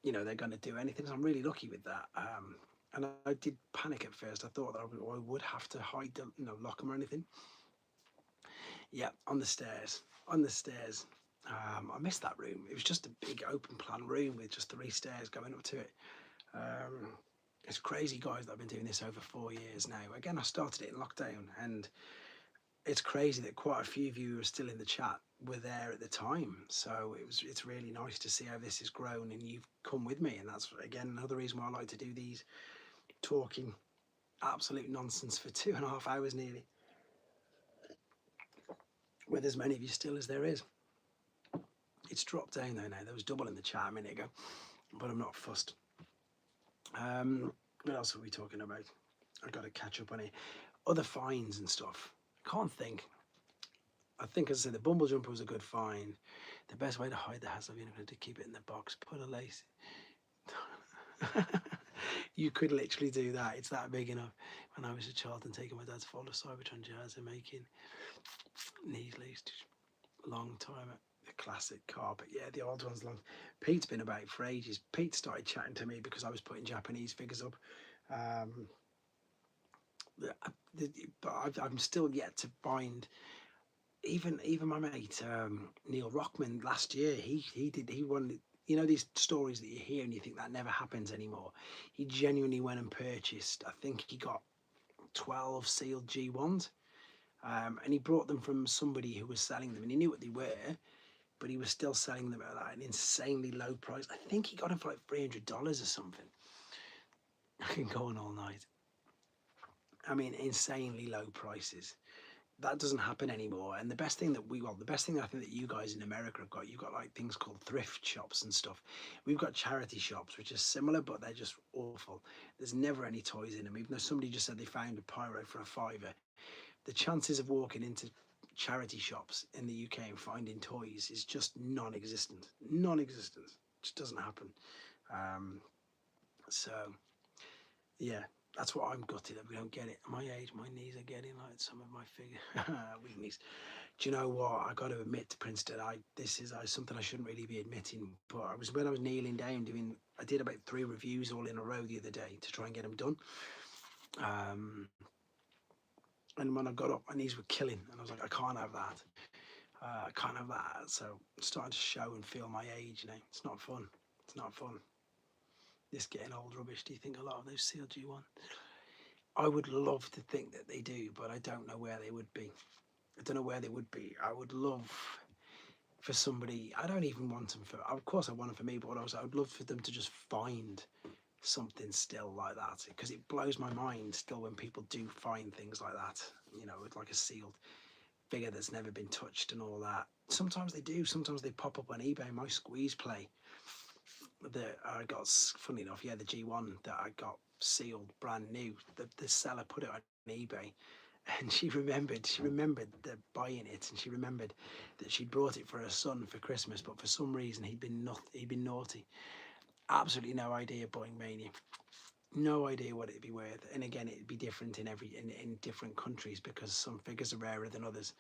they're going to do anything. So I'm really lucky with that. And I did panic at first. I thought that I would have to hide them, lock them or anything. Yeah, on the stairs. On the stairs. I missed that room. It was just a big open plan room with just 3 stairs going up to it. It's crazy, guys, that I've been doing this over 4 years now. Again, I started it in lockdown, and it's crazy that quite a few of you who are still in the chat were there at the time. So it's really nice to see how this has grown, and you've come with me. And that's, again, another reason why I like to do these, talking absolute nonsense for 2.5 hours nearly, with as many of you still as there is. It's dropped down though now. There was double in the chat a minute ago, but I'm not fussed. What else are we talking about? I've got to catch up on it. Other finds and stuff. I can't think. I think, as I said, the Bumble Jumper was a good find. The best way to hide the HasLab Unicron to keep it in the box. Put a lace. You could literally do that. It's that big enough. When I was a child and taking my dad's folder Cybertron jazz and making knees laced. Long time. The classic car, but yeah, the old one's long. Pete's been about for ages. Pete started chatting to me because I was putting Japanese figures up. But I'm still yet to find. Even my mate Neil Rockman last year, he wanted, these stories that you hear and you think that never happens anymore. He genuinely went and purchased, I think he got 12 sealed G1s, and he brought them from somebody who was selling them, and he knew what they were, but he was still selling them at an insanely low price. I think he got them for like $300 or something. I can go on all night. I mean, insanely low prices. That doesn't happen anymore. And the best thing that I think that you guys in America have got, you've got like things called thrift shops and stuff. We've got charity shops, which are similar, but they're just awful. There's never any toys in them. Even though somebody just said they found a pyro for a £5, the chances of walking into charity shops in the UK and finding toys is just non-existent. Non-existent. It just doesn't happen. So yeah, that's what I'm gutted that we don't get it. At my age, my knees are getting like some of my figure weak knees. Do you know what? I got to admit to Princeton, this is something I shouldn't really be admitting, but when I was kneeling down doing. I did about 3 reviews all in a row the other day to try and get them done. And when I got up, my knees were killing, and I was like, I can't have that. I can't have that. So it's starting to show and feel my age. It's not fun. It's not fun. This getting old rubbish. Do you think a lot of those CLG1? I would love to think that they do, but I don't know where they would be. I don't know where they would be. I would love for somebody. I don't even want them for. Of course, I want them for me, but I would love for them to just find something still like that, because it blows my mind still when people do find things like that. With like a sealed figure that's never been touched and all that. Sometimes they do. Sometimes they pop up on eBay. My squeeze play that I got, funny enough, the G1 that I got sealed brand new. The seller put it on eBay, and she remembered the buying it, and she remembered that she'd brought it for her son for Christmas, but for some reason he'd been naughty. Absolutely no idea, buying mania. No idea what it'd be worth, and again, it'd be different in different countries, because some figures are rarer than others.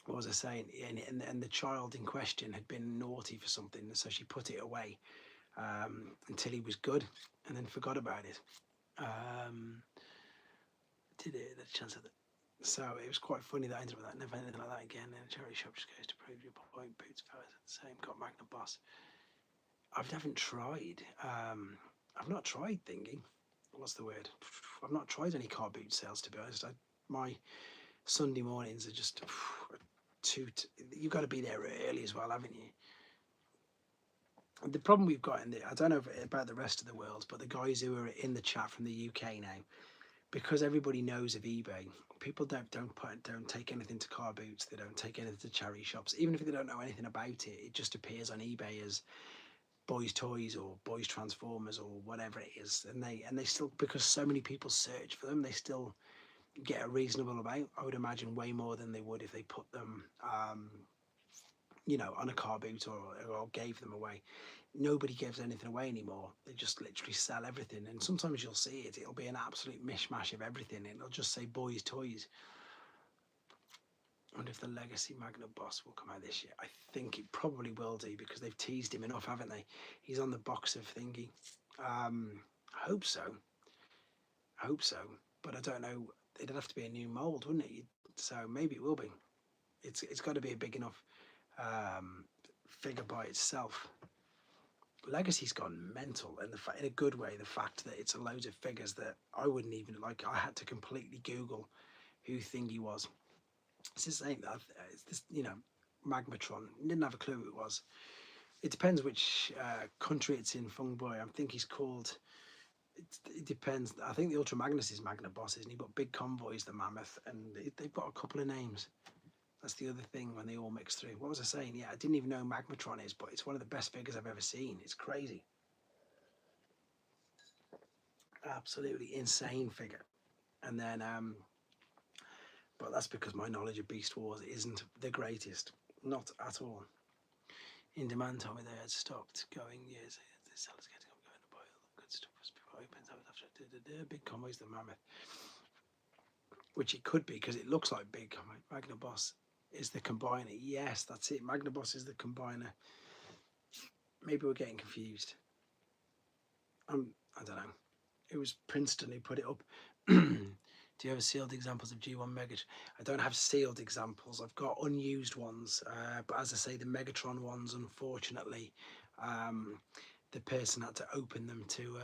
What was I saying? And the child in question had been naughty for something, so she put it away until he was good, and then forgot about it. Did it? The chance of it. So it was quite funny that I ended up with that. Never anything like that again. And a charity shop just goes to prove your point. Boots powers at the same. Got Magna Boss. I haven't tried. I've not tried thinking. What's the word? I've not tried any car boot sales, to be honest. My Sunday mornings are just you've got to be there early as well, haven't you? The problem we've got I don't know about the rest of the world, but the guys who are in the chat from the UK now, because everybody knows of eBay, people don't take anything to car boots. They don't take anything to charity shops, even if they don't know anything about it. It just appears on eBay as boys' toys or boys' transformers or whatever it is, and they still, because so many people search for them, they still get a reasonable amount. I would imagine way more than they would if they put them on a car boot or gave them away. Nobody gives anything away anymore. They just literally sell everything, and sometimes you'll see it'll be an absolute mishmash of everything. It'll just say boys' toys. I wonder if the Legacy Magna Boss will come out this year. I think it probably will do, because they've teased him enough, haven't they? He's on the box of thingy. I hope so. But I don't know. It'd have to be a new mold, wouldn't it? So maybe it will be. It's got to be a big enough figure by itself. Legacy's gone mental, and in a good way. The fact that it's a load of figures that I wouldn't even like. I had to completely Google who Thingy was. It's the same. It's this, Magmatron. Didn't have a clue who it was. It depends which country it's in. Fung Boy. I think he's called. It depends. I think the Ultra Magnus is Magna Boss, isn't he? But Big Convoy's the Mammoth, and they've got a couple of names. That's the other thing when they all mix through. What was I saying? Yeah, I didn't even know Magmatron is, but it's one of the best figures I've ever seen. It's crazy. Absolutely insane figure. And then, but that's because my knowledge of Beast Wars isn't the greatest. Not at all. In demand told me they had stopped going years. The sellers getting up, going to buy all the good stuff as people opens up after Big Convoy's the Mammoth. Which it could be, because it looks like Big Convoy. Magna Boss is the combiner. Yes, that's it. Magna Boss is the combiner. Maybe we're getting confused. I don't know. It was Princeton who put it up. Do you have sealed examples of G1 Megatron? I don't have sealed examples. I've got unused ones. But as I say, the Megatron ones, unfortunately, the person had to open them to,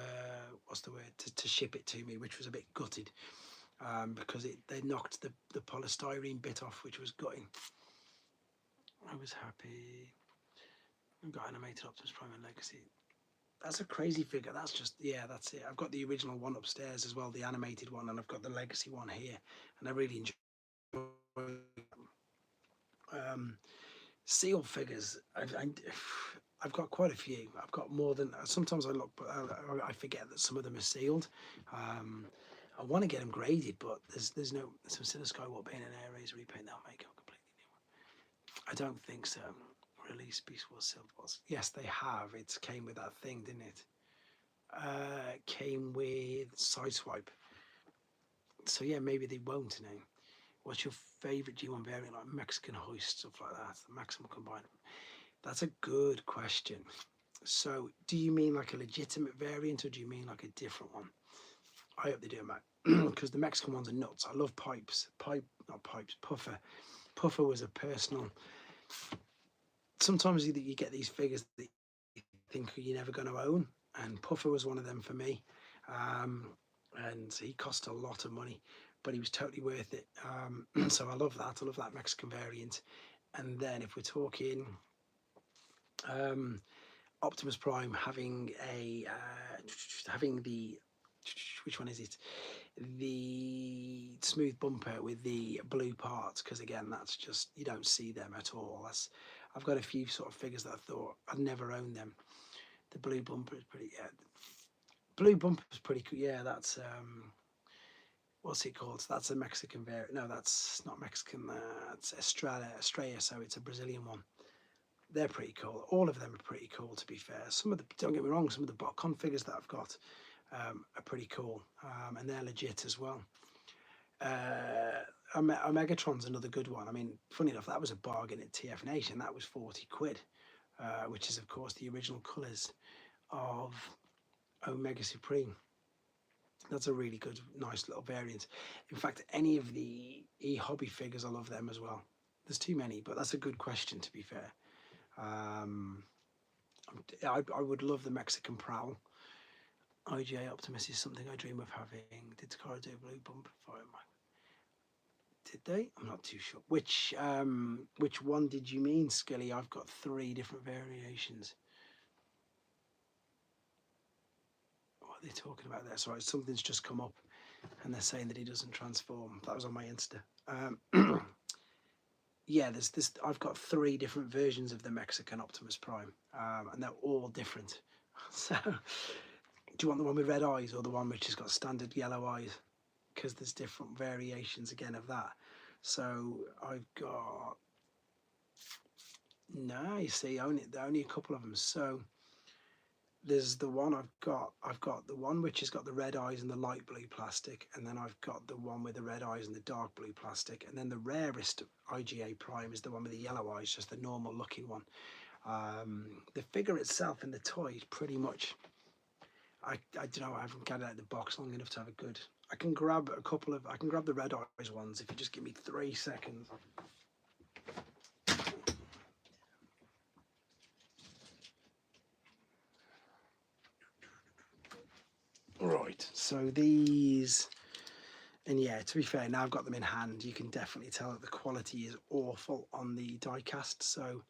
to ship it to me, which was a bit gutted. Because they knocked the polystyrene bit off, which was gutting. I was happy. I've got animated Optimus Prime and Legacy. That's a crazy figure. That's just, that's it. I've got the original one upstairs as well, the animated one, and I've got the Legacy one here, and I really enjoy sealed figures. I've got quite a few. I've got more than, sometimes I look, but I forget that some of them are sealed. I want to get them graded, but there's no, some Sinner Skywalk being an air raise repaint, that'll make it completely new. I don't think so. Release Beast Wars sealed boss. Yes, they have. It came with that thing, didn't it? Came with Sideswipe. So yeah, maybe they won't now. What's your favorite G1 variant, like Mexican hoist, stuff like that, the maximum combined? That's a good question. So do you mean like a legitimate variant, or do you mean like a different one? I hope they do, mate, because the Mexican ones are nuts. I love pipes. Not pipes, puffer. Puffer was a personal. Sometimes you get these figures that you think you're never going to own, and Puffer was one of them for me. And he cost a lot of money, but he was totally worth it. So I love that. I love that Mexican variant. And then if we're talking Optimus Prime, having the, which one is it? The smooth bumper with the blue parts, because again, that's just, you don't see them at all. I've got a few sort of figures that I thought I'd never own them. The blue bumper is pretty, yeah. Blue bumper is pretty cool. Yeah, that's what's it called? So that's a Mexican variant. No, that's not Mexican. It's Estrella. So it's a Brazilian one. They're pretty cool. All of them are pretty cool, to be fair. Some of the, don't get me wrong, some of the BotCon figures that I've got are pretty cool, and they're legit as well. Megatron's another good one. I mean, funny enough, that was a bargain at TF Nation. That was 40 quid, which is, of course, the original colours of Omega Supreme. That's a really good, nice little variant. In fact, any of the e-hobby figures, I love them as well. There's too many, but that's a good question, to be fair. I would love the Mexican Prowl. IGA Optimus is something I dream of having. Did Takara do a blue bumper for him? Did they? I'm not too sure. Which one did you mean, Skilly? I've got 3 different variations. What are they talking about there? Sorry, something's just come up and they're saying that he doesn't transform. That was on my Insta. Yeah, there's this. I've got 3 different versions of the Mexican Optimus Prime, and they're all different. So, do you want the one with red eyes or the one which has got standard yellow eyes? Because there's different variations again of that. So I've got, no, you see, only a couple of them. So there's the one I've got the one which has got the red eyes and the light blue plastic, and then I've got the one with the red eyes and the dark blue plastic, and then the rarest IGA Prime is the one with the yellow eyes, just the normal looking one. The figure itself and the toy is pretty much, I don't know, I haven't got it out of the box long enough to have a good, I can grab the red eyes ones if you just give me 3 seconds. Right, so these, and yeah, to be fair, now I've got them in hand, you can definitely tell that the quality is awful on the die cast. So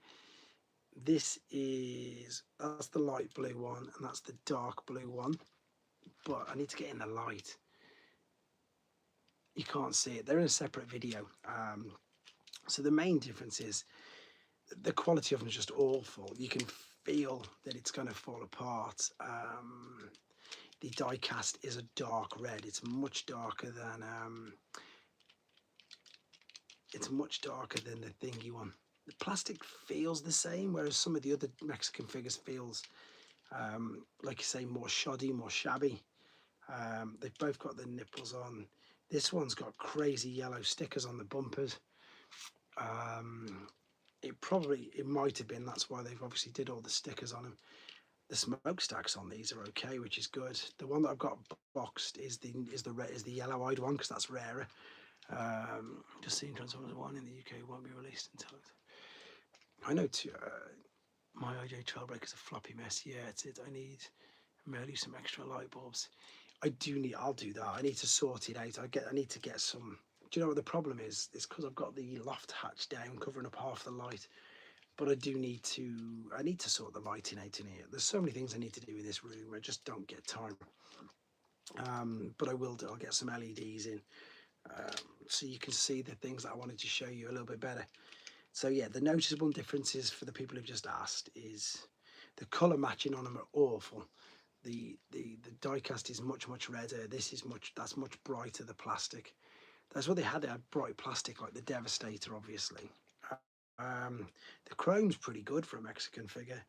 that's the light blue one, and that's the dark blue one, but I need to get in the light. You can't see it, they're in a separate video. So the main difference is the quality of them is just awful. You can feel that it's going to fall apart. The die cast is a dark red. It's much darker than the thingy one. The plastic feels the same, whereas some of the other Mexican figures feels, like you say, more shoddy, more shabby. They've both got the nipples on. This one's got crazy yellow stickers on the bumpers. It might have been, that's why they've obviously did all the stickers on them. The smokestacks on these are okay, which is good. The one that I've got boxed is the yellow-eyed one, because that's rarer. Just seeing Transformers 1 in the UK won't be released until I know my IJ Trailbreaker's a floppy mess. Yeah, it's it. I need maybe some extra light bulbs. I'll do that. I need to sort it out. I need to get some. Do you know what the problem is? It's because I've got the loft hatch down, covering up half the light. But I need to sort the lighting out in here. There's so many things I need to do in this room. I just don't get time. But I will do. I'll get some LEDs in, so you can see the things that I wanted to show you a little bit better. So yeah, the noticeable differences for the people who've just asked is the colour matching on them are awful. The die cast is much redder. That's much brighter, the plastic. That's what they had. They had bright plastic like the Devastator, obviously. The chrome's pretty good for a Mexican figure.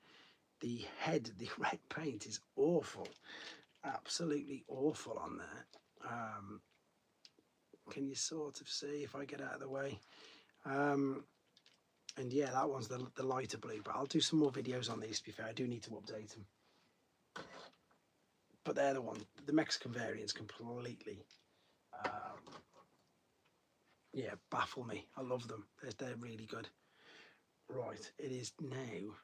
The head, the red paint is awful, absolutely awful on there. Can you sort of see if I get out of the way? And yeah, that one's the lighter blue, but I'll do some more videos on these. To be fair, I do need to update them. But they're the one, the Mexican variants completely, yeah, baffle me. I love them. They're really good. Right, it is now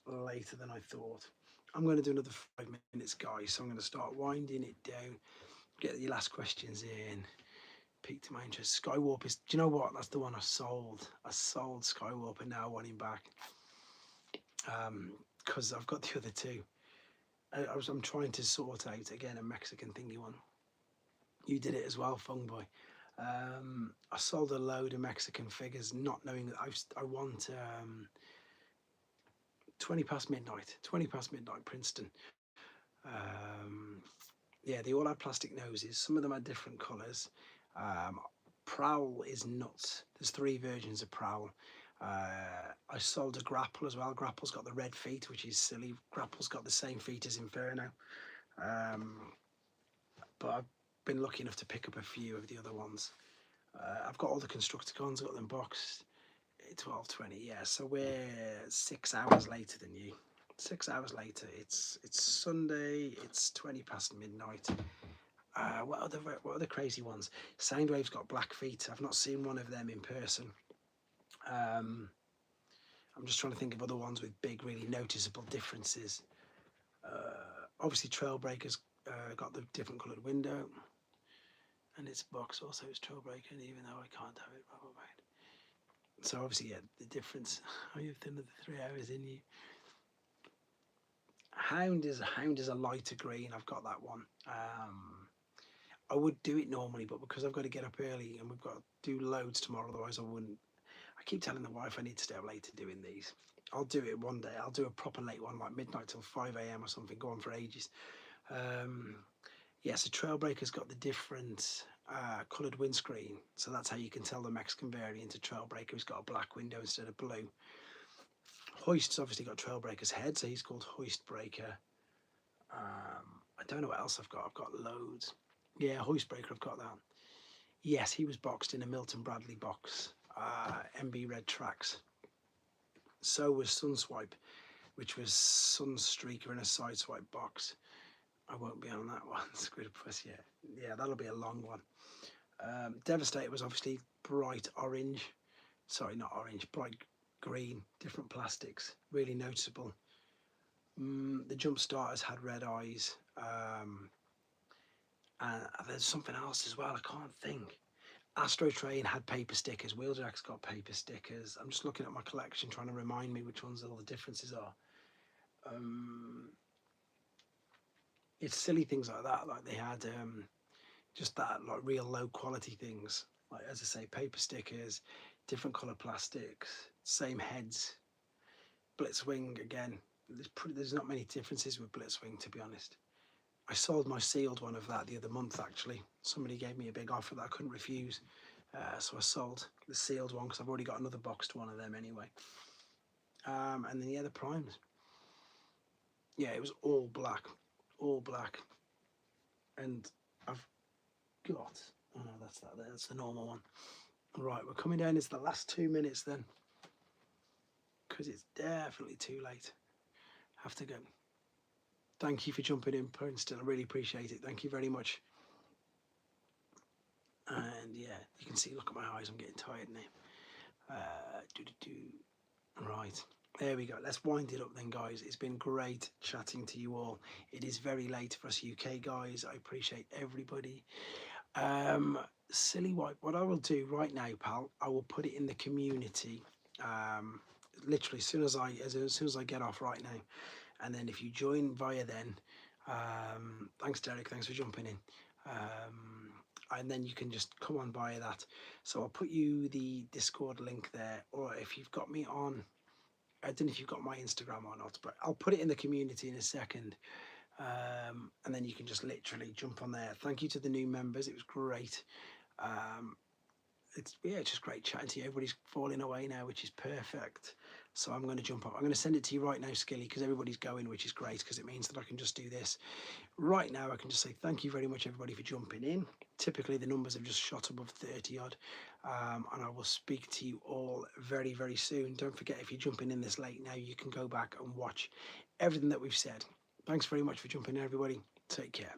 later than I thought. I'm going to do another 5 minutes, guys. So I'm going to start winding it down. Get your last questions in. Piqued my interest. Skywarp is. Do you know what? That's the one I sold. I sold Skywarp and now I want him back. Because I've got the other two. I'm trying to sort out again a Mexican thingy one. You did it as well, Fungboy. I sold a load of Mexican figures, not knowing that I want 20 past midnight. 20 past midnight, Princeton. Yeah, they all had plastic noses. Some of them had different colours. Prowl is nuts. There's 3 versions of Prowl. I sold a Grapple as well. Grapple's got the red feet, which is silly. Grapple's got the same feet as Inferno. But I've been lucky enough to pick up a few of the other ones. I've got all the Constructicons, got them boxed. 12:20, yeah. So we're 6 hours later than you. 6 hours later. It's Sunday. It's 20 past midnight. What other crazy ones? Soundwave's got black feet. I've not seen one of them in person. I'm just trying to think of other ones with big, really noticeable differences. Obviously, Trailbreaker's got the different coloured window, and its box also is Trailbreaker, even though I can't have it. So obviously, yeah, the difference. Oh, you've done the 3 hours in you. Hound is a lighter green. I've got that one. I would do it normally, but because I've got to get up early and we've got to do loads tomorrow, otherwise I wouldn't. I keep telling the wife I need to stay up later doing these. I'll do it one day. I'll do a proper late one, like midnight till 5 a.m. or something. Go on for ages. Yeah, so Trailbreaker's got the different coloured windscreen, so that's how you can tell the Mexican variant of Trailbreaker. He's got a black window instead of blue. Hoist's obviously got Trailbreaker's head, so he's called Hoist Breaker. I don't know what else I've got. I've got loads. Yeah, Hoist Breaker, I've got that. Yes, he was boxed in a Milton Bradley box. MB Red Tracks. So was Sunswipe, which was Sunstreaker in a Sideswipe box. I won't be on that one. Squid Puss, yeah. Yeah, that'll be a long one. Devastator was obviously bright orange. Sorry, not orange, bright green, different plastics, really noticeable. The Jump Starters had red eyes. And there's something else as well, I can't think. Astro Train had paper stickers. Wheeljack's got paper stickers. I'm just looking at my collection, trying to remind me which ones all the differences are. It's silly things like that. Like they had just that, like real low quality things. Like as I say, paper stickers, different colour plastics, same heads. Blitzwing again. There's not many differences with Blitzwing, to be honest. I sold my sealed one of that the other month, actually. Somebody gave me a big offer that I couldn't refuse. So I sold the sealed one because I've already got another boxed one of them anyway. And then, yeah, the primes. Yeah, it was all black. All black. And I've got... Oh, no, that's that there. That's the normal one. Right, we're coming down. It's the last 2 minutes then. Because it's definitely too late. Have to go. Thank you for jumping in, Princeton. I really appreciate it. Thank you very much. And yeah, you can see, look at my eyes, I'm getting tired now. Right, there we go. Let's wind it up then, guys. It's been great chatting to you all. It is very late for us UK guys. I appreciate everybody. Silly White, what I will do right now, pal, I will put it in the community. Literally as soon as I get off right now. And then if you join via then, thanks Derek, thanks for jumping in. And then you can just come on via that. So I'll put you the Discord link there, or if you've got me on, I don't know if you've got my Instagram or not, but I'll put it in the community in a second. And then you can just literally jump on there. Thank you to the new members, it was great. it's just great chatting to you. Everybody's falling away now, which is perfect. So I'm going to jump up. I'm going to send it to you right now, Skilly, because everybody's going, which is great, because it means that I can just do this right now. I can just say thank you very much, everybody, for jumping in. Typically, the numbers have just shot above 30 odd, and I will speak to you all very, very soon. Don't forget, if you're jumping in this late now, you can go back and watch everything that we've said. Thanks very much for jumping in, everybody. Take care.